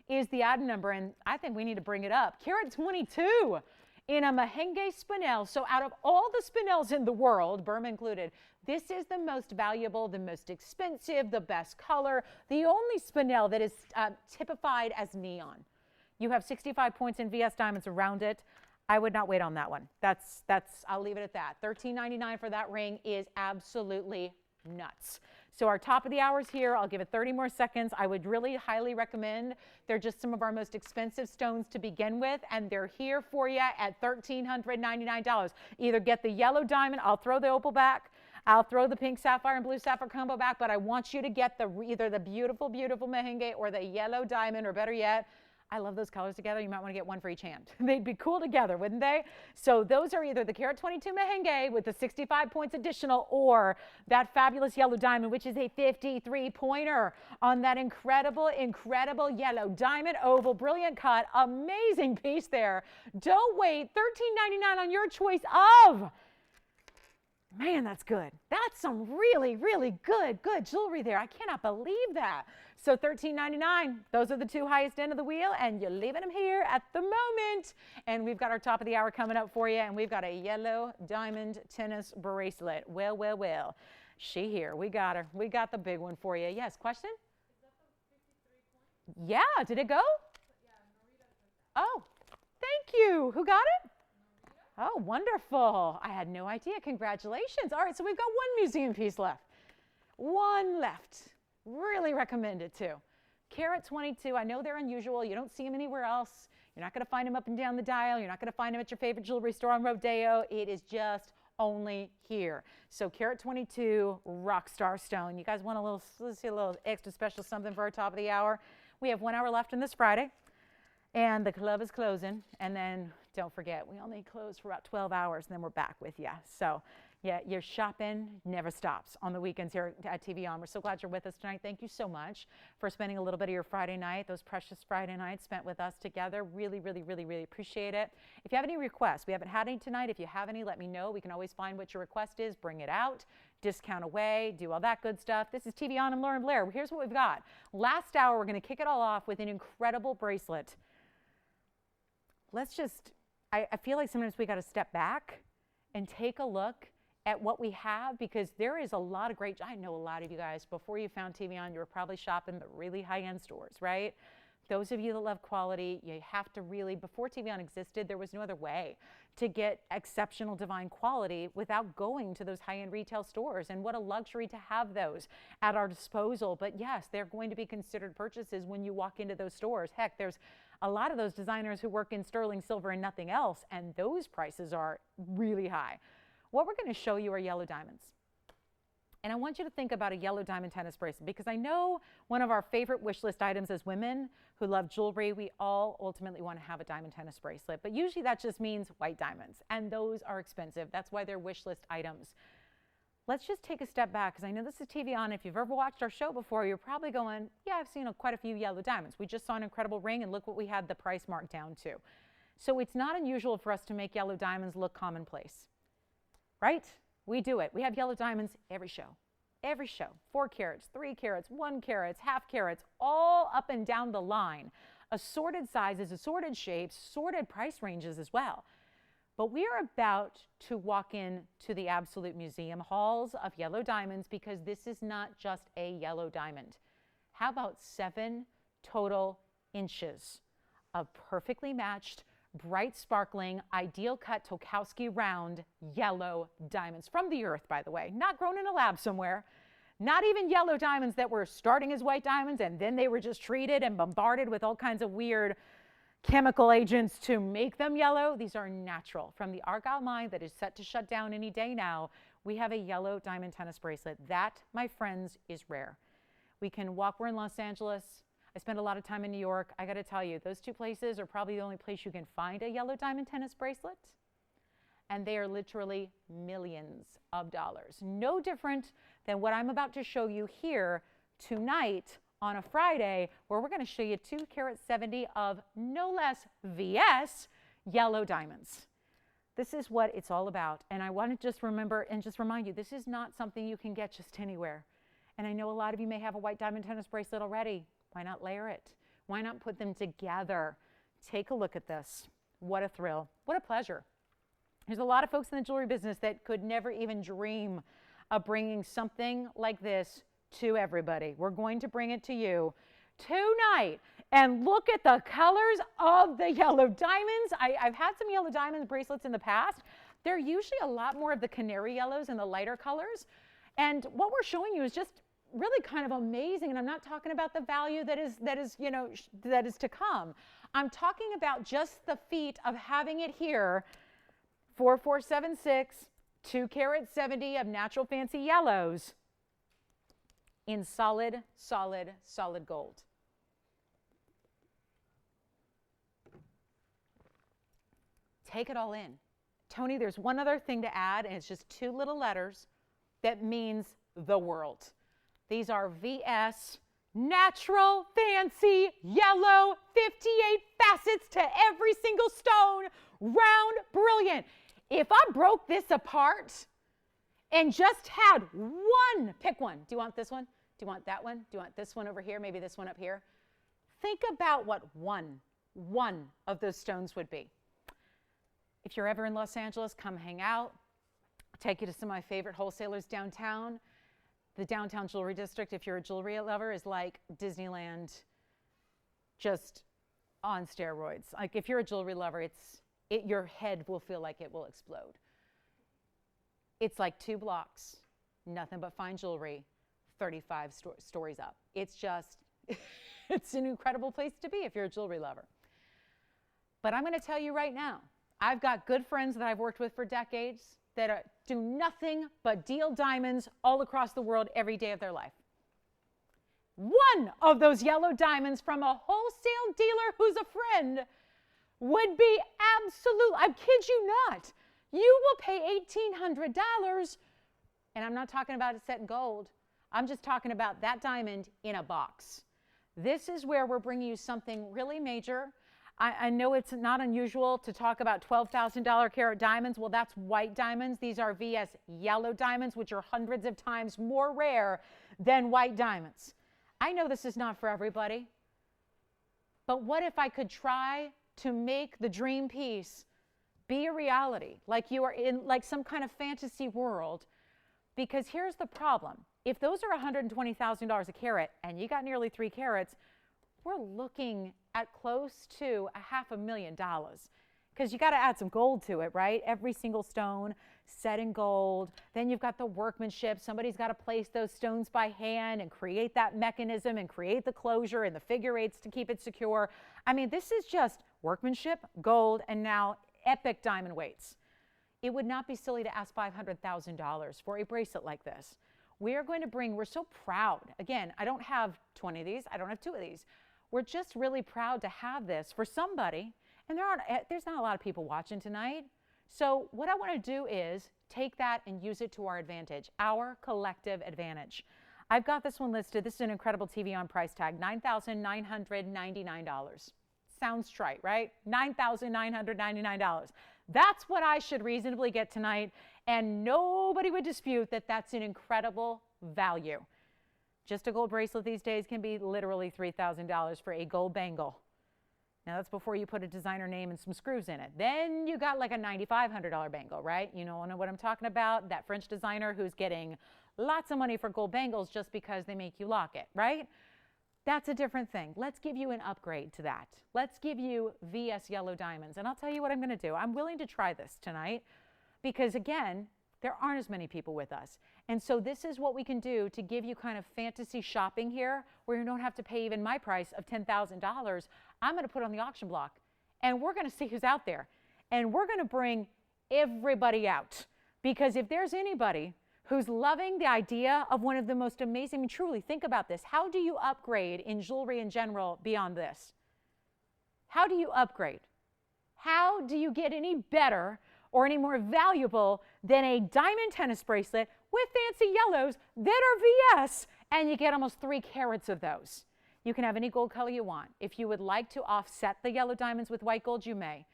is the item number, and I think we need to bring it up. Carat 22. In a mehengue spinel. So out of all the spinels in the world, Burma included, this is the most valuable, the most expensive, the best color, the only spinel that is typified as neon. You have 65 points in VS diamonds around it. I would not wait on that one. I'll leave it at that. $1,399 for that ring is absolutely nuts. So our top of the hours here, I'll give it 30 more seconds. I would really highly recommend. They're just some of our most expensive stones to begin with, and they're here for you at $1,399. Either get the yellow diamond, I'll throw the opal back, I'll throw the pink sapphire and blue sapphire combo back, but I want you to get either the beautiful, beautiful mehengue or the yellow diamond, or better yet, I love those colors together. You might want to get one for each hand. They'd be cool together, wouldn't they? So those are either the carat 22 mehengue with the 65 points additional, or that fabulous yellow diamond, which is a 53-pointer on that incredible, incredible yellow diamond oval. Brilliant cut. Amazing piece there. Don't wait. $1,399 on your choice of. Man, that's good. That's some really, really good jewelry there. I cannot believe that. So $1,399, those are the two highest end of the wheel, and you're leaving them here at the moment. And we've got our top of the hour coming up for you, and we've got a yellow diamond tennis bracelet. Well, well, well. She here. We got her. We got the big one for you. Yes, question? Is that the 53 point? Yeah, did it go? Yeah, Norita took that. Oh, thank you. Who got it? Oh, wonderful. I had no idea. Congratulations. All right, so we've got one museum piece left. One left. Really recommend it too. Carat 22. I know they're unusual. You don't see them anywhere else. You're not going to find them up and down the dial. You're not going to find them at your favorite jewelry store on Rodeo. It is just only here. So carat 22 rock star stone. You guys want let's see a little extra special something for our top of the hour. We have 1 hour left on this Friday, and the club is closing. And then don't forget, we only close for about 12 hours, and then we're back with you. So Yeah, your shopping never stops on the weekends here at TVON. We're so glad you're with us tonight. Thank you so much for spending a little bit of your Friday night, those precious Friday nights spent with us together. Really, really, really, really appreciate it. If you have any requests, we haven't had any tonight. If you have any, let me know. We can always find what your request is, bring it out, discount away, do all that good stuff. This is TVON and Lauren Blair. Here's what we've got. Last hour, we're going to kick it all off with an incredible bracelet. Let's just, I feel like sometimes we got to step back and take a look at what we have, because there is a lot of great, I know a lot of you guys, before you found TVON, you were probably shopping the really high-end stores, right? Those of you that love quality, you have to really, before TVON existed, there was no other way to get exceptional divine quality without going to those high-end retail stores. And what a luxury to have those at our disposal. But yes, they're going to be considered purchases when you walk into those stores. Heck, there's a lot of those designers who work in sterling silver and nothing else, and those prices are really high. What we're going to show you are yellow diamonds. And I want you to think about a yellow diamond tennis bracelet, because I know one of our favorite wish list items as women who love jewelry, we all ultimately want to have a diamond tennis bracelet. But usually that just means white diamonds, and those are expensive. That's why they're wish list items. Let's just take a step back, because I know this is TVON. If you've ever watched our show before, you're probably going, yeah, I've seen quite a few yellow diamonds. We just saw an incredible ring, and look what we had the price marked down to. So it's not unusual for us to make yellow diamonds look commonplace. Right? We do it. We have yellow diamonds every show. Every show. 4 carats, 3 carats, 1 carats, half carats, all up and down the line. Assorted sizes, assorted shapes, sorted price ranges as well. But we are about to walk into the absolute museum halls of yellow diamonds, because this is not just a yellow diamond. How about 7 total inches of perfectly matched, bright sparkling, ideal cut Tokowski round yellow diamonds from the earth, by the way, not grown in a lab somewhere, not even yellow diamonds that were starting as white diamonds and then they were just treated and bombarded with all kinds of weird chemical agents to make them yellow. These are natural from the Argyle mine that is set to shut down any day now. We have a yellow diamond tennis bracelet. That, my friends, is rare. We can walk, we're in Los Angeles. I spend a lot of time in New York. I got to tell you, those 2 places are probably the only place you can find a yellow diamond tennis bracelet. And they are literally millions of dollars. No different than what I'm about to show you here tonight on a Friday, where we're going to show you 2 carat 70 of no less VS yellow diamonds. This is what it's all about. And I want to just remember and just remind you, this is not something you can get just anywhere. And I know a lot of you may have a white diamond tennis bracelet already. Why not layer it? Why not put them together? Take a look at this. What a thrill. What a pleasure. There's a lot of folks in the jewelry business that could never even dream of bringing something like this to everybody. We're going to bring it to you tonight. And look at the colors of the yellow diamonds. I've had some yellow diamond bracelets in the past. They're usually a lot more of the canary yellows and the lighter colors. And what we're showing you is just really kind of amazing. And I'm not talking about the value that is to come. I'm talking about just the feat of having it here, 4476, 2 carat 70 of natural fancy yellows in solid, solid, solid gold. Take it all in. Tony, there's one other thing to add, and it's just 2 little letters that means the world. These are VS natural fancy yellow 58 facets to every single stone, round, brilliant. If I broke this apart and just had one, pick one. Do you want this one? Do you want that one? Do you want this one over here? Maybe this one up here? Think about what one of those stones would be. If you're ever in Los Angeles, come hang out. I'll take you to some of my favorite wholesalers downtown. The downtown jewelry district, if you're a jewelry lover, is like Disneyland, just on steroids. Like if you're a jewelry lover, your head will feel like it will explode. It's like 2 blocks, nothing but fine jewelry, 35 stories up. It's just, it's an incredible place to be if you're a jewelry lover. But I'm going to tell you right now, I've got good friends that I've worked with for decades that do nothing but deal diamonds all across the world every day of their life. One of those yellow diamonds from a wholesale dealer who's a friend would be absolute, I kid you not, you will pay $1,800. And I'm not talking about it set in gold. I'm just talking about that diamond in a box. This is where we're bringing you something really major. I know it's not unusual to talk about $12,000 carat diamonds. Well, that's white diamonds. These are VS yellow diamonds, which are hundreds of times more rare than white diamonds. I know this is not for everybody, but what if I could try to make the dream piece be a reality, like you are in like some kind of fantasy world? Because here's the problem. If those are $120,000 a carat and you got nearly 3 carats, we're looking at close to $500,000, because you got to add some gold to it, right? Every single stone set in gold. Then you've got the workmanship. Somebody's got to place those stones by hand and create that mechanism and create the closure and the figure eights to keep it secure. I mean, this is just workmanship, gold, and now epic diamond weights. It would not be silly to ask $500,000 for a bracelet like this. We are going to bring, we're so proud. Again, I don't have 20 of these. I don't have 2 of these. We're just really proud to have this for somebody. And there's not a lot of people watching tonight. So what I want to do is take that and use it to our advantage, our collective advantage. I've got this one listed. This is an incredible TVON price tag, $9,999. Sounds trite, right? $9,999. That's what I should reasonably get tonight, and nobody would dispute that that's an incredible value. Just a gold bracelet these days can be literally $3,000 for a gold bangle. Now that's before you put a designer name and some screws in it. Then you got like a $9,500 bangle, right? You know what I'm talking about? That French designer who's getting lots of money for gold bangles just because they make you lock it, right? That's a different thing. Let's give you an upgrade to that. Let's give you VS yellow diamonds. And I'll tell you what I'm going to do. I'm willing to try this tonight because, again, there aren't as many people with us. And so this is what we can do to give you kind of fantasy shopping here, where you don't have to pay even my price of $10,000. I'm going to put on the auction block, and we're going to see who's out there. And we're going to bring everybody out, because if there's anybody who's loving the idea of one of the most amazing, I mean, truly think about this. How do you upgrade in jewelry in general beyond this? How do you upgrade? How do you get any better or any more valuable than a diamond tennis bracelet with fancy yellows that are VS, and you get almost 3 carats of those? You can have any gold color you want. If you would like to offset the yellow diamonds with white gold, you may.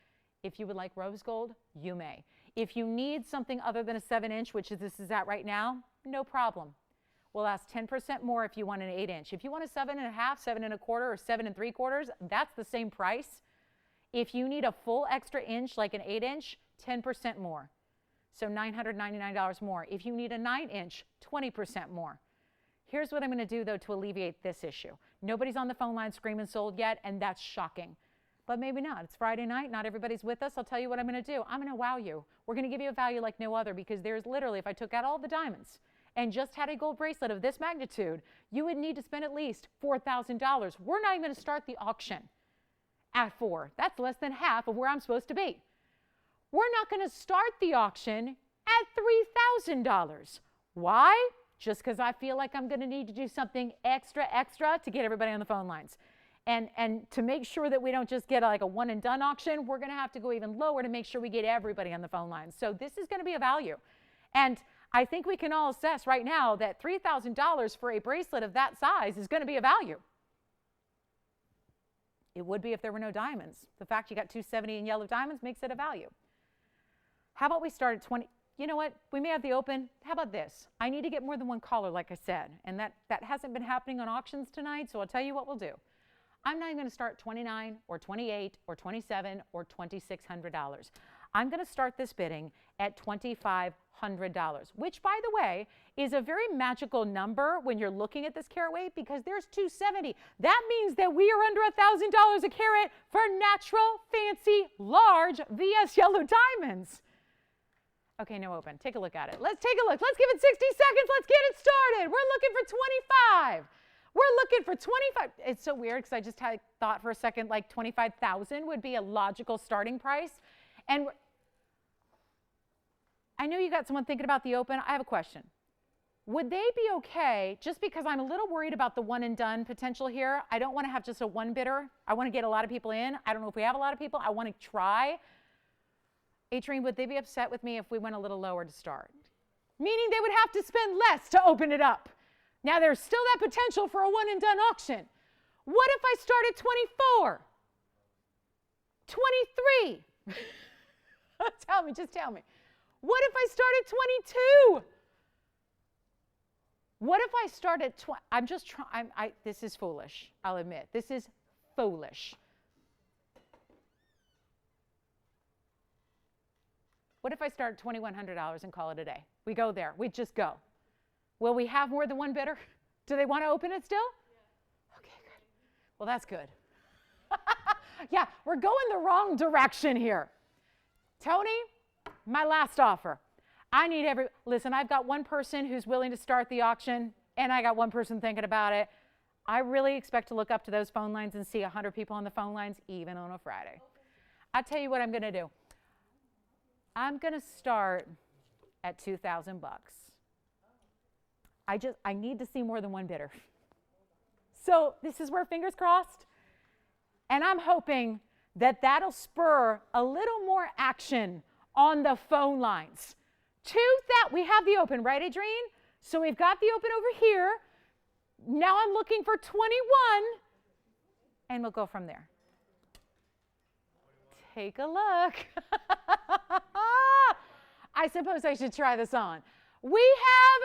If you would like rose gold, you may. If you need something other than a 7-inch, which this is at right now, no problem. We'll ask 10% more if you want an 8-inch. If you want a 7.5, 7.25, or 7 3/4, that's the same price. If you need a full extra inch, like an 8-inch, 10% more. So $999 more. If you need a 9-inch, 20% more. Here's what I'm going to do, though, to alleviate this issue. Nobody's on the phone line screaming sold yet, and that's shocking. But maybe not. It's Friday night. Not everybody's with us. I'll tell you what I'm going to do. I'm going to wow you. We're going to give you a value like no other, because there's literally, if I took out all the diamonds and just had a gold bracelet of this magnitude, you would need to spend at least $4,000. We're not even going to start the auction at $4,000. That's less than half of where I'm supposed to be. We're not going to start the auction at $3,000. Why? Just because I feel like I'm going to need to do something extra to get everybody on the phone lines. And to make sure that we don't just get like a one and done auction, we're going to have to go even lower to make sure we get everybody on the phone lines. So this is going to be a value. And I think we can all assess right now that $3,000 for a bracelet of that size is going to be a value. It would be if there were no diamonds. The fact you got 270 in yellow diamonds makes it a value. How about we start at 20? You know what? We may have the open. How about this? I need to get more than one caller, like I said. And that hasn't been happening on auctions tonight, so I'll tell you what we'll do. I'm not even going to start $29 or $28 or $27 or $2,600. I'm going to start this bidding at $2,500, which, by the way, is a very magical number when you're looking at this carat weight, because there's 270. That means that we are under $1,000 a carat for natural, fancy, large VS yellow diamonds. Okay, no open. Take a look at it. Let's take a look. Let's give it 60 seconds. Let's get it started. We're looking for 25. We're looking for 25. It's so weird because I just had thought for a second like 25,000 would be a logical starting price. And I know you got someone thinking about the open. I have a question. Would they be okay, just because I'm a little worried about the one and done potential here? I don't want to have just a one bidder. I want to get a lot of people in. I don't know if we have a lot of people. I want to try. Adrienne, would they be upset with me if we went a little lower to start? Meaning they would have to spend less to open it up. Now, there's still that potential for a one and done auction. What if I start at 24? 23? Tell me, just tell me. What if I start at 22? What if I start at 20? I'm just trying, this is foolish, I'll admit. This is foolish. What if I start at $2,100 and call it a day? We go there, we just go. Will we have more than one bidder? Do they want to open it still? Yeah. Okay, good. Well, that's good. Yeah, we're going the wrong direction here. Tony, my last offer. I need listen, I've got one person who's willing to start the auction, and I got one person thinking about it. I really expect to look up to those phone lines and see 100 people on the phone lines, even on a Friday. I'll tell you what I'm going to do. I'm going to start at $2,000. I need to see more than one bidder. So this is where fingers crossed. And I'm hoping that that'll spur a little more action on the phone lines. We have the open, right, Adrienne? So we've got the open over here. Now I'm looking for 21, and we'll go from there. Take a look. I suppose I should try this on. We have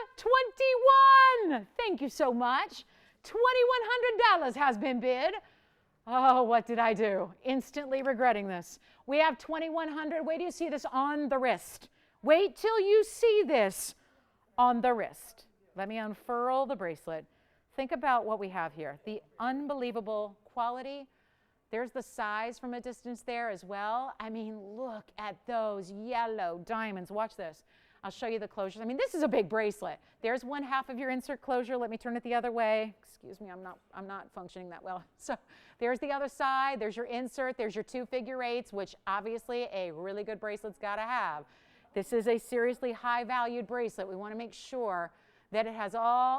21. Thank you so much. $2,100 has been bid. Oh, what did I do? Instantly regretting this. We have 2,100. Wait till you see this on the wrist. Wait till you see this on the wrist. Let me unfurl the bracelet. Think about what we have here. The unbelievable quality. There's the size from a distance there as well. I mean, look at those yellow diamonds. Watch this. I'll show you the closures. I mean, this is a big bracelet. There's one half of your insert closure. Let me turn it the other way. Excuse me, I'm not functioning that well. So there's the other side. There's your insert. There's your 2 figure 8s, which obviously a really good bracelet's got to have. This is a seriously high valued bracelet. We want to make sure that it has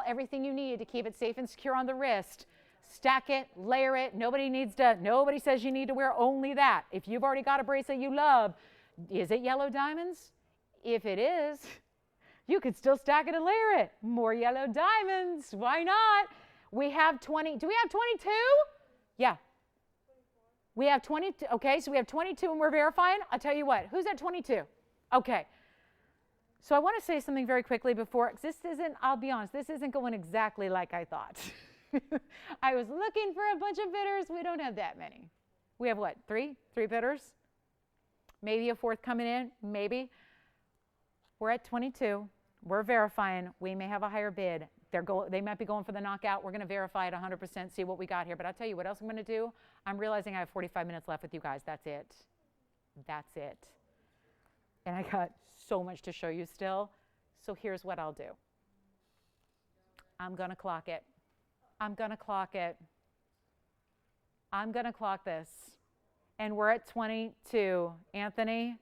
everything you need to keep it safe and secure on the wrist. Stack it, layer it. Nobody says you need to wear only that. If you've already got a bracelet you love, is it yellow diamonds? If it is, you could still stack it and layer it. More yellow diamonds, why not? We have 20, do we have 22? Yeah. We have 22, okay, so we have 22 and we're verifying. I'll tell you what, who's at 22? Okay. So I want to say something very quickly before, I'll be honest, this isn't going exactly like I thought. I was looking for a bunch of bidders. We don't have that many. We have what, 3 bidders? Maybe a 4th coming in, maybe. We're at 22. We're verifying. We may have a higher bid. They might be going for the knockout. We're going to verify it 100%, see what we got here. But I'll tell you what else I'm going to do. I'm realizing I have 45 minutes left with you guys. That's it. That's it. And I got so much to show you still. So here's what I'll do. I'm going to clock it. I'm going to clock it. I'm going to clock this. And we're at 22. Anthony,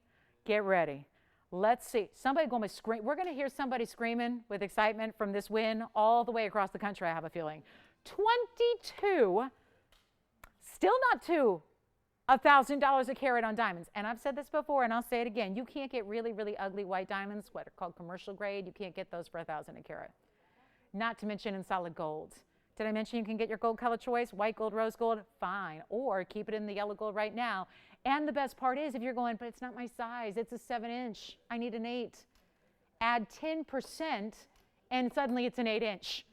get ready. Let's see. Somebody going to scream. We're going to hear somebody screaming with excitement from this win all the way across the country, I have a feeling. 22, still not to $1,000 a carat on diamonds. And I've said this before, and I'll say it again. You can't get really, really ugly white diamonds, what are called commercial grade. You can't get those for $1,000 a carat. Not to mention in solid gold. Did I mention you can get your gold color choice, white gold, rose gold? Fine. Or keep it in the yellow gold right now. And the best part is if you're going, but it's not my size, it's a 7-inch, I need an 8. Add 10% and suddenly it's an 8-inch.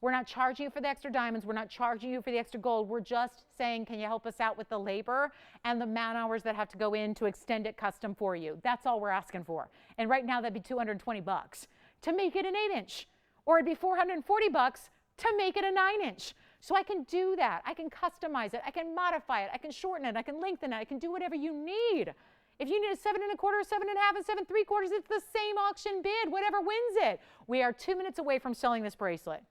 We're not charging you for the extra diamonds, we're not charging you for the extra gold, we're just saying, can you help us out with the labor and the man hours that have to go in to extend it custom for you? That's all we're asking for. And right now that'd be $220 to make it an 8-inch. Or it'd be $440 to make it a 9-inch. So I can do that. I can customize it. I can modify it. I can shorten it. I can lengthen it. I can do whatever you need. If you need a 7 1/4, 7 1/2, and 7 3/4, it's the same auction bid. Whatever wins it. We are 2 minutes away from selling this bracelet.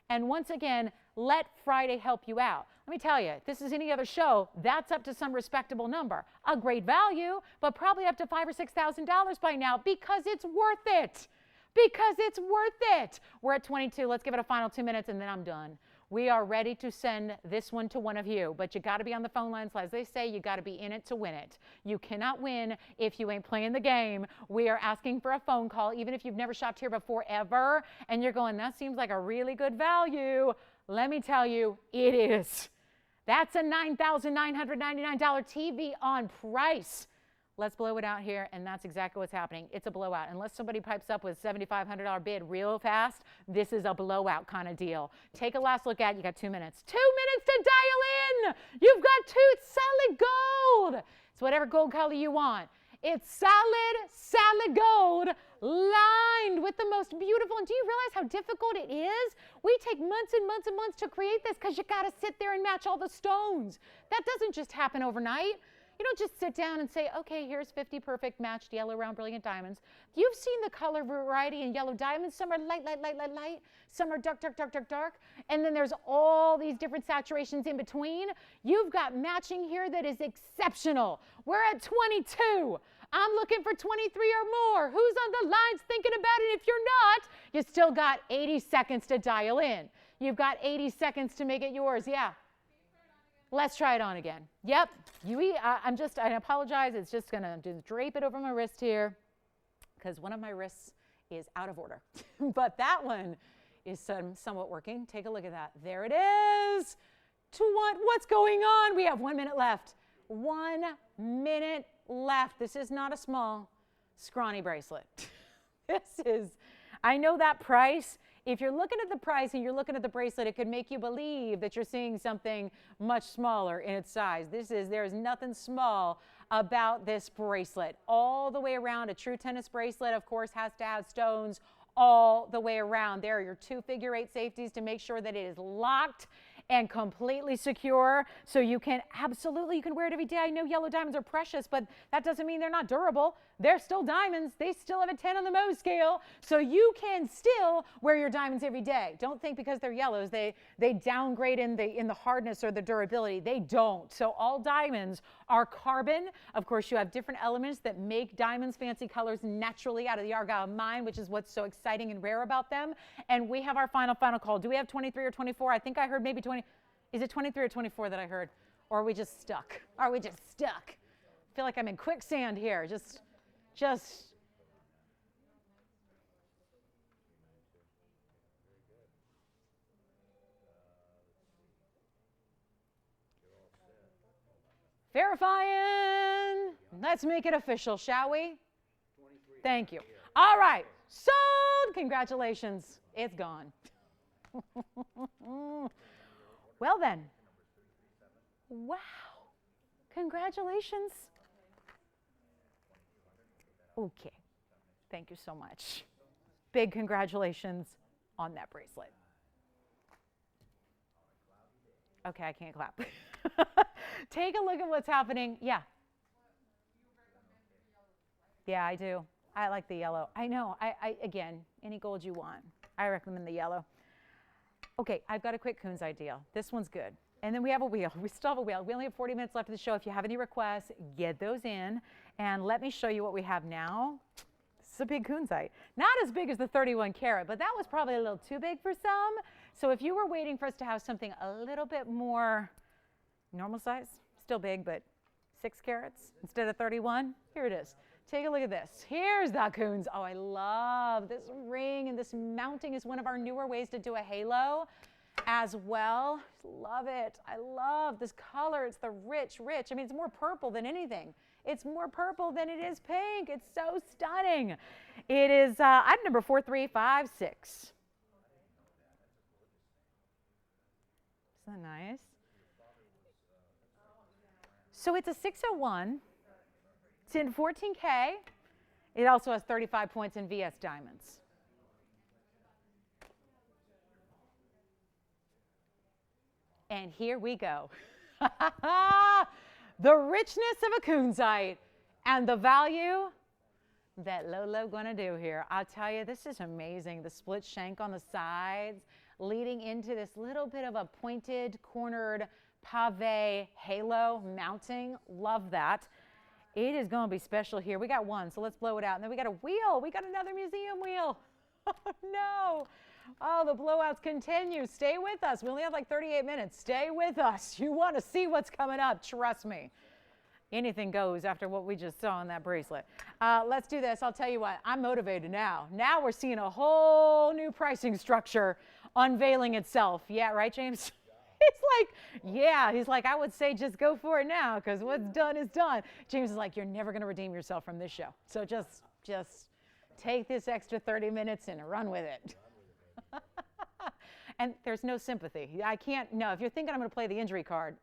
And once again, let Friday help you out. Let me tell you, if this is any other show, that's up to some respectable number. A great value, but probably up to $5,000 or $6,000 by now because it's worth it. Because it's worth it. We're at 22. Let's give it a final 2 minutes and then I'm done. we are ready to send this one to one of you. But you got to be on the phone lines. As they say, you got to be in it to win it. You cannot win if you ain't playing the game. We are asking for a phone call, even if you've never shopped here before ever, and you're going, that seems like a really good value. Let me tell you, it is. That's a $9,999 TVON price. Let's blow it out here, and that's exactly what's happening. It's a blowout. Unless somebody pipes up with a $7,500 bid real fast, this is a blowout kind of deal. Take a last look at it. You got 2 minutes. 2 minutes to dial in. You've got it's solid gold. It's whatever gold color you want. It's solid gold lined with the most beautiful. And do you realize how difficult it is? We take months and months and months to create this because you got to sit there and match all the stones. That doesn't just happen overnight. You don't just sit down and say, okay, here's 50 perfect matched yellow round brilliant diamonds. You've seen the color variety in yellow diamonds. Some are light. Some are dark. And then there's all these different saturations in between. You've got matching here that is exceptional. We're at 22. I'm looking for 23 or more. Who's on the lines thinking about it? If you're not, you still got 80 seconds to dial in. You've got 80 seconds to make it yours. Yeah. Let's try it on again. Yep. I apologize. It's just going to drape it over my wrist here because one of my wrists is out of order. But that one is somewhat working. Take a look at that. There it is. What's going on? We have 1 minute left. 1 minute left. This is not a small, scrawny bracelet. I know that price. If you're looking at the price and you're looking at the bracelet, it could make you believe that you're seeing something much smaller in its size. There is nothing small about this bracelet. All the way around, a true tennis bracelet, of course, has to have stones all the way around. There are your 2 figure-8 safeties to make sure that it is locked and completely secure. So you can wear it every day. I know yellow diamonds are precious, but that doesn't mean they're not durable. They're still diamonds. They still have a 10 on the Mohs scale. So you can still wear your diamonds every day. Don't think because they're yellows, they downgrade in the hardness or the durability. They don't. So all diamonds are carbon. Of course, you have different elements that make diamonds fancy colors naturally out of the Argyle mine, which is what's so exciting and rare about them. And we have our final call. Do we have 23 or 24? I think I heard maybe 20. Is it 23 or 24 that I heard? Or are we just stuck? I feel like I'm in quicksand here. Just. Verifying. Let's make it official, shall we? 23. Thank you. All right. Sold. Congratulations. It's gone. Well then. Wow. Congratulations. Okay. Thank you so much. Big congratulations on that bracelet. Okay, I can't clap. Take a look at what's happening. Yeah. Yeah, I do. I like the yellow. I know. Again, any gold you want. I recommend the yellow. Okay, I've got a quick Coons idea. This one's good. And then we have a wheel. We still have a wheel. We only have 40 minutes left of the show. If you have any requests, get those in. And let me show you what we have now. This is a big Coonsite. Not as big as the 31 carat, but that was probably a little too big for some. So if you were waiting for us to have something a little bit more normal size, still big, but 6 carats instead of 31, here it is. Take a look at this. Here's the Coons. Oh, I love this ring, and this mounting is one of our newer ways to do a halo as well. Love it. I love this color. It's the rich. I mean, it's more purple than anything. It's more purple than it is pink. It's so stunning. It is item number 4356. Isn't that nice? So it's a 601. It's in 14K. It also has 35 points in VS diamonds. And here we go. The richness of a Coonsite and the value that Lolo gonna do here. I'll tell you, this is amazing. The split shank on the sides leading into this little bit of a pointed, cornered pave halo mounting. Love that. It is gonna be special here. We got one, so let's blow it out. And then we got a wheel. We got another museum wheel. Oh, no. Oh, the blowouts continue. Stay with us. We only have like 38 minutes. Stay with us. You want to see what's coming up. Trust me. Anything goes after what we just saw in that bracelet. Let's do this. I'll tell you what. I'm motivated now. Now we're seeing a whole new pricing structure unveiling itself. Yeah, right, James? It's like, yeah. He's like, I would say just go for it now because what's done is done. James is like, you're never going to redeem yourself from this show. So just take this extra 30 minutes and run with it. And there's no sympathy. I can't, no, if you're thinking I'm going to play the injury card,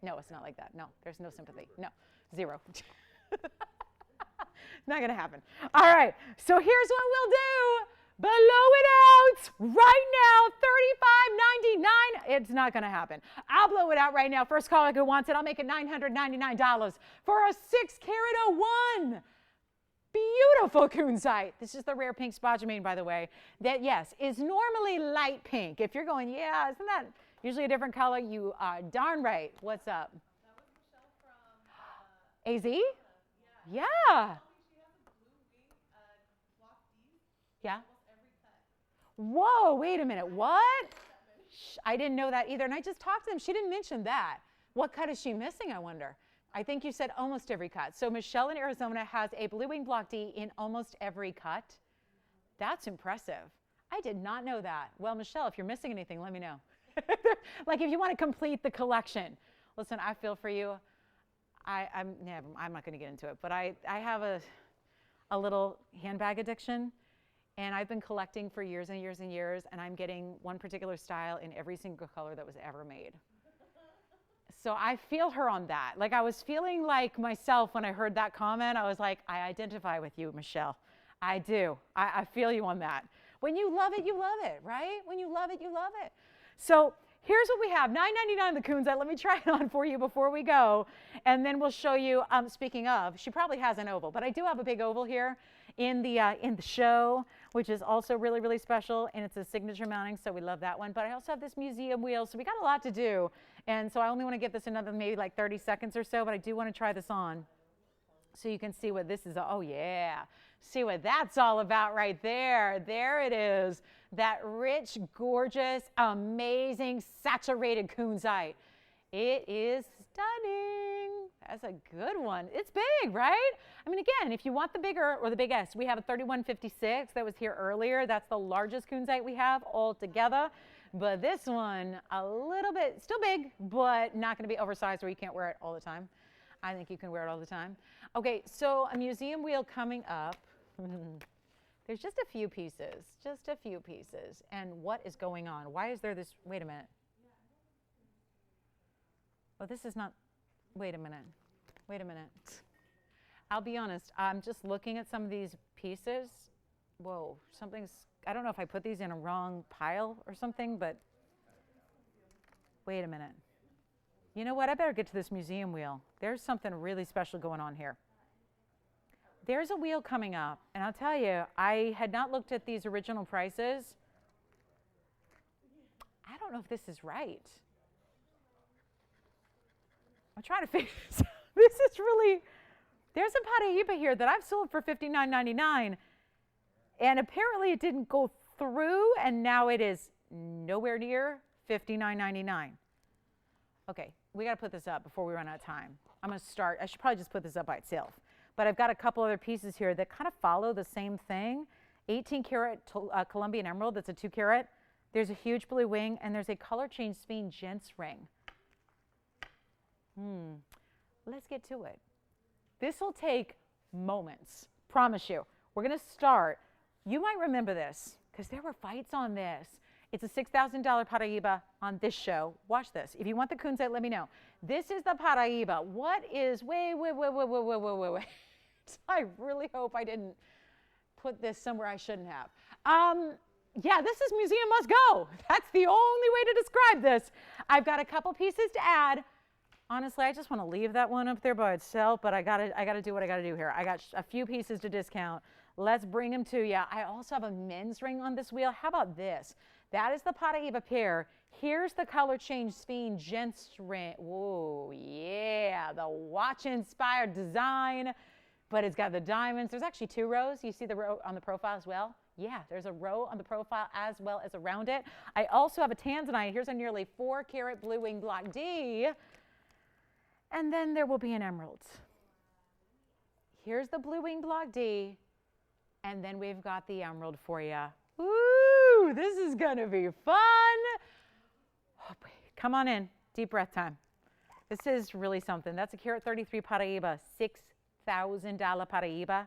no, it's not like that. No, there's no sympathy. No, zero. Not going to happen. All right, so here's what we'll do. Blow it out right now, $35.99. It's not going to happen. I'll blow it out right now. First caller who wants it, I'll make it $999 for a 6-carat 01. Beautiful kunzite. This is the rare pink spodumene, by the way, that, yes, is normally light pink. If you're going, yeah, isn't that usually a different color? You are darn right. What's up? That was Michelle from AZ? Yeah. Yeah. She has a blue wing block D Yeah. almost every cut. Whoa, wait a minute. What? I didn't know that either. And I just talked to them. She didn't mention that. What cut is she missing, I wonder? I think you said almost every cut. So Michelle in Arizona has a blue wing block D in almost every cut. That's impressive. I did not know that. Well, Michelle, if you're missing anything, let me know. Like if you want to complete the collection. Listen, I feel for you. I'm not going to get into it, but I have a little handbag addiction, and I've been collecting for years and years and years, and I'm getting one particular style in every single color that was ever made. So I feel her on that. Like I was feeling like myself when I heard that comment. I was like, I identify with you, Michelle. I do. I feel you on that. When you love it, right? When you love it, you love it. So here's what we have. $9.99 the kunzite. Let me try it on for you before we go. And then we'll show you, speaking of, she probably has an oval, but I do have a big oval here in the show, which is also really, really special. And it's a signature mounting, so we love that one. But I also have this museum wheel, so we got a lot to do. And so I only want to give this another maybe like 30 seconds or so, but I do want to try this on so you can see what this is. Oh, yeah. See what that's all about right there. There it is. That rich, gorgeous, amazing, saturated kunzite. It is stunning. That's a good one. It's big, right? I mean, again, if you want the bigger or the biggest, we have a 3156 that was here earlier. That's the largest kunzite we have all together. But this one, a little bit, still big, but not going to be oversized where you can't wear it all the time. I think you can wear it all the time. Okay, so a museum wheel coming up. There's just a few pieces, And what is going on? Why is there this? Wait a minute. Oh, this is not, wait a minute. I'll be honest, I'm just looking at some of these pieces. Whoa, I don't know if I put these in a wrong pile or something, but wait a minute. You know what? I better get to this museum wheel. There's something really special going on here. There's a wheel coming up, and I'll tell you, I had not looked at these original prices. I don't know if this is right. I'm trying to figure this out. This is really, there's a Paraíba here that I've sold for $59.99, and apparently it didn't go through, and now it is nowhere near $59.99. Okay, we got to put this up before we run out of time. I'm going to start. I should probably just put this up by itself. But I've got a couple other pieces here that kind of follow the same thing. 18-karat Colombian emerald, that's a 2-carat. There's a huge blue wing, and there's a color change speen gents ring. Let's get to it. This will take moments, promise you. We're going to start. You might remember this because there were fights on this. It's a $6,000 Paraíba on this show. Watch this. If you want the kunzite, let me know. This is the Paraíba. What is, wait. I really hope I didn't put this somewhere I shouldn't have. Yeah, this is Museum Must Go. That's the only way to describe this. I've got a couple pieces to add. Honestly, I just want to leave that one up there by itself, but I gotta do what I gotta do here. I got a few pieces to discount. Let's bring them to you. I also have a men's ring on this wheel. How about this? That is the Paraíba pair. Here's the color change speen gents ring. Whoa, yeah, the watch-inspired design, but it's got the diamonds. There's actually 2 rows. You see the row on the profile as well? Yeah, there's a row on the profile as well as around it. I also have a tanzanite. Here's a nearly 4-carat blue wing block D. And then there will be an emerald. Here's the blue wing block D. And then we've got the emerald for you. Woo! This is going to be fun. Oh, come on in. Deep breath time. This is really something. That's a carat 33 Paraíba, $6,000 Paraíba.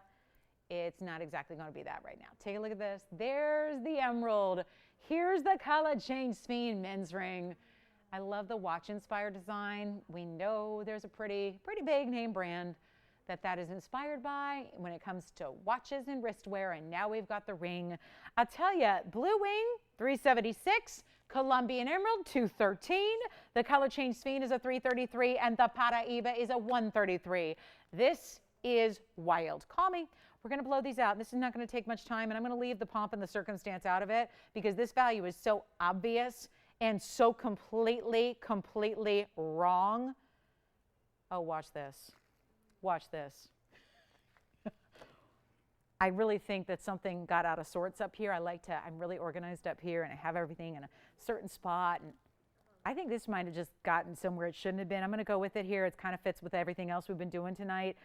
It's not exactly going to be that right now. Take a look at this. There's the emerald. Here's the color change Speen men's ring. I love the watch-inspired design. We know there's a pretty big name brand that is inspired by when it comes to watches and wristwear, and now we've got the ring. I'll tell you, blue wing, $376, Colombian emerald, $213. The color change Speen is a $333, and the Paraíba is a $133. This is wild. Call me. We're going to blow these out. This is not going to take much time, and I'm going to leave the pomp and the circumstance out of it because this value is so obvious and so completely wrong. Oh, watch this. Watch this. I really think that something got out of sorts up here. I'm really organized up here and I have everything in a certain spot. And I think this might have just gotten somewhere it shouldn't have been. I'm going to go with it here. It kind of fits with everything else we've been doing tonight.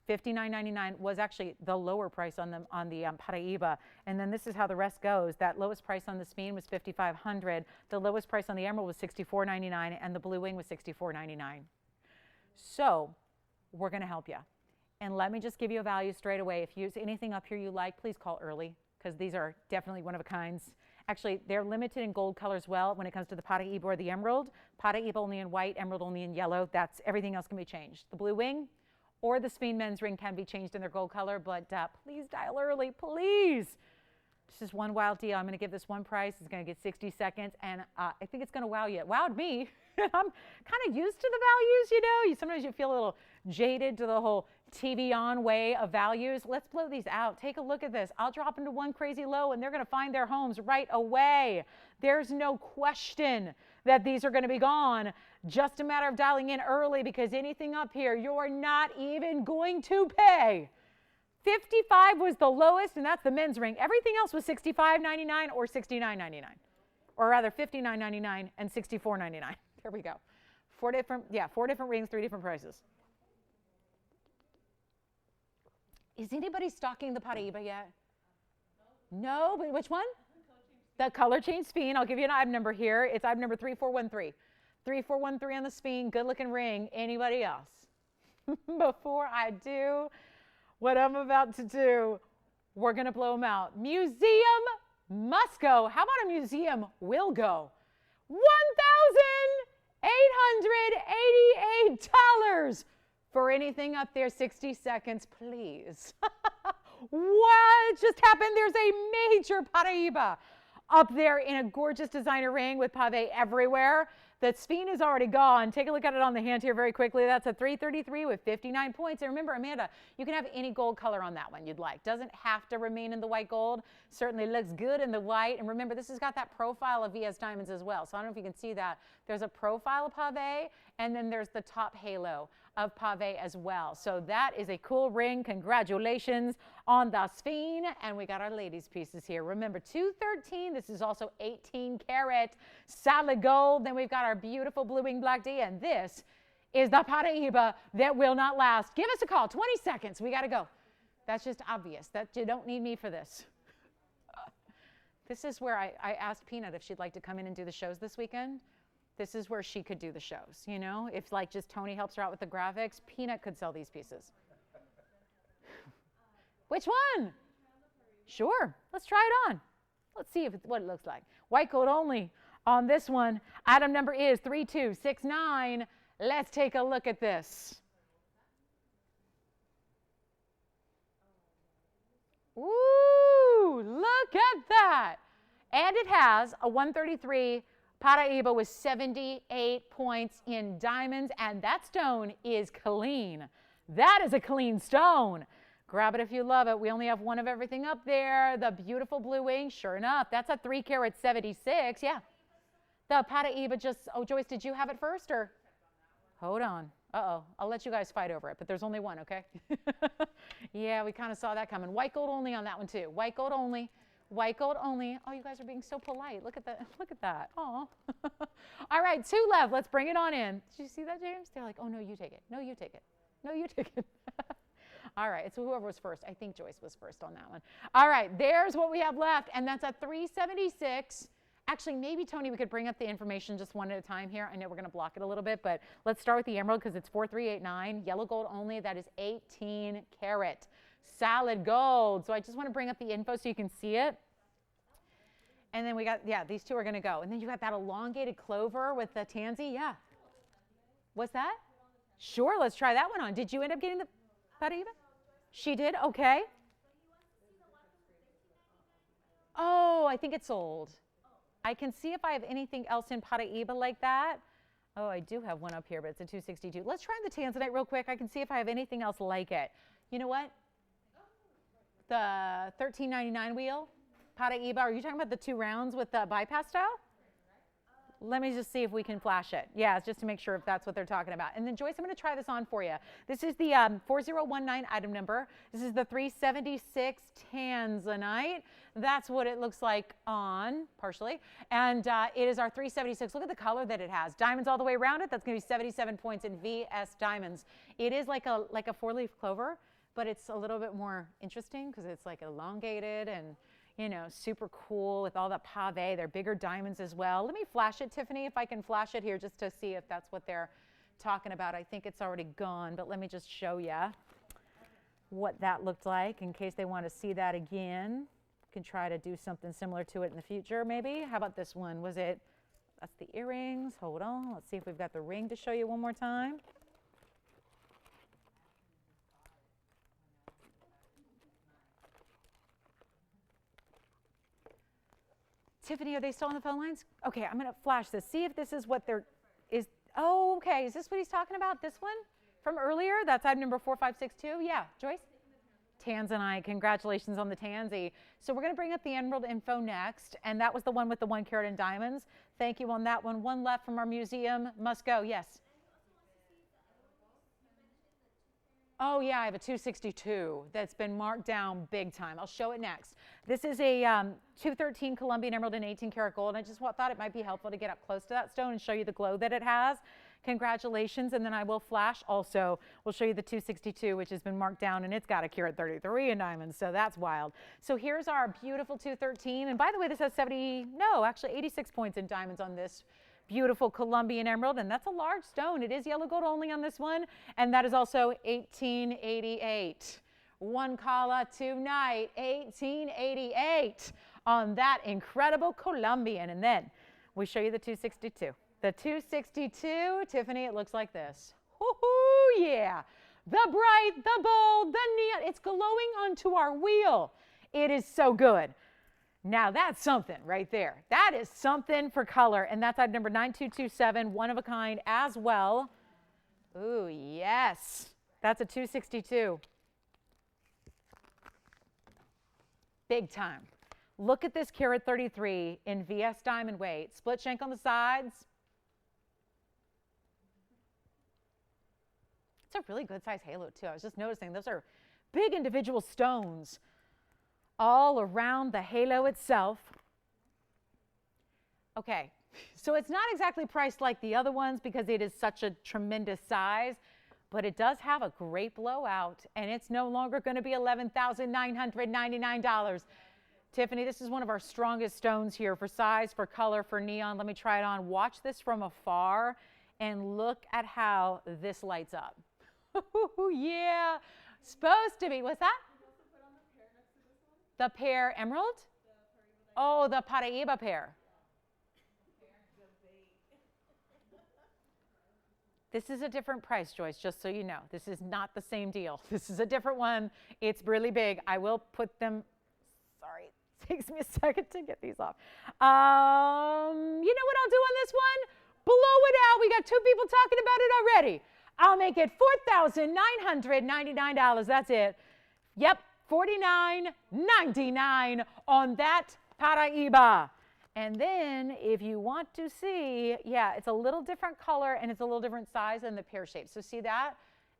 $59.99 was actually the lower price on the Paraíba. And then this is how the rest goes. That lowest price on the Speen was $5,500. The lowest price on the emerald was $64.99 and the blue wing was $64.99. So we're going to help you. And let me just give you a value straight away. If there's anything up here you like, please call early because these are definitely one of a kinds. Actually, they're limited in gold color as well when it comes to the Paraíba or the emerald. Paraíba only in white, emerald only in yellow. Everything else can be changed. The blue wing or the Speen men's ring can be changed in their gold color, but please dial early, please. This is one wild deal. I'm going to give this one price. It's going to get 60 seconds, and I think it's going to wow you. It wowed me. I'm kind of used to the values, you know. Sometimes you feel a little jaded to the whole TVON way of values. Let's blow these out. Take a look at this. I'll drop into one crazy low, and they're going to find their homes right away. There's no question that these are going to be gone. Just a matter of dialing in early because anything up here, you're not even going to pay. 55 was the lowest, and that's the men's ring. Everything else was $65.99 or $69.99, or rather $59.99 and $64.99. There we go. Four different rings, 3 different prices. Is anybody stocking the Paraíba yet? No, but which one? The color change Speen. I'll give you an item number here. It's item number 3413. 3413 on the Speen. Good looking ring. Anybody else? Before I do what I'm about to do, we're going to blow them out. Museum must go. How about a museum will go? $1,888 for anything up there. 60 seconds, please. What just happened? There's a major Paraíba up there in a gorgeous designer ring with pave everywhere. The Speen is already gone. Take a look at it on the hand here very quickly. That's a 333 with 59 points. And remember, Amanda, you can have any gold color on that one you'd like. Doesn't have to remain in the white gold. Certainly looks good in the white. And remember, this has got that profile of VS Diamonds as well. So I don't know if you can see that. There's a profile of pave, and then there's the top halo of pave as well. So that is a cool ring. Congratulations on the Speen. And we got our ladies pieces here. Remember, 213. This is also 18 karat solid gold. Then we've got our beautiful blue wing black D, and this is the Paraíba that will not last. Give us a call. 20 seconds. We got to go. That's just obvious. That you don't need me for this. This is where I asked Peanut if she'd like to come in and do the shows this weekend. This is where she could do the shows, you know? If like just Tony helps her out with the graphics, Peanut could sell these pieces. Which one? Sure. Let's try it on. Let's see what it looks like. White gold only on this one. Item number is 3269. Let's take a look at this. Ooh, look at that. And it has a 133 Paraíba with 78 points in diamonds, and that stone is clean. That is a clean stone. Grab it if you love it. We only have one of everything up there. The beautiful blue wing, sure enough. That's a 3 karat 76. Yeah. The Paraíba just, oh, Joyce, did you have it first or? Hold on. Uh-oh. I'll let you guys fight over it, but there's only one, okay? Yeah, we kind of saw that coming. White gold only on that one too. White gold only White gold only. Oh, you guys are being so polite. Look at that. Look at that. Oh. All right, 2 left. Let's bring it on in. Did you see that, James? They're like, oh, no, you take it. No, you take it. No, you take it. All right, it's whoever was first. I think Joyce was first on that one. All right, there's what we have left, and that's a 376. Actually, maybe, Tony, we could bring up the information just one at a time here. I know we're going to block it a little bit, but let's start with the emerald because it's 4389. Yellow gold only. That is 18 karat. Solid gold. So I just want to bring up the info so you can see it. And then we got, yeah, these two are going to go. And then you got that elongated clover with the tansy. Yeah. What's that? Sure, let's try that one on. Did you end up getting the Paraiba? She did? Okay. Oh, I think it's sold. I can see if I have anything else in Paraiba like that. Oh, I do have one up here, but it's a 262. Let's try the tanzanite real quick. I can see if I have anything else like it. You know what? The 1399 wheel, Paraiba. Are you talking about the 2 rounds with the bypass style? Let me just see if we can flash it. Yeah, just to make sure if that's what they're talking about. And then, Joyce, I'm going to try this on for you. This is the 4019 item number. This is the 376 tanzanite. That's what it looks like on, partially. And it is our 376. Look at the color that it has. Diamonds all the way around it. That's going to be 77 points in VS diamonds. It is like a 4-leaf clover, but it's a little bit more interesting because it's like elongated and, you know, super cool with all that pave. They're bigger diamonds as well. Let me flash it, Tiffany, if I can flash it here just to see if that's what they're talking about. I think it's already gone, but let me just show you what that looked like in case they want to see that again. Can try to do something similar to it in the future, maybe. How about this one? Was it, that's the earrings. Hold on. Let's see if we've got the ring to show you one more time. Tiffany, are they still on the phone lines? Okay, I'm going to flash this. See if this is what they're, is, oh, okay. Is this what he's talking about? This one from earlier? That's item number 4562? Yeah, Joyce? Tanzanite. Congratulations on the tansy. So we're going to bring up the emerald info next, and that was the one with the 1 carat in diamonds. Thank you on that one. One left from our museum. Must go. Yes. Oh, yeah, I have a 262 that's been marked down big time. I'll show it next. This is a 213 Colombian emerald in 18 karat gold. And I just thought it might be helpful to get up close to that stone and show you the glow that it has. Congratulations. And then I will flash also. We'll show you the 262, which has been marked down, and it's got a carat 33 in diamonds. So that's wild. So here's our beautiful 213. And by the way, this has 86 points in diamonds on this beautiful Colombian emerald, and that's a large stone. It is yellow gold only on this one, and that is also 1888. One kala tonight, 1888 on that incredible Colombian. And then we show you the 262. The 262, Tiffany, it looks like this. Woohoo, yeah. The bright, the bold, the neon. It's glowing onto our wheel. It is so good. Now that's something right there. That is something for color, and that's item number 9227, one of a kind as well. Ooh, yes. That's a 262. Big time. Look at this carat 33 in VS diamond weight. Split shank on the sides. It's a really good size halo too. I was just noticing those are big individual stones all around the halo itself. Okay, so it's not exactly priced like the other ones because it is such a tremendous size, but it does have a great blowout, and it's no longer going to be $11,999. Tiffany, this is one of our strongest stones here for size, for color, for neon. Let me try it on. Watch this from afar and look at how this lights up. Yeah, supposed to be. What's that? The pear emerald? Oh, the Paraiba pear. This is a different price, Joyce, just so you know. This is not the same deal. This is a different one. It's really big. I will put them, sorry, it takes me a second to get these off. You know what I'll do on this one? Blow it out. We got 2 people talking about it already. I'll make it $4,999. That's it. Yep. $49.99 on that Paraiba. And then if you want to see, yeah, it's a little different color and it's a little different size than the pear shape. So see that?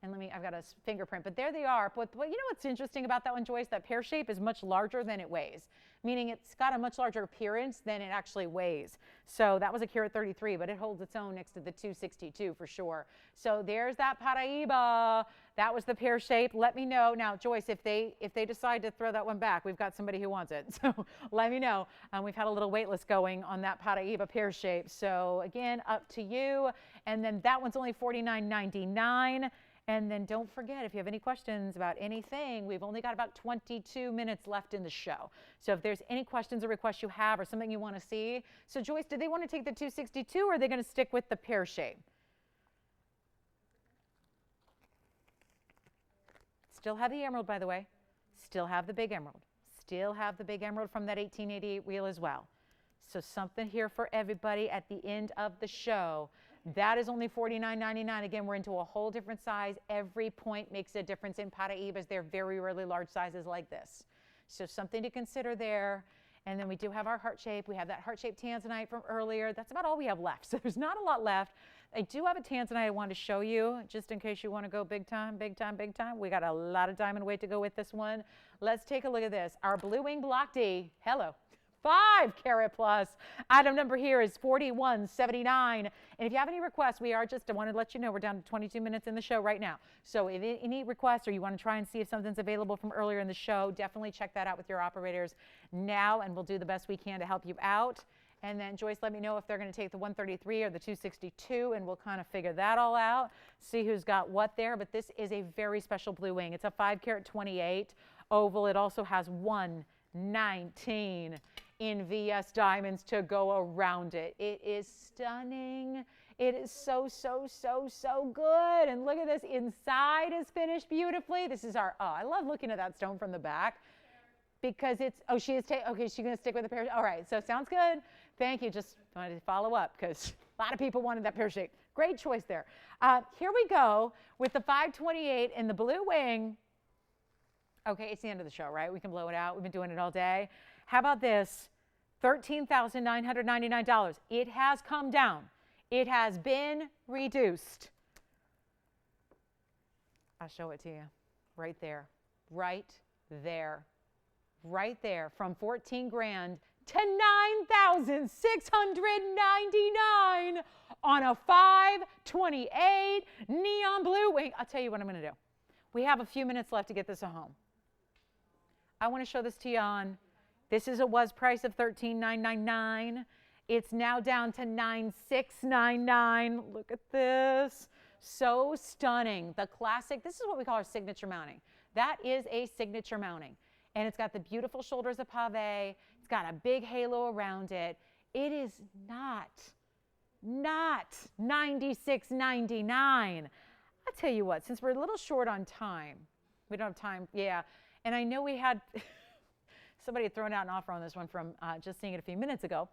And I've got a fingerprint, but there they are. But you know what's interesting about that one, Joyce? That pear shape is much larger than it weighs, meaning it's got a much larger appearance than it actually weighs. So that was a carat 33, but it holds its own next to the 262 for sure. So there's that Paraiba. That was the pear shape. Let me know. Now, Joyce, if they decide to throw that one back, we've got somebody who wants it. So let me know. We've had a little wait list going on that Paraiba pear shape. So again, up to you. And then that one's only $49.99. And then don't forget, if you have any questions about anything, we've only got about 22 minutes left in the show. So if there's any questions or requests you have or something you want to see. So Joyce, do they want to take the 262 or are they going to stick with the pear shape? Still have the emerald, by the way. Still have the big emerald. Still have the big emerald from that 1888 reel as well. So something here for everybody at the end of the show. That is only $49.99. Again, we're into a whole different size. Every point makes a difference in Paraibas. They're very rarely large sizes like this. So something to consider there. And then we do have our heart shape. We have that heart shaped tanzanite from earlier. That's about all we have left. So there's not a lot left. I do have a tanzanite I want to show you just in case you want to go big time, big time, big time. We got a lot of diamond weight to go with this one. Let's take a look at this. Our blue wing block D. Hello. 5 carat plus. Item number here is 4179. And if you have any requests, I wanted to let you know we're down to 22 minutes in the show right now. So if any requests or you want to try and see if something's available from earlier in the show, definitely check that out with your operators now, and we'll do the best we can to help you out. And then Joyce, let me know if they're going to take the 133 or the 262, and we'll kind of figure that all out, see who's got what there. But this is a very special blue wing. It's a 5 carat 28 oval. It also has 119 in VS diamonds to go around it. It is stunning. It is so, so, so, so good. And look at this. Inside is finished beautifully. This is I love looking at that stone from the back because it's, she's going to stick with the pear. All right, so sounds good. Thank you. Just wanted to follow up because a lot of people wanted that pear shape. Great choice there. Here we go with the 528 in the blue wing. Okay, it's the end of the show, right? We can blow it out. We've been doing it all day. How about this? $13,999. It has come down. It has been reduced. I'll show it to you. Right there. Right there. Right there. From 14 grand to 9,699 on a 528 neon blue wing. I'll tell you what I'm going to do. We have a few minutes left to get this home. I want to show this to you on. This is a was price of $13,999. It's now down to $9,699. Look at this. So stunning. The classic, this is what we call our signature mounting. That is a signature mounting. And it's got the beautiful shoulders of pave. It's got a big halo around it. It is not $96.99. I'll tell you what, since we're a little short on time, we don't have time, yeah. And I know we had somebody had thrown out an offer on this one from just seeing it a few minutes ago.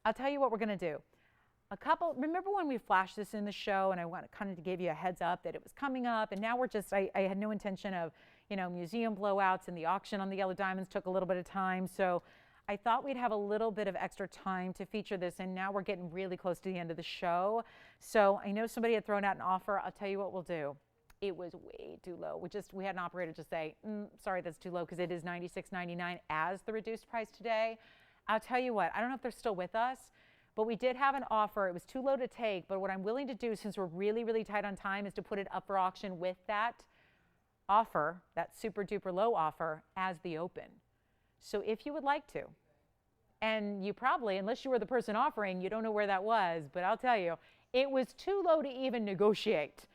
I'll tell you what we're going to do. Remember when we flashed this in the show and I kind of gave you a heads up that it was coming up, and now I had no intention of, museum blowouts, and the auction on the yellow diamonds took a little bit of time. So I thought we'd have a little bit of extra time to feature this, and now we're getting really close to the end of the show. So I know somebody had thrown out an offer. I'll tell you what we'll do. It was way too low. We had an operator just say, sorry, that's too low, because it is $96.99 as the reduced price today. I'll tell you what, I don't know if they're still with us, but we did have an offer. It was too low to take, but what I'm willing to do, since we're really, really tight on time, is to put it up for auction with that offer, that super duper low offer, as the open. So if you would like to, and you probably, unless you were the person offering, you don't know where that was, but I'll tell you, it was too low to even negotiate.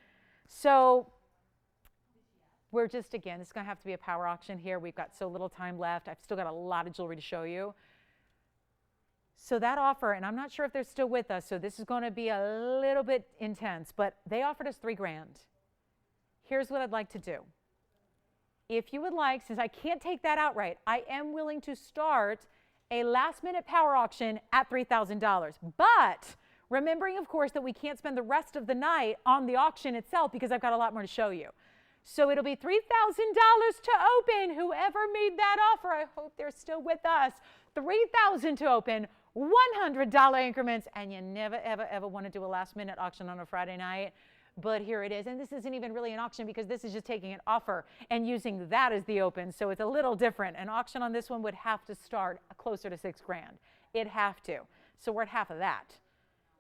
So we're just, again, it's going to have to be a power auction here. We've got so little time left. I've still got a lot of jewelry to show you. So that offer, and I'm not sure if they're still with us, so this is going to be a little bit intense, but they offered us $3 grand. Here's what I'd like to do. If you would like, since I can't take that outright, I am willing to start a last-minute power auction at $3,000. But remembering, of course, that we can't spend the rest of the night on the auction itself because I've got a lot more to show you. So it'll be $3,000 to open. Whoever made that offer, I hope they're still with us. $3,000 to open, $100 increments, and you never, ever, ever want to do a last-minute auction on a Friday night but here it is. And this isn't even really an auction because this is just taking an offer and using that as the open. So it's a little different. An auction on this one would have to start closer to $6 grand. It'd have to. So we're at half of that.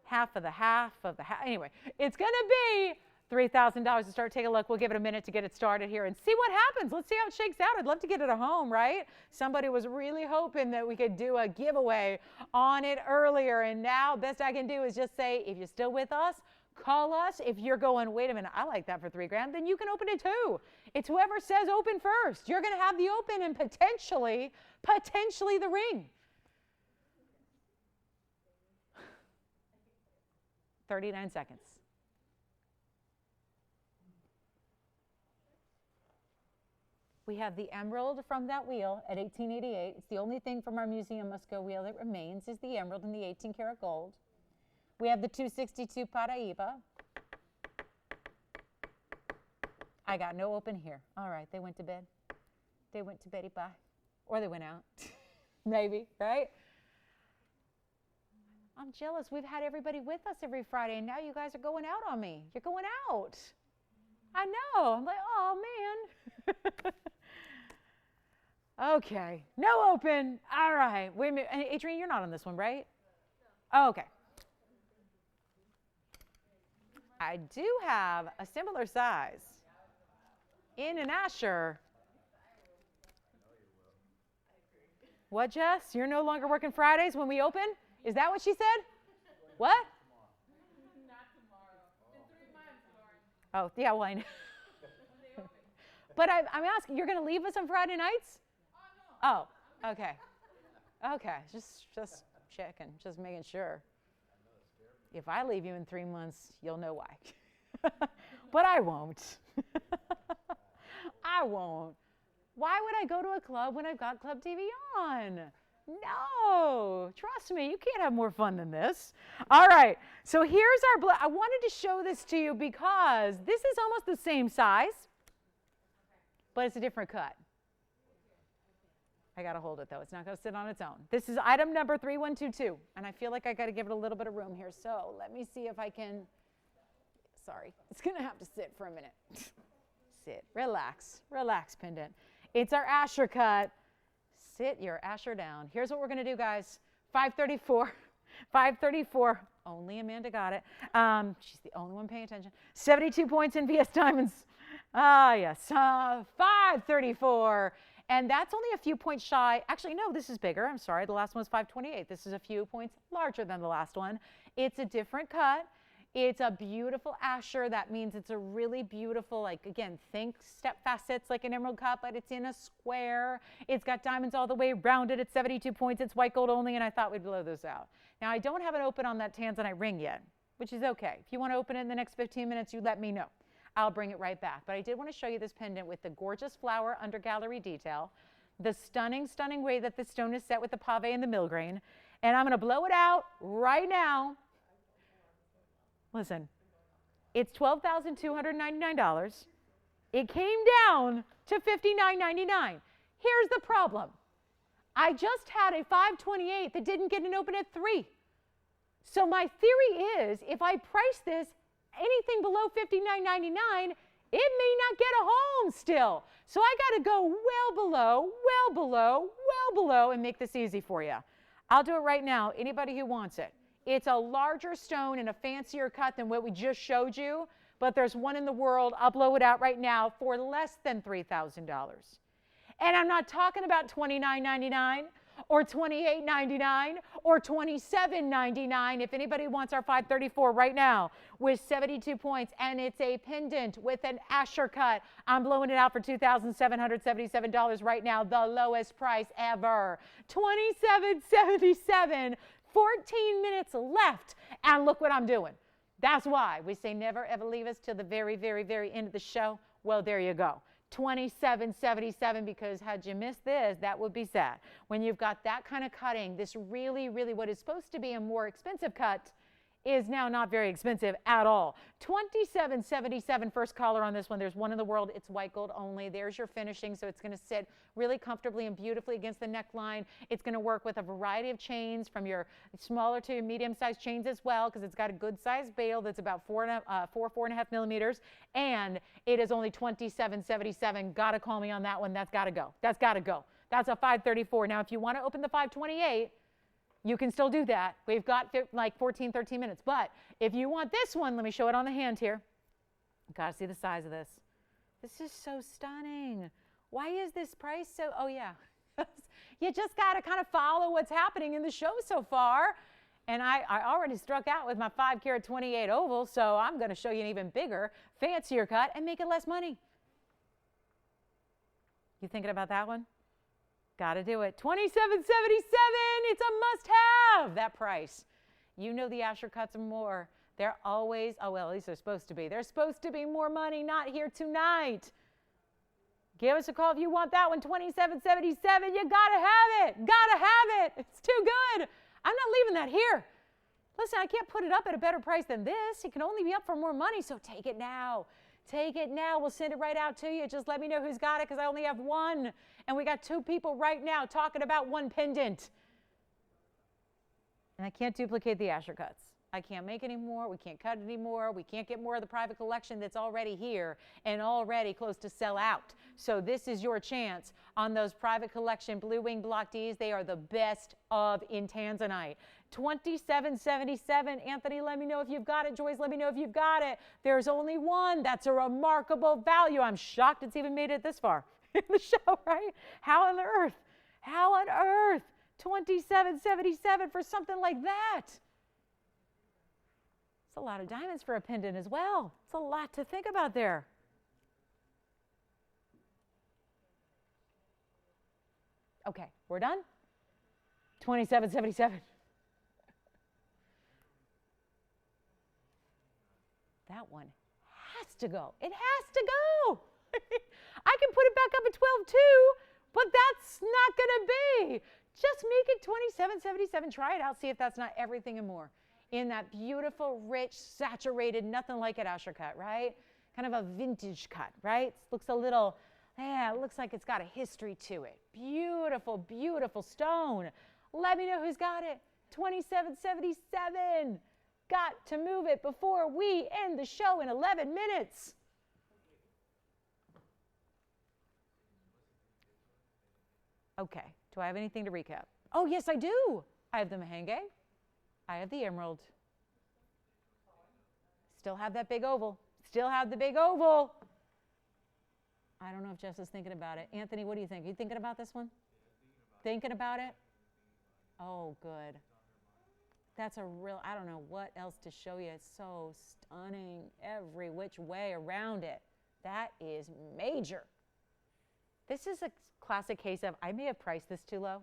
Half of the half of the half. Anyway, it's going to be $3,000 to start. Take a look. We'll give it a minute to get it started here and see what happens. Let's see how it shakes out. I'd love to get it at home, right? Somebody was really hoping that we could do a giveaway on it earlier. And now best I can do is just say, if you're still with us, call us. If you're going, wait a minute, I like that for $3 grand, then you can open it too. It's whoever says open first. You're going to have the open and potentially the ring. 39 seconds. We have the emerald from that wheel at $18.88. It's the only thing from our Museum Must-Go wheel that remains is the emerald and the 18-karat gold. We have the 262 Paraíba. I got no open here. All right, they went to bed. They went to beddy bye. Or they went out. Maybe, right? I'm jealous. We've had everybody with us every Friday, and now you guys are going out on me. You're going out. I know. I'm like, oh, man. Okay. No open. All right. Wait a minute. And Adrienne, you're not on this one, right? Oh, okay. I do have a similar size in an Asher. What, Jess? You're no longer working Fridays when we open? Is that what she said? What? Not tomorrow. In 3 months, Lauren. Oh, yeah, well, I know. But I'm asking, you're going to leave us on Friday nights? Oh, no. Oh, okay. Okay, just checking, just making sure. If I leave you in 3 months, you'll know why. But I won't. I won't. Why would I go to a club when I've got Club TV on? No, trust me, you can't have more fun than this. All right, so here's our, I wanted to show this to you because this is almost the same size, but it's a different cut. I got to hold it, though. It's not going to sit on its own. This is item number 3122, and I feel like I got to give it a little bit of room here. So let me see if I can, sorry, it's going to have to sit for a minute. Sit, relax, pendant. It's our Asher cut. Sit your Asher down. Here's what we're going to do, guys. 534. Only Amanda got it. She's the only one paying attention. 72 points in VS Diamonds. Ah, yes. 534. And that's only a few points shy. Actually, no, this is bigger. I'm sorry. The last one was 528. This is a few points larger than the last one. It's a different cut. It's a beautiful Asher. That means it's a really beautiful, like, again, think step facets like an emerald cut, but it's in a square. It's got diamonds all the way around it. It's 72 points. It's white gold only, and I thought we'd blow those out. Now, I don't have it open on that tanzanite ring yet, which is okay. If you want to open it in the next 15 minutes, you let me know. I'll bring it right back. But I did want to show you this pendant with the gorgeous flower under gallery detail, the stunning, stunning way that the stone is set with the pave and the millgrain. And I'm going to blow it out right now. Listen, it's $12,299. It came down to $59.99. Here's the problem. I just had a 528 that didn't get an open at 3. So my theory is if I price this anything below $59.99, it may not get a home still. So I got to go well below, and make this easy for you. I'll do it right now. Anybody who wants it. It's a larger stone and a fancier cut than what we just showed you, but there's one in the world. I'll blow it out right now for less than $3,000. And I'm not talking about $29.99 or $28.99 or $27.99. If anybody wants our 534 right now with 72 points, and it's a pendant with an Asher cut, I'm blowing it out for $2,777 right now, the lowest price ever. $27.77. 14 minutes left, and look what I'm doing. That's why we say never ever leave us till the very, very, very end of the show. Well, there you go. $27.77, because had you missed this, that would be sad. When you've got that kind of cutting, this really, really what is supposed to be a more expensive cut is now not very expensive at all. $27.77 first collar on this one. There's one in the world. It's white gold only. There's your finishing, so it's going to sit really comfortably and beautifully against the neckline. It's going to work with a variety of chains, from your smaller to medium-sized chains as well, because it's got a good-sized bail that's about 4.5 millimeters, and it is only $27.77. Got to call me on that one. That's got to go. That's got to go. That's a $534. Now, if you want to open the $528, you can still do that. We've got like 14, 13 minutes. But if you want this one, let me show it on the hand here. Got to see the size of this. This is so stunning. Why is this price so? Oh, yeah. You just got to kind of follow what's happening in the show so far. And I already struck out with my 5 carat 28 oval, so I'm going to show you an even bigger, fancier cut and make it less money. You thinking about that one? Got to do it. $27.77. It's a must-have, that price. You know the Asher cuts are more. They're always, oh, well, at least they're supposed to be. They're supposed to be more money, not here tonight. Give us a call if you want that one, $27.77. You got to have it. Got to have it. It's too good. I'm not leaving that here. Listen, I can't put it up at a better price than this. It can only be up for more money, so take it now. Take it now. We'll send it right out to you. Just let me know who's got it, because I only have one. And we got 2 people right now talking about one pendant. And I can't duplicate the Asher cuts. I can't make any more. We can't cut any more. We can't get more of the private collection that's already here and already close to sell out. So this is your chance on those private collection Blue Wing Block Ds. They are the best of in Tanzanite. $27.77. Anthony, let me know if you've got it. Joyce, let me know if you've got it. There's only one. That's a remarkable value. I'm shocked it's even made it this far in the show, right? How on earth? How on earth? $27.77 for something like that. It's a lot of diamonds for a pendant as well. It's a lot to think about there. Okay, we're done? $27.77. That one has to go. It has to go. I can put it back up at 12 too, but that's not going to be. Just make it $27.77. Try it out. See if that's not everything and more. In that beautiful, rich, saturated, nothing like it Asher cut, right? Kind of a vintage cut, right? It looks a little, it looks like it's got a history to it. Beautiful, beautiful stone. Let me know who's got it. $27.77. Got to move it before we end the show in 11 minutes. Okay, do I have anything to recap? Oh, yes, I do. I have the Mahenge. I have the emerald. Still have that big oval. Still have the big oval. I don't know if Jess is thinking about it. Anthony, what do you think? You thinking about this one? Thinking about it? Oh, good. That's a real, I don't know what else to show you. It's so stunning every which way around it. That is major. This is a classic case of, I may have priced this too low.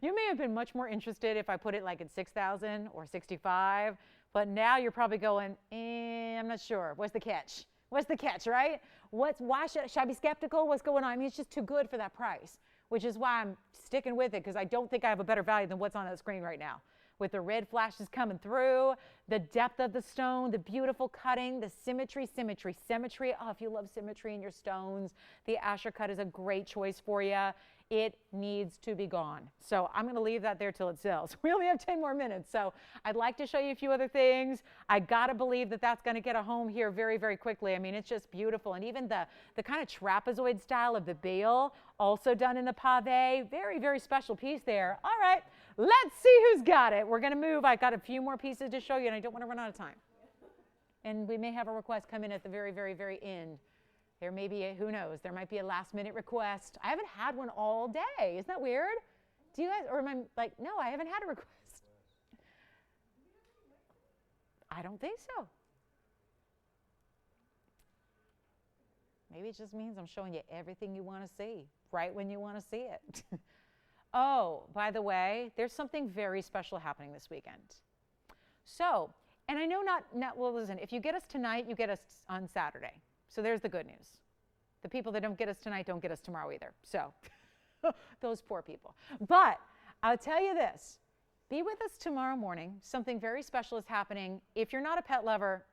You may have been much more interested if I put it like at 6,000 or 65, but now you're probably going, I'm not sure. What's the catch? What's the catch, right? Why should I be skeptical? What's going on? I mean, it's just too good for that price, which is why I'm sticking with it, because I don't think I have a better value than what's on that screen right now. With the red flashes coming through, the depth of the stone, the beautiful cutting, the symmetry. Oh, if you love symmetry in your stones, the Asher cut is a great choice for you. It needs to be gone. So I'm going to leave that there till it sells. We only have 10 more minutes. So I'd like to show you a few other things. I got to believe that that's going to get a home here very, very quickly. I mean, it's just beautiful. And even the kind of trapezoid style of the bail, also done in the pave. Very, very special piece there. All right, let's see who's got it. We're going to move. I've got a few more pieces to show you, and I don't want to run out of time. And we may have a request come in at the very, very, very end. There may be, who knows, there might be a last minute request. I haven't had one all day. Isn't that weird? Do you guys, or am I like, no, I haven't had a request. I don't think so. Maybe it just means I'm showing you everything you want to see, right when you want to see it. Oh, by the way, there's something very special happening this weekend. So, and I know well, listen, if you get us tonight, you get us on Saturday. So there's the good news. The people that don't get us tonight don't get us tomorrow either. So those poor people. But I'll tell you this. Be with us tomorrow morning. Something very special is happening. If you're not a pet lover,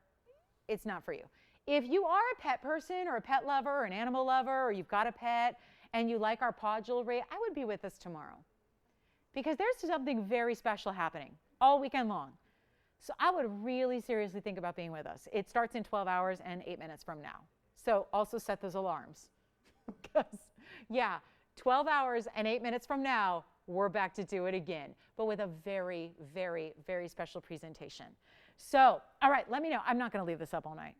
it's not for you. If you are a pet person or a pet lover or an animal lover or you've got a pet and you like our paw jewelry, I would be with us tomorrow because there's something very special happening all weekend long. So I would really seriously think about being with us. It starts in 12 hours and 8 minutes from now. So also set those alarms because, yeah, 12 hours and 8 minutes from now, we're back to do it again, but with a very, very, very special presentation. So, all right, let me know. I'm not going to leave this up all night.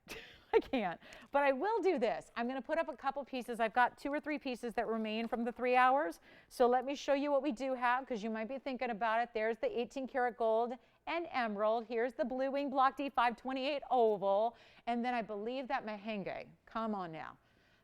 I can't, but I will do this. I'm going to put up a couple pieces. I've got 2 or 3 pieces that remain from the 3 hours. So let me show you what we do have because you might be thinking about it. There's the 18 karat gold and emerald. Here's the blue wing block D 528 oval. And then I believe that merengue. Come on now.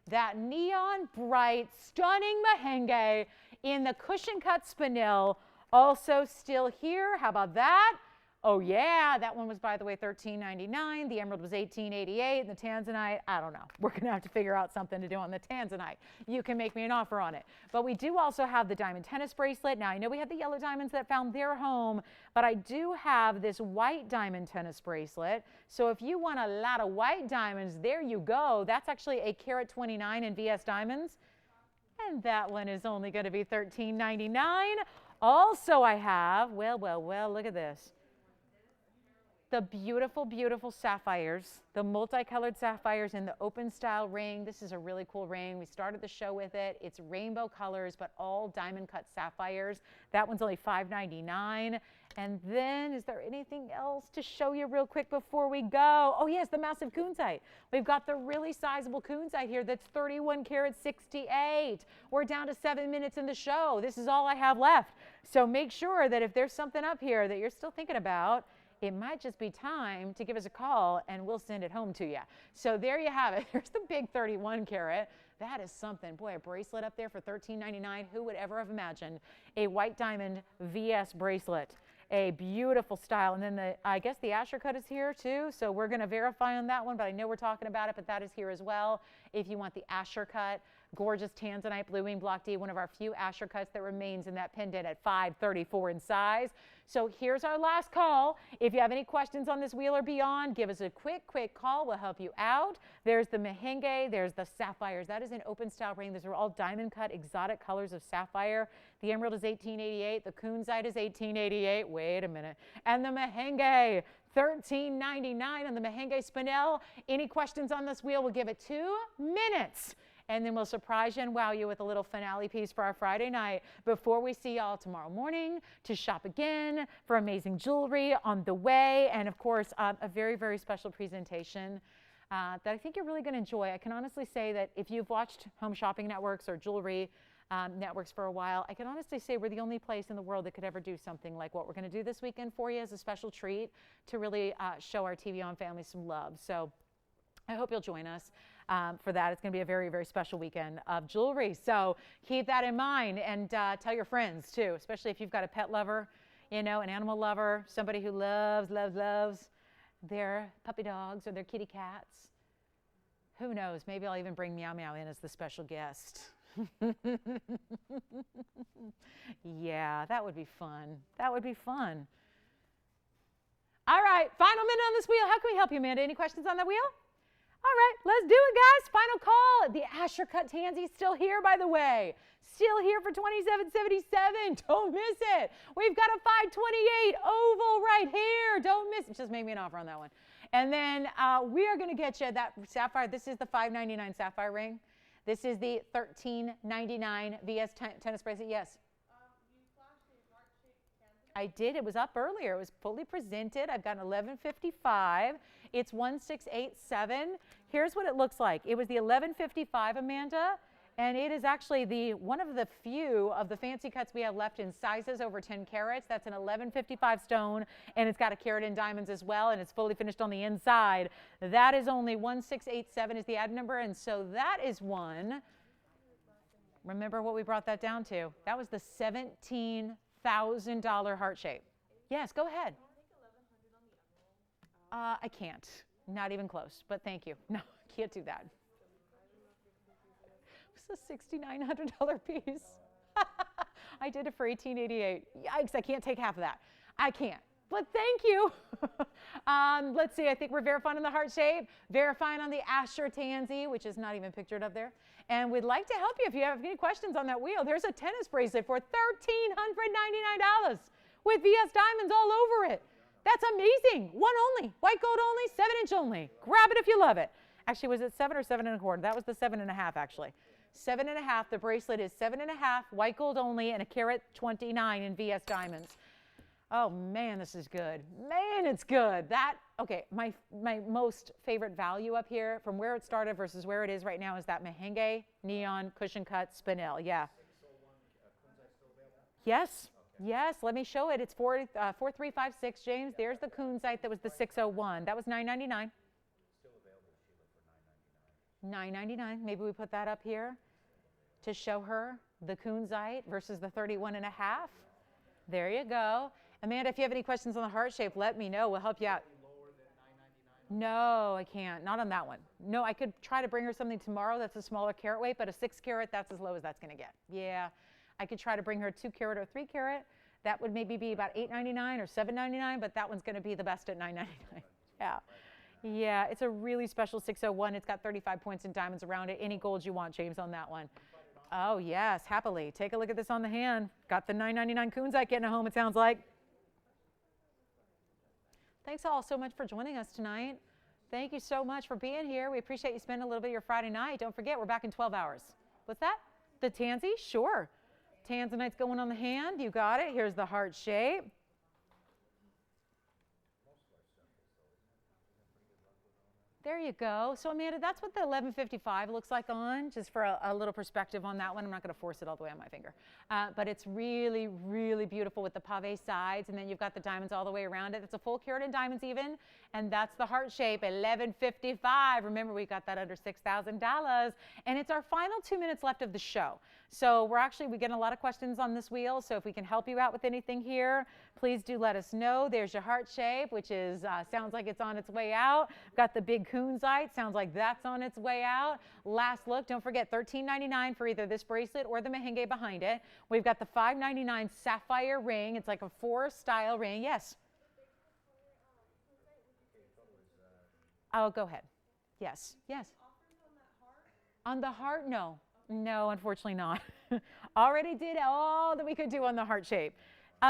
That neon bright, stunning merengue in the cushion cut spinel, also still here. How about that? Oh yeah, that one was, by the way, $13.99. The emerald was $18.88, and the tanzanite, I don't know. We're gonna have to figure out something to do on the tanzanite. You can make me an offer on it. But we do also have the diamond tennis bracelet. Now I know we have the yellow diamonds that found their home, but I do have this white diamond tennis bracelet. So if you want a lot of white diamonds, there you go. That's actually a carat 29 in VS diamonds. And that one is only gonna be $13.99. Also I have, well, look at this. The beautiful, beautiful sapphires, the multicolored sapphires in the open style ring. This is a really cool ring. We started the show with it. It's rainbow colors, but all diamond cut sapphires. That one's only $5.99. And then, is there anything else to show you real quick before we go? Oh yes, the massive kunzite. We've got the really sizable kunzite here that's 31 karat 68. We're down to 7 minutes in the show. This is all I have left. So make sure that if there's something up here that you're still thinking about, it might just be time to give us a call and we'll send it home to you. So there you have it. There's the big 31 karat. That is something. Boy, a bracelet up there for $13.99. Who would ever have imagined a white diamond VS bracelet? A beautiful style. And then I guess the Asher cut is here too. So we're going to verify on that one, but I know we're talking about it, but that is here as well. If you want the Asher cut, gorgeous tanzanite blue wing block D, one of our few Asher cuts that remains in that pendant at 534 in size. So here's our last call. If you have any questions on this wheel or beyond, give us a quick call. We'll help you out. There's the merengue. There's the sapphires. That is an open style ring. Those are all diamond cut exotic colors of sapphire. The emerald is $18.88. The kunzite is $18.88. Wait a minute. And the merengue, $13.99 on the merengue spinel. Any questions on this wheel? We'll give it 2 minutes. And then we'll surprise you and wow you with a little finale piece for our Friday night before we see y'all tomorrow morning to shop again for amazing jewelry on the way. And of course, a very, very special presentation that I think you're really going to enjoy. I can honestly say that if you've watched home shopping networks or jewelry networks for a while, I can honestly say we're the only place in the world that could ever do something like what we're going to do this weekend for you as a special treat to really show our TVON family some love. So I hope you'll join us for that. It's going to be a very, very special weekend of jewelry. So keep that in mind and tell your friends too, especially if you've got a pet lover, you know, an animal lover, somebody who loves their puppy dogs or their kitty cats. Who knows? Maybe I'll even bring Meow Meow in as the special guest. Yeah, that would be fun. That would be fun. All right, final minute on this wheel. How can we help you, Amanda? Any questions on the wheel? All right, let's do it, guys. Final call. The Asher cut tansy still here, by the way. Still here for $27.77. Don't miss it. We've got a 528 oval right here. Don't miss it. Just make me an offer on that one. And then we are going to get you that sapphire. This is the $5.99 sapphire ring. This is the $13.99 VS tennis bracelet. Yes. You flashed a heart-shaped candle. I did. It was up earlier. It was fully presented. I've got an 1155. It's 1687. Here's what it looks like. It was the 1155, Amanda, and it is actually the one of the few of the fancy cuts we have left in sizes over 10 carats. That's an 1155 stone, and it's got a carat in diamonds as well, and it's fully finished on the inside. That is only 1687 is the ad number, and so that is one. Remember what we brought that down to? That was the $17,000 heart shape. Yes, go ahead. I can't. Not even close, but thank you. No, I can't do that. It's a $6,900 piece. I did it for $18.88. Yikes, I can't take half of that. I can't, but thank you. Let's see, I think we're verifying on the heart shape, verifying on the Asher Tansy, which is not even pictured up there. And we'd like to help you if you have any questions on that wheel. There's a tennis bracelet for $1,399 with VS diamonds all over it. That's amazing. One only, white gold only, 7-inch only. Grab it if you love it. Actually, was it 7 or 7.25? That was the 7.5 actually. 7.5, the bracelet is 7.5, white gold only, and a carat 29 in VS diamonds. Oh man, this is good. Man, it's good. Okay, my most favorite value up here from where it started versus where it is right now is that Mahenge neon cushion cut spinel. Yeah. Yes. Yes, let me show it. It's 4356, James. There's the Kunzite that was the 601. That was $999. Still available, Sheila, for $999. Maybe we put that up here to show her the Kunzite versus the 31.5. There you go. Amanda, if you have any questions on the heart shape, let me know. We'll help you out. lower than $999. No, I can't. Not on that one. No, I could try to bring her something tomorrow that's a smaller carat weight, but a 6 carat, that's as low as that's going to get. Yeah. I could try to bring her a 2 carat or 3 carat. That would maybe be about $899 or $799, but that one's going to be the best at $999. Yeah. Yeah, it's a really special 601. It's got 35 points in diamonds around it. Any gold you want, James, on that one. Oh, yes, happily. Take a look at this on the hand. Got the $999 Kunzite getting it home, it sounds like. Thanks all so much for joining us tonight. Thank you so much for being here. We appreciate you spending a little bit of your Friday night. Don't forget, we're back in 12 hours. What's that? The Tansy? Sure. Tanzanite's going on the hand. You got it. Here's the heart shape. There you go. So Amanda, that's what the 1155 looks like on, just for a little perspective on that one. I'm not going to force it all the way on my finger. But it's really, really beautiful with the pave sides, and then you've got the diamonds all the way around it. It's a full carat in diamonds even, and that's the heart shape, 1155. Remember, we got that under $6,000, and it's our final 2 minutes left of the show. So we're getting a lot of questions on this wheel, so if we can help you out with anything here, please do let us know. There's your heart shape, which is sounds like it's on its way out. Got the big Kunzite, sounds like that's on its way out. Last look, don't forget $13.99 for either this bracelet or the Mahenge behind it. We've got the $5.99 sapphire ring. It's like a 4-style ring. Yes? Oh, go ahead. Yes, yes. On the heart? No. No, unfortunately not. Already did all that we could do on the heart shape.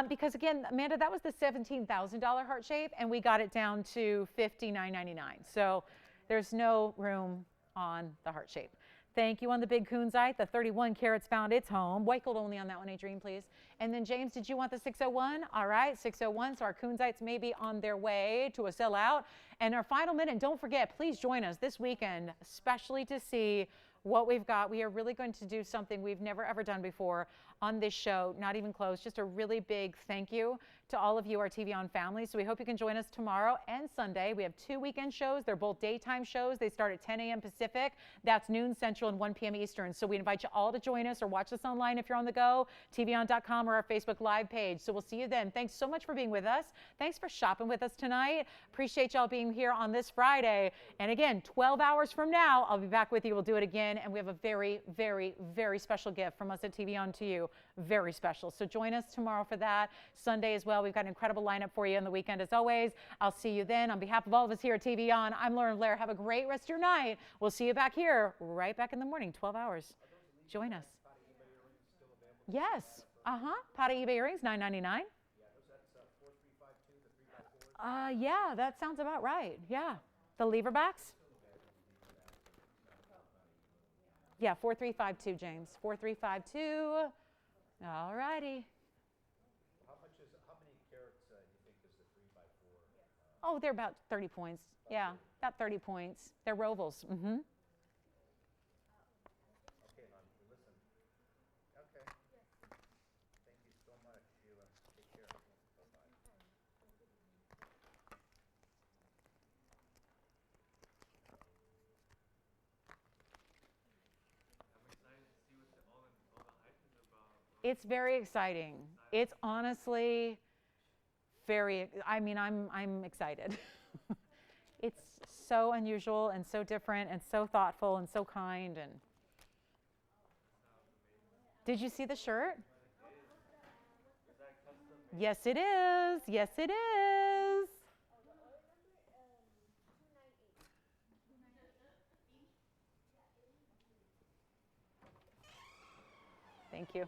Because again, Amanda, that was the $17,000 heart shape, and we got it down to $59.99. So there's no room on the heart shape. Thank you on the big Kunzite. The 31 carats found its home. White gold only on that one, Adrienne, please. And then James, did you want the 601? All right, 601. So our Kunzites may be on their way to a sellout. And our final minute, and don't forget, please join us this weekend, especially to see what we've got. We are really going to do something we've never ever done before on this show, not even close. Just a really big thank you to all of you, our TVON family. So we hope you can join us tomorrow and Sunday. We have 2 weekend shows. They're both daytime shows. They start at 10 a.m. Pacific. That's noon Central and 1 p.m. Eastern. So we invite you all to join us or watch us online if you're on the go, tvon.com or our Facebook Live page. So we'll see you then. Thanks so much for being with us. Thanks for shopping with us tonight. Appreciate y'all being here on this Friday. And again, 12 hours from now, I'll be back with you. We'll do it again. And we have a very, very, very special gift from us at TVON to you. Very special. So join us tomorrow for that. Sunday as well. We've got an incredible lineup for you on the weekend as always. I'll see you then. On behalf of all of us here at TVON, I'm Lauren Blair. Have a great rest of your night. We'll see you back here right back in the morning, 12 hours. Join us. Yes. Pata eBay earrings, $9.99. Yeah, that sounds about right. Yeah. The leverbacks? Yeah, 4352, James. 4352. All righty. How many carats do you think is the 3x4? Oh, they're about 30 points. Yeah, about 30 points. They're rovals. Okay, hon, listen. Okay. Thank you so much, Sheila. Take care. Bye-bye. I'm excited to see what all the hype is about. It's very exciting. It's honestly very, I'm excited. It's so unusual and so different and so thoughtful and so kind. And did you see the shirt? Is that custom Yes, it is. Yes, it is. Thank you.